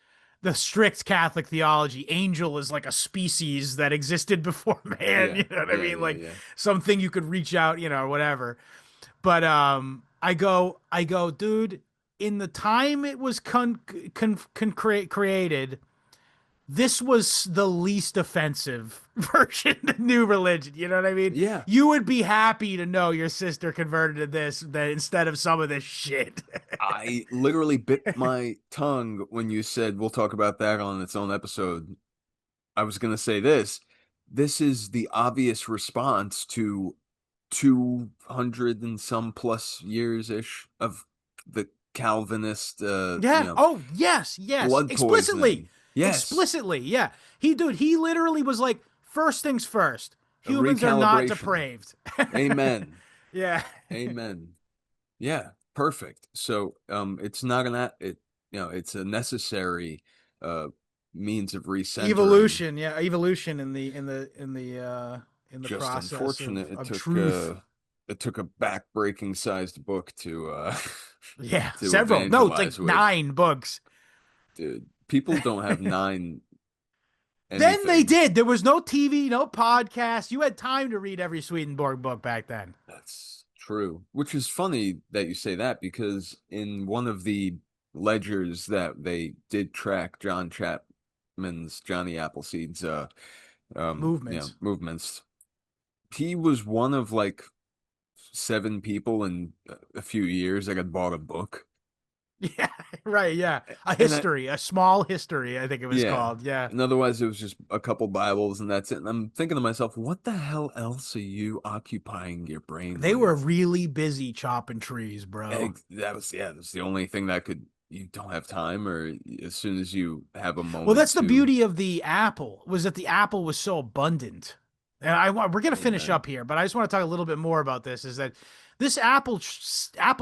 strict Catholic theology, angel is like a species that existed before man. Yeah. You know what I Yeah, mean? yeah, Like yeah. something you could reach out, or whatever. But I go, dude. In the time it was created, this was the least offensive version of new religion. You know what I mean? Yeah. You would be happy to know your sister converted to this instead of some of this shit. I literally bit my tongue when you said we'll talk about that on its own episode. I was going to say this. This is the obvious response to 200 and some plus years ish of the Calvinist, Yeah. Oh, yes, yes. blood Explicitly. poisoning. Yes, Explicitly. Yeah. He literally was like, first things first. a Humans are not recalibration. depraved. Amen. Yeah. Amen. Yeah, perfect. So, it's not it's a necessary uh means of recentering. Evolution. Yeah. Evolution in the Just process unfortunate of truth. it took a back-breaking sized book to Yeah. to Several. No, like evangelize with. 9 books. Dude, people don't have nine Then they anything. did. There was no TV, no podcast. You had time to read every Swedenborg book back then. That's true. Which is funny that you say that, because in one of the ledgers that they did track Johnny Appleseed's Movements. movements, he was one of like 7 people in a few years that had bought a book. Yeah, right. Yeah. A And I, history, a small history, I think it was yeah. called. Yeah. And otherwise it was just a couple Bibles and that's it. And I'm thinking to myself, what the hell else are you occupying your brain They were with? really busy chopping trees, bro. That's the only thing that could, you don't have time, or as soon as you have a Well, moment that's the to. beauty of the apple, was that the apple was so abundant. and we're gonna finish Amen. up here, but I just want to talk a little bit more about this. Is that this apple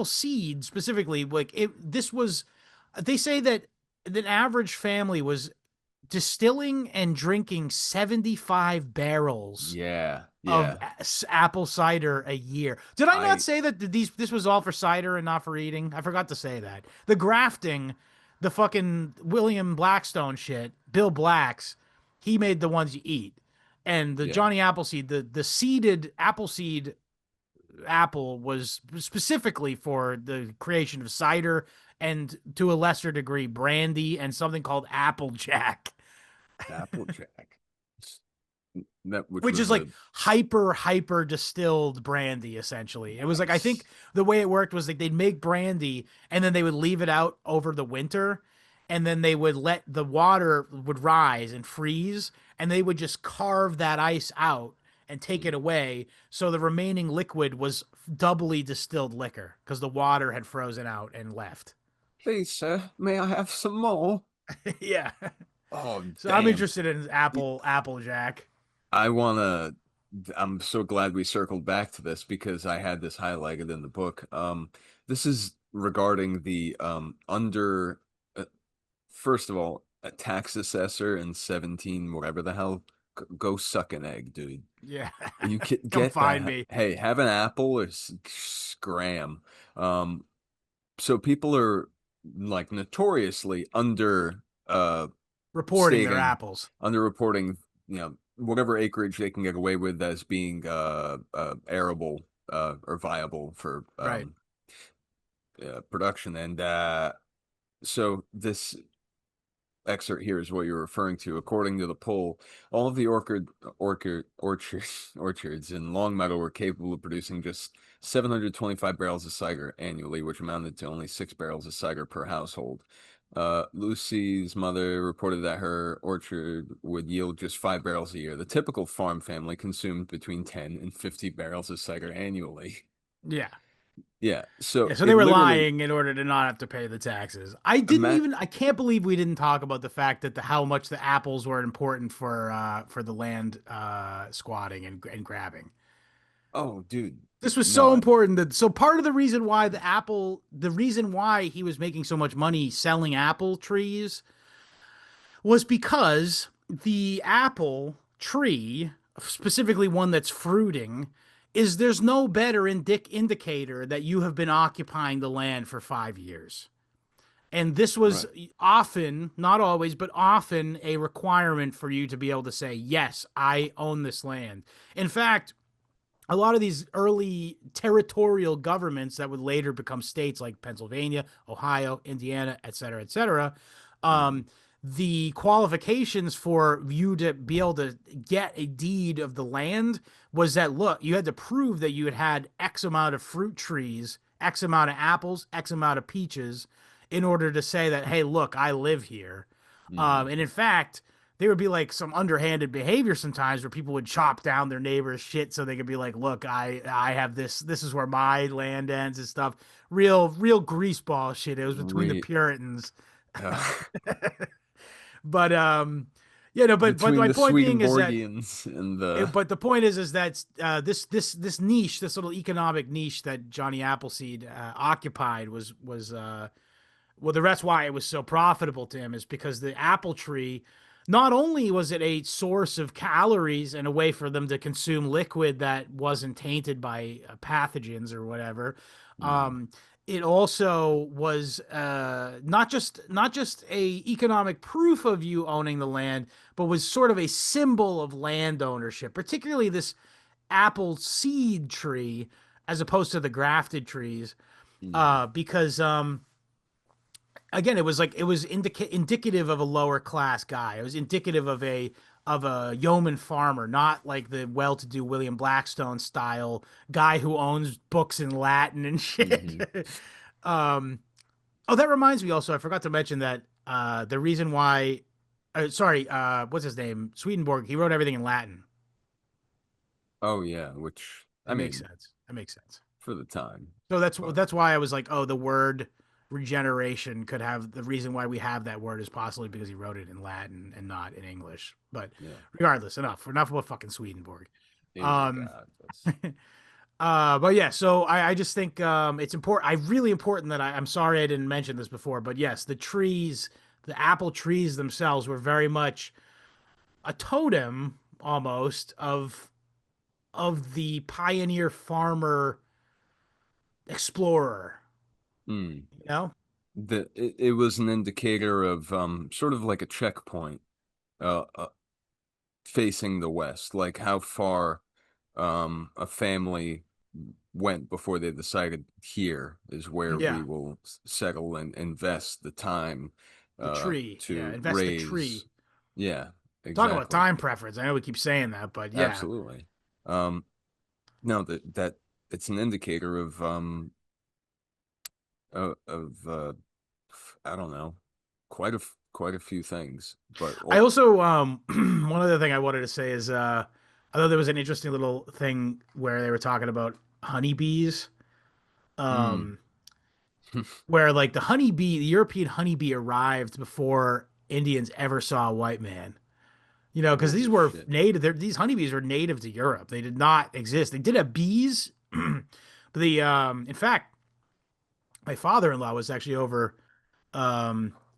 seed specifically, like this was, they say that the average family was distilling and drinking 75 barrels Yeah, of yeah. apple cider a year. Did I not I say that this was all for cider and not for eating? I forgot to say that. The grafting, the fucking William Blackstone shit, Bill Black's, he made the ones you eat. And the yeah. Johnny Appleseed, the seeded Appleseed apple was specifically for the creation of cider and to a lesser degree brandy and something called Applejack, Applejack. S- That which which was is like the hyper distilled brandy essentially. It was like, I think nice. the way it worked was like they'd make brandy and then they would leave it out over the winter, and then they would let the water would rise and freeze, and they would just carve that ice out and take it Mm. away, so the remaining liquid was doubly distilled liquor because the water had frozen out and left. Please, sir, may I have some more? Yeah. Oh, So I'm damn. interested in Y- Applejack. I wanna. I'm so glad we circled back to this because I had this highlighted in the book. This is regarding the uh, first of all, a tax assessor in 17, whatever the hell. Go suck an egg, dude. Yeah. You can Come get find that. me. Hey, have an apple or scram. Um, so people are like notoriously Reporting their stating, apples. underreporting, whatever acreage they can get away with as being arable or viable for Right. production. And so this excerpt here is what you're referring to. According to the poll, all of the orchards in Longmeadow were capable of producing just 725 barrels of cider annually, which amounted to only 6 barrels of cider per household. Lucy's mother reported that her orchard would yield just 5 barrels a year. The typical farm family consumed between 10 and 50 barrels of cider annually. Yeah. Yeah, Yeah, so so they it were literally, lying in order to not have to pay the taxes. ima- I can't believe we didn't talk about the fact that how much the apples were important for the land squatting and grabbing. oh, dude, This was so no, important that, so part of the reason why he was making so much money selling apple trees was because the apple tree, specifically one that's fruiting, is there's no better indicator that you have been occupying the land for 5 years. And this was right. often, not always, but often a requirement for you to be able to say, yes, I own this land. In fact, a lot of these early territorial governments that would later become states like Pennsylvania, Ohio, Indiana, et cetera, Mhm. um, the qualifications for you to be able to get a deed of the land was that, look, you had to prove that you had had X amount of fruit trees, X amount of apples, X amount of peaches in order to say that, hey, look, I live here. Mhm. And in fact, there would be like some underhanded behavior sometimes where people would chop down their neighbor's shit so they could be like, look, I have this is where my land ends and stuff. Real greaseball shit. It was between the Re Puritans. Ugh. But you know, but Between my the point being is that Swedenborgians and the but the point is that this niche, this little economic niche that Johnny Appleseed occupied was well, the that's why it was so profitable to him, is because the apple tree, not only was it a source of calories and a way for them to consume liquid that wasn't tainted by pathogens or whatever, Mhm. um, it also was not just a economic proof of you owning the land, but was sort of a symbol of land ownership, particularly this apple seed tree as opposed to the grafted trees, Mhm. because again, it was like it was indicative of a lower class guy. It was indicative of a yeoman farmer, not like the well-to-do William Blackstone style guy who owns books in Latin and shit. Mhm. um, oh, that reminds me. Also, I forgot to mention that the reason why, sorry, what's his name? Swedenborg. He wrote everything in Latin. Oh yeah, which I That makes mean sense. That makes sense. for the time, So but that's why I was like, oh, the word regeneration could have, the reason why we have that word is possibly because he wrote it in Latin and not in English. But yeah. regardless, enough about fucking Swedenborg. Oh my Um, God. That's but yeah, so I just think it's important. Really important that I'm sorry I didn't mention this before, but yes, the trees, the apple trees themselves were very much a totem almost of the pioneer farmer explorer, mm. you know? It was an indicator of sort of like a checkpoint facing the west, like how far a family went before they decided here is where we Yeah, will settle and invest the time the tree. Yeah, to invest the tree. raise. Yeah, Talk about exactly. time preference. I know we keep saying that, but yeah. Absolutely. Um, no, that it's an indicator of I don't know, quite a few things, but I also one other thing I wanted to say is I thought there was an interesting little thing where they were talking about honeybees. mm, Um where like the European honeybee arrived before Indians ever saw a white man. You know, because these holy were shit. native. These honeybees were native to Europe. They did not exist. They did have bees, but in fact, my father-in-law was actually over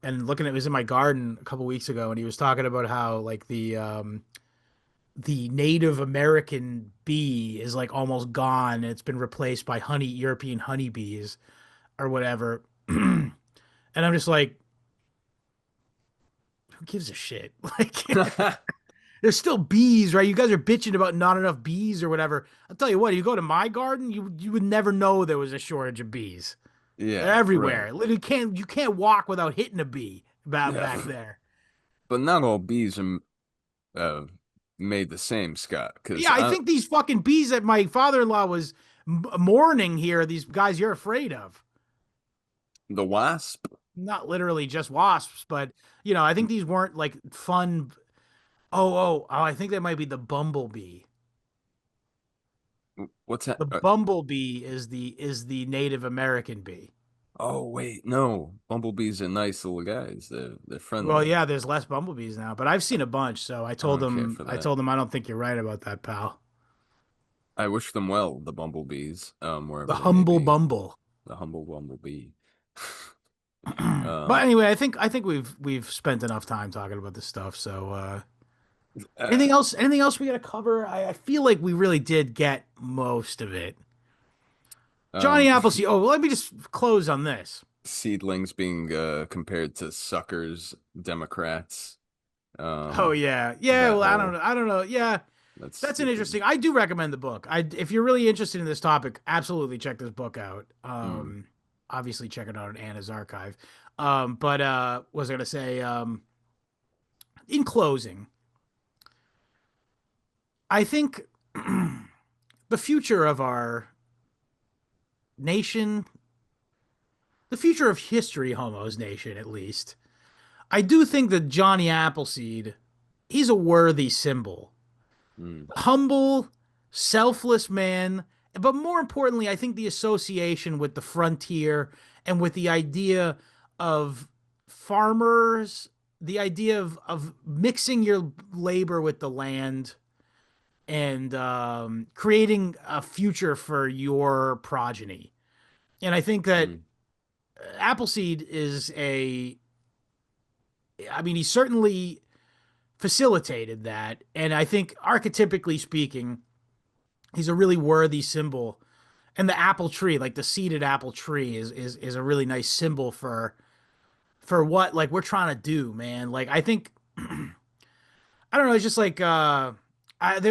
and looking at it was in my garden a couple weeks ago, and he was talking about how like the Native American bee is like almost gone. And it's been replaced by European honeybees or whatever. And I'm just like, who gives a shit? Like, there's still bees, right? You guys are bitching about not enough bees or whatever. I'll tell you what, you go to my garden, you would never know there was a shortage of bees. They're Yeah, right. everywhere. Literally can't you can't walk without hitting a bee about Yeah, back there. but not all bees are uh, made the same, Scott. Because Yeah, I think these fucking bees that my father-in-law was mourning here, these guys you're afraid of. the wasp. Not literally just wasps, but I think these weren't like fun. Oh, I think that might be the bumblebee. What's that? The bumblebee is the Native American bee. Oh wait, no. Bumblebees are nice little guys. They're Well, friendly. yeah, there's less bumblebees now, but I've seen a bunch, so I I told don't care them for I that. told them I don't think you're right about that, pal. I wish them well, the bumblebees, The wherever they may humble be. bumble. The humble bumblebee. But um, anyway, I think we've spent enough time talking about this stuff. So uh, anything else we got to cover? I feel like we really did get most of it. Johnny um, Appleseed. Oh, well, let me just close on this. seedlings being compared to suckers, Democrats. Oh Um, yeah, yeah. that Well, whole I don't know. Yeah, that's that's an stupid. interesting. I do recommend the book. If you're really interested in this topic, absolutely check this book out. Mm. Obviously check it out on Anna's archive. But was I gonna say? In closing, I think the future of our nation, the future of history, Homos Nation, at least, I do think that Johnny Appleseed, he's a worthy symbol. Mm. Humble, selfless man, but more importantly, I think the association with the frontier and with the idea of farmers, the idea of mixing your labor with the land and creating a future for your progeny. And I think that Mm. Appleseed I mean, he certainly facilitated that. And I think archetypically speaking, he's a really worthy symbol. And the apple tree, like the seeded apple tree, is a really nice symbol for what like we're trying to do, man. Like I think I don't know, it's just like there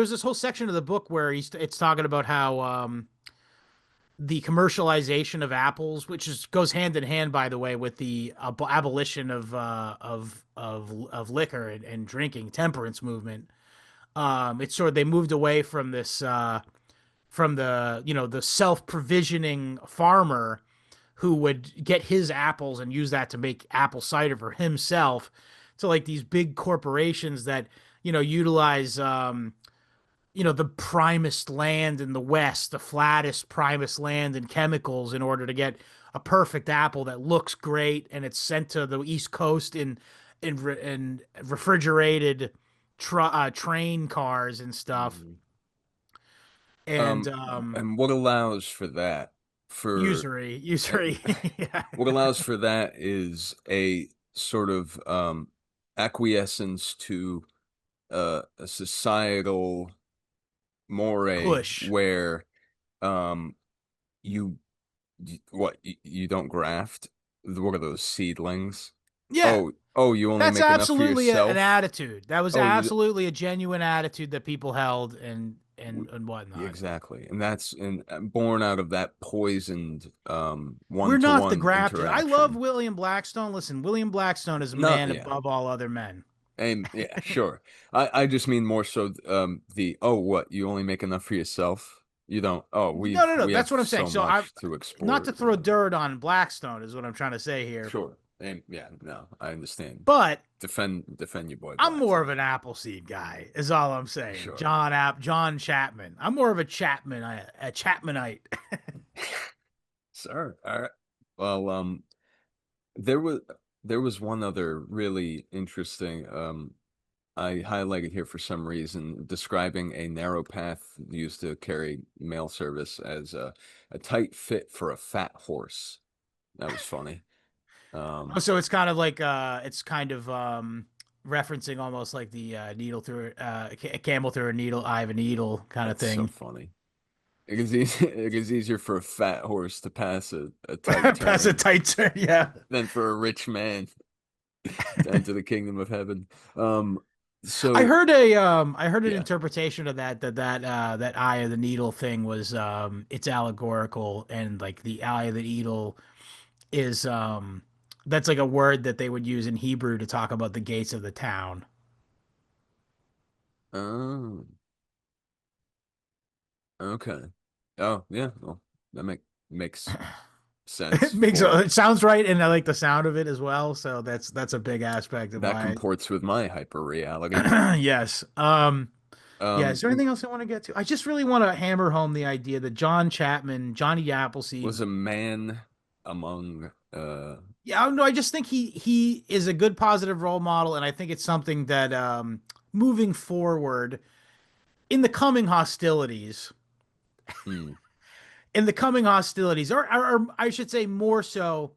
was this whole section of the book where it's talking about how the commercialization of apples, which goes hand in hand, by the way, with the abolition of liquor and drinking temperance movement. It's sort of they moved away from this from the self provisioning farmer who would get his apples and use that to make apple cider for himself to like these big corporations that utilize the primest land in the West, the flattest, primest land and chemicals in order to get a perfect apple that looks great, and it's sent to the East Coast in refrigerated train cars and stuff. Mm. and and what allows for that? For usury. Yeah. what allows for that is a sort of acquiescence to a societal moray Push. where um you you don't graft. What are those seedlings? Yeah. Oh, you only That's make enough for absolutely an yourself. attitude. That was Oh, you absolutely a genuine attitude that people held w- and yeah, whatnot. exactly, and that's born out of that poisoned We're not the one-to-one grafted. I love interaction. William Blackstone. Listen, William Blackstone is a Not man yeah, above all other men. and yeah, sure. I just mean more so the oh what you only make enough for yourself. You don't. Oh, No, no, no. we have That's what I'm saying. so So I'm much to not export. to throw dirt on Blackstone is what I'm trying to say here. Sure, and yeah, no, I understand. But Defend your boy I'm more Blackstone. of an Appleseed guy, is all I'm saying. Sure. John Chapman. I'm more of a Chapman, a Chapmanite. Sir. All right. Well, there was there was one other really interesting I highlighted here for some reason describing a narrow path used to carry mail service as a tight fit for a fat horse. That was funny. Oh, Um, so it's kind of like it's kind of referencing almost like the needle through a camel through a needle, eye of a needle kind of that's so thing. funny. It is easier for a fat horse to pass a tight Pass a turn tight turn, yeah. than for a rich man to enter the kingdom of heaven. Um, I so heard I heard an yeah. interpretation of that eye of the needle thing was it's allegorical and like the eye of the needle is that's like a word that they would use in Hebrew to talk about the gates of the town. Oh, okay. Oh, yeah. Well, that makes sense for It sounds right and I like the sound of it as well, so that's a big aspect of that why. comports with my hyper reality. Yes. Yeah, is there anything else I want to get to? I just really want to hammer home the idea that John Chapman, Johnny Appleseed. Was a man among Yeah, no, I just think he is a good positive role model, and I think it's something that moving forward in the coming hostilities, hmm, or I should say more so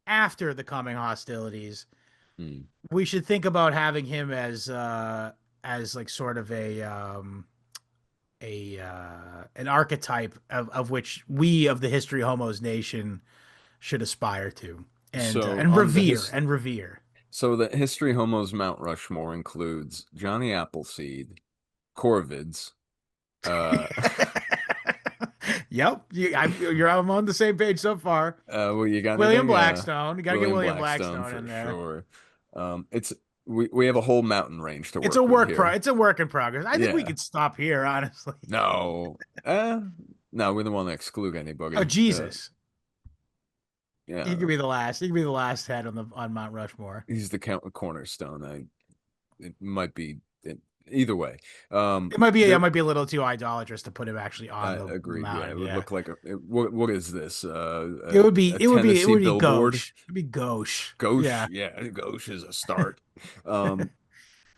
after the coming hostilities, hmm. we should think about having him as like sort of a an archetype of which we of the History Homos nation should aspire to So and on the revere his and revere. so the History Homos Mount Rushmore includes Johnny Appleseed, Corvids, uh Yep, I'm on the same page so far. well you got William anything? Blackstone, you got to get William William Blackstone Blackstone for in there. sure. It's we have a whole mountain range to work with here. It's a work in progress. I think we Yeah. could stop here, honestly. No. No, we don't want to exclude Oh anybody. Jesus, he Yeah. could be the last. He could be the last head on Mount Rushmore. He's the cornerstone. It might be either way. It There might be a little too idolatrous to put him actually I on the agreed. Yeah, it mountain. would Yeah, look like what is this? A it Tennessee would be billboard? gauche. It'd be gauche. Gauche, Yeah, yeah, gauche is a start. Um,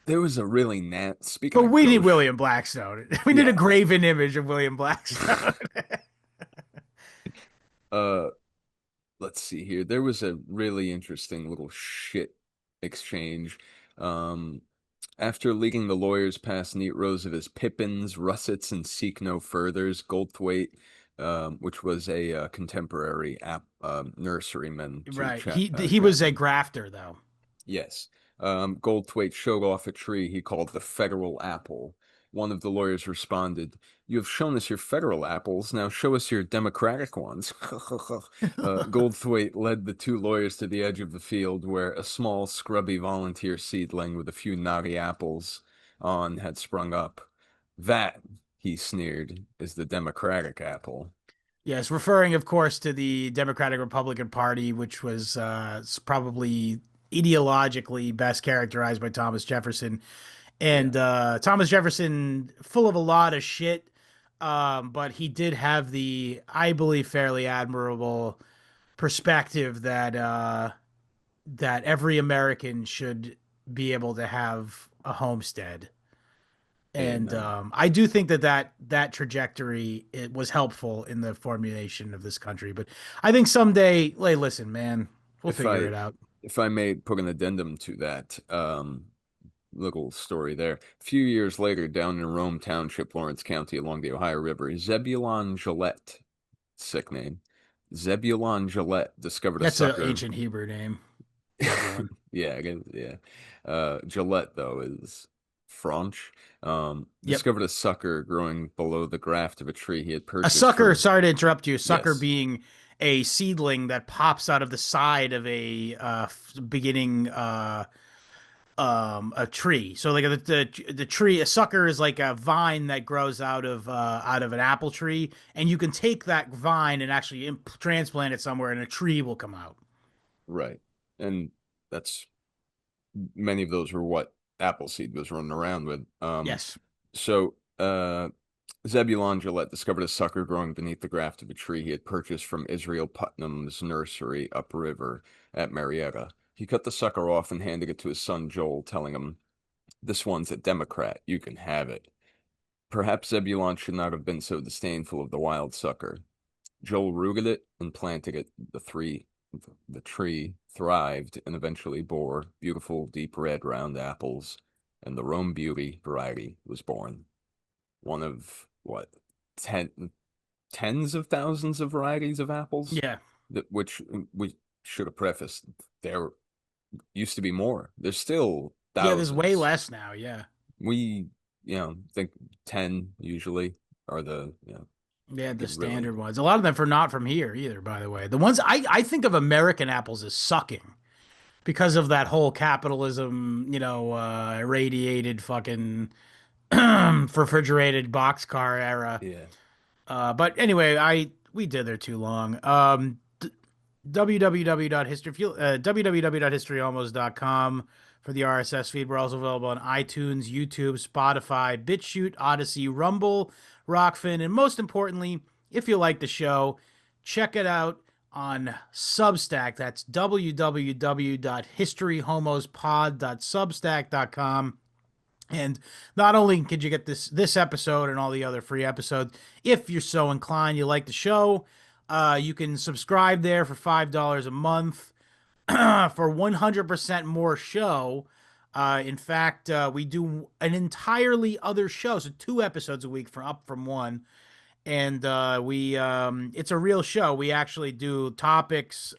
there was a really speaking but of we need gauche, William Blackstone. We need a yeah. graven image of William Blackstone. Uh, let's see here. There was a really interesting little shit exchange. Um, After leaking the lawyers past neat rows of his Pippins, Russets, and Seek No Furthers, Goldthwait, which was a contemporary nurseryman to Right. He was a Chapman. grafter though. Yes. Goldthwait showed off a tree he called the federal apple. One of the lawyers responded, "You have shown us your federal apples. Now show us your democratic ones." Goldthwait led the two lawyers to the edge of the field where a small, scrubby volunteer seedling with a few knotty apples on had sprung up. That, he sneered, is the democratic apple. Yes, referring, of course, to the Democratic Republican Party, which was probably ideologically best characterized by Thomas Jefferson. Yeah. And Thomas Jefferson, full of a lot of shit, but he did have the, I believe, fairly admirable perspective that every American should be able to have a homestead And no. I do think that trajectory it was helpful in the formulation of this country. But I think someday, like, listen, man, we'll If figure I it out. if I may put an addendum to that little story there. A few years later, down in Rome Township, Lawrence County, along the Ohio River, Zebulon Gillette, sick name, Zebulon Gillette discovered a That's an sucker. ancient Hebrew name, Zebulon. Yeah, I guess, yeah. Gillette though is French. Yep. Discovered a sucker growing below the graft of a tree he had A purchased sucker, from. sorry to interrupt you, a sucker Yes, being a seedling that pops out of the side of a beginning a tree. So like the tree, a sucker is like a vine that grows out of an apple tree, and you can take that vine and actually transplant it somewhere, and a tree will come out. right. And that's many of those were what Appleseed was running around with. Yes. So Zebulon Gillette discovered a sucker growing beneath the graft of a tree he had purchased from Israel Putnam's nursery upriver at Marietta. He cut the sucker off and handed it to his son Joel, telling him, "This one's a Democrat. You can have it." Perhaps Zebulon should not have been so disdainful of the wild sucker. Joel rooted it and planted it. The tree thrived and eventually bore beautiful, deep red, round apples, and the Rome Beauty variety was born. One of what, tens of thousands of varieties of apples? Yeah. Which we should have prefaced. There used to be more. There's still Yeah, there's way thousands. less now. Yeah. We, think 10 usually are the, Yeah, the really, standard ones. A lot of them are not from here either, by the way. The ones I think of American apples as sucking because of that whole capitalism, irradiated fucking refrigerated boxcar era. yeah. But anyway, we did there too long. www.historyhomos.com for the RSS feed. We're also available on iTunes, YouTube, Spotify, BitChute, Odyssey, Rumble, Rockfin, and most importantly, if you like the show, check it out on Substack. That's www.historyhomospod.substack.com. And not only could you get this episode and all the other free episodes, if you're so inclined, you like the show, you can subscribe there for $5 a month for 100% more show. In fact, we do an entirely other show, so 2 episodes a week up from one. And we it's a real show. We actually do topics,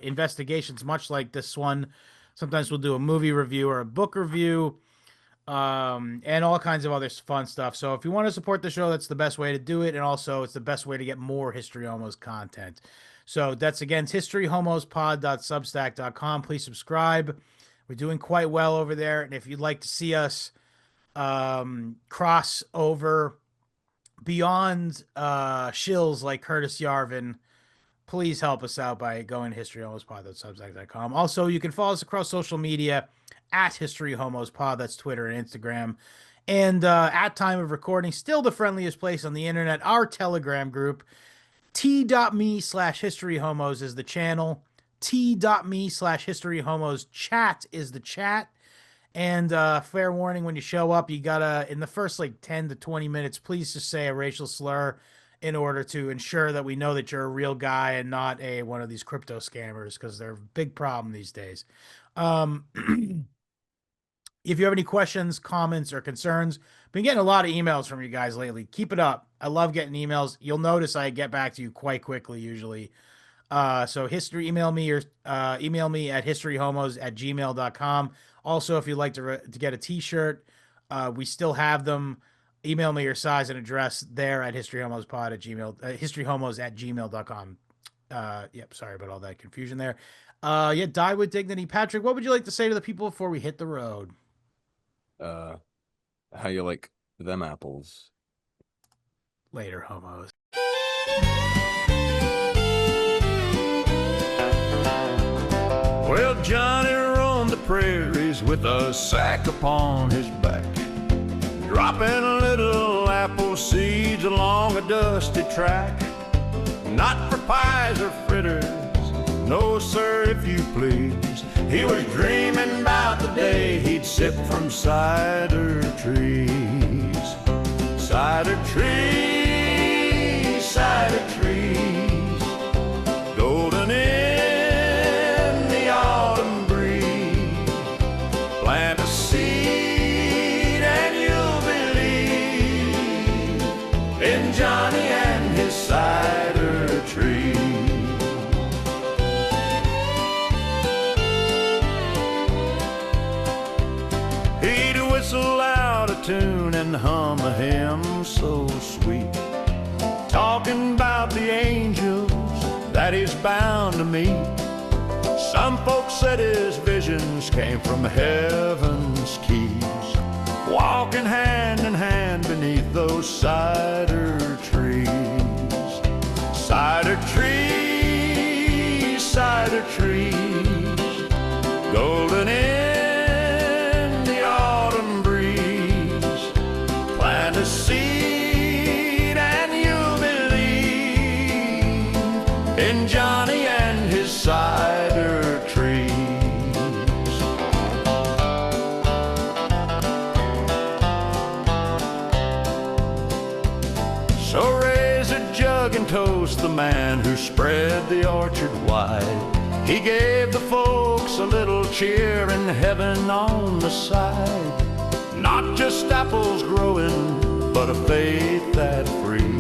investigations, much like this one. Sometimes we'll do a movie review or a book review, and all kinds of other fun stuff. So if you want to support the show, that's the best way to do it. And also, it's the best way to get more History Homos content. So that's again, historyhomospod.substack.com. Please subscribe. We're doing quite well over there. And if you'd like to see us cross over beyond shills like Curtis Yarvin, please help us out by going to historyhomospod.substack.com. Also, you can follow us across social media at historyhomospod. That's Twitter and Instagram. And at time of recording, still the friendliest place on the internet, our Telegram group, t.me/historyhomos is the channel. t.me/historyhomos chat is the chat. And fair warning, when you show up, you gotta, in the first like 10 to 20 minutes, please just say a racial slur in order to ensure that we know that you're a real guy and not one of these crypto scammers, because they're a big problem these days. If you have any questions, comments, or concerns, been getting a lot of emails from you guys lately. Keep it up. I love getting emails. You'll notice I get back to you quite quickly usually. So email me at historyhomos@gmail.com. Also, if you'd like to get a t-shirt, we still have them. Email me your size and address there at historyhomos@gmail.com. Yep, sorry about all that confusion there. Die with dignity. Patrick, what would you like to say to the people before we hit the road? How you like them apples? Later, homos. Well, Johnny roamed the prairies with a sack upon his back, dropping little apple seeds along a dusty track. Not for pies or fritters, no sir, if you please. He was dreaming about the day he'd sip from cider trees. Cider trees, cider trees, golden in the autumn breeze. Plant a seed and you'll believe in Johnny and his cider tree. He'd whistle out a tune and hum a hymn so sweet, talking about the angels that he's bound to meet. Some folks said his visions came from heaven's keys, walking hand in hand beneath those cider trees. Cider trees, cider trees, golden in the autumn breeze. Plant a seed and you'll believe in Johnny and his cider trees. So raise a jug and toast the man who spread the orchard wide. He gave the folks a little cheer and heaven on the side. Not just apples growing, but a faith that free.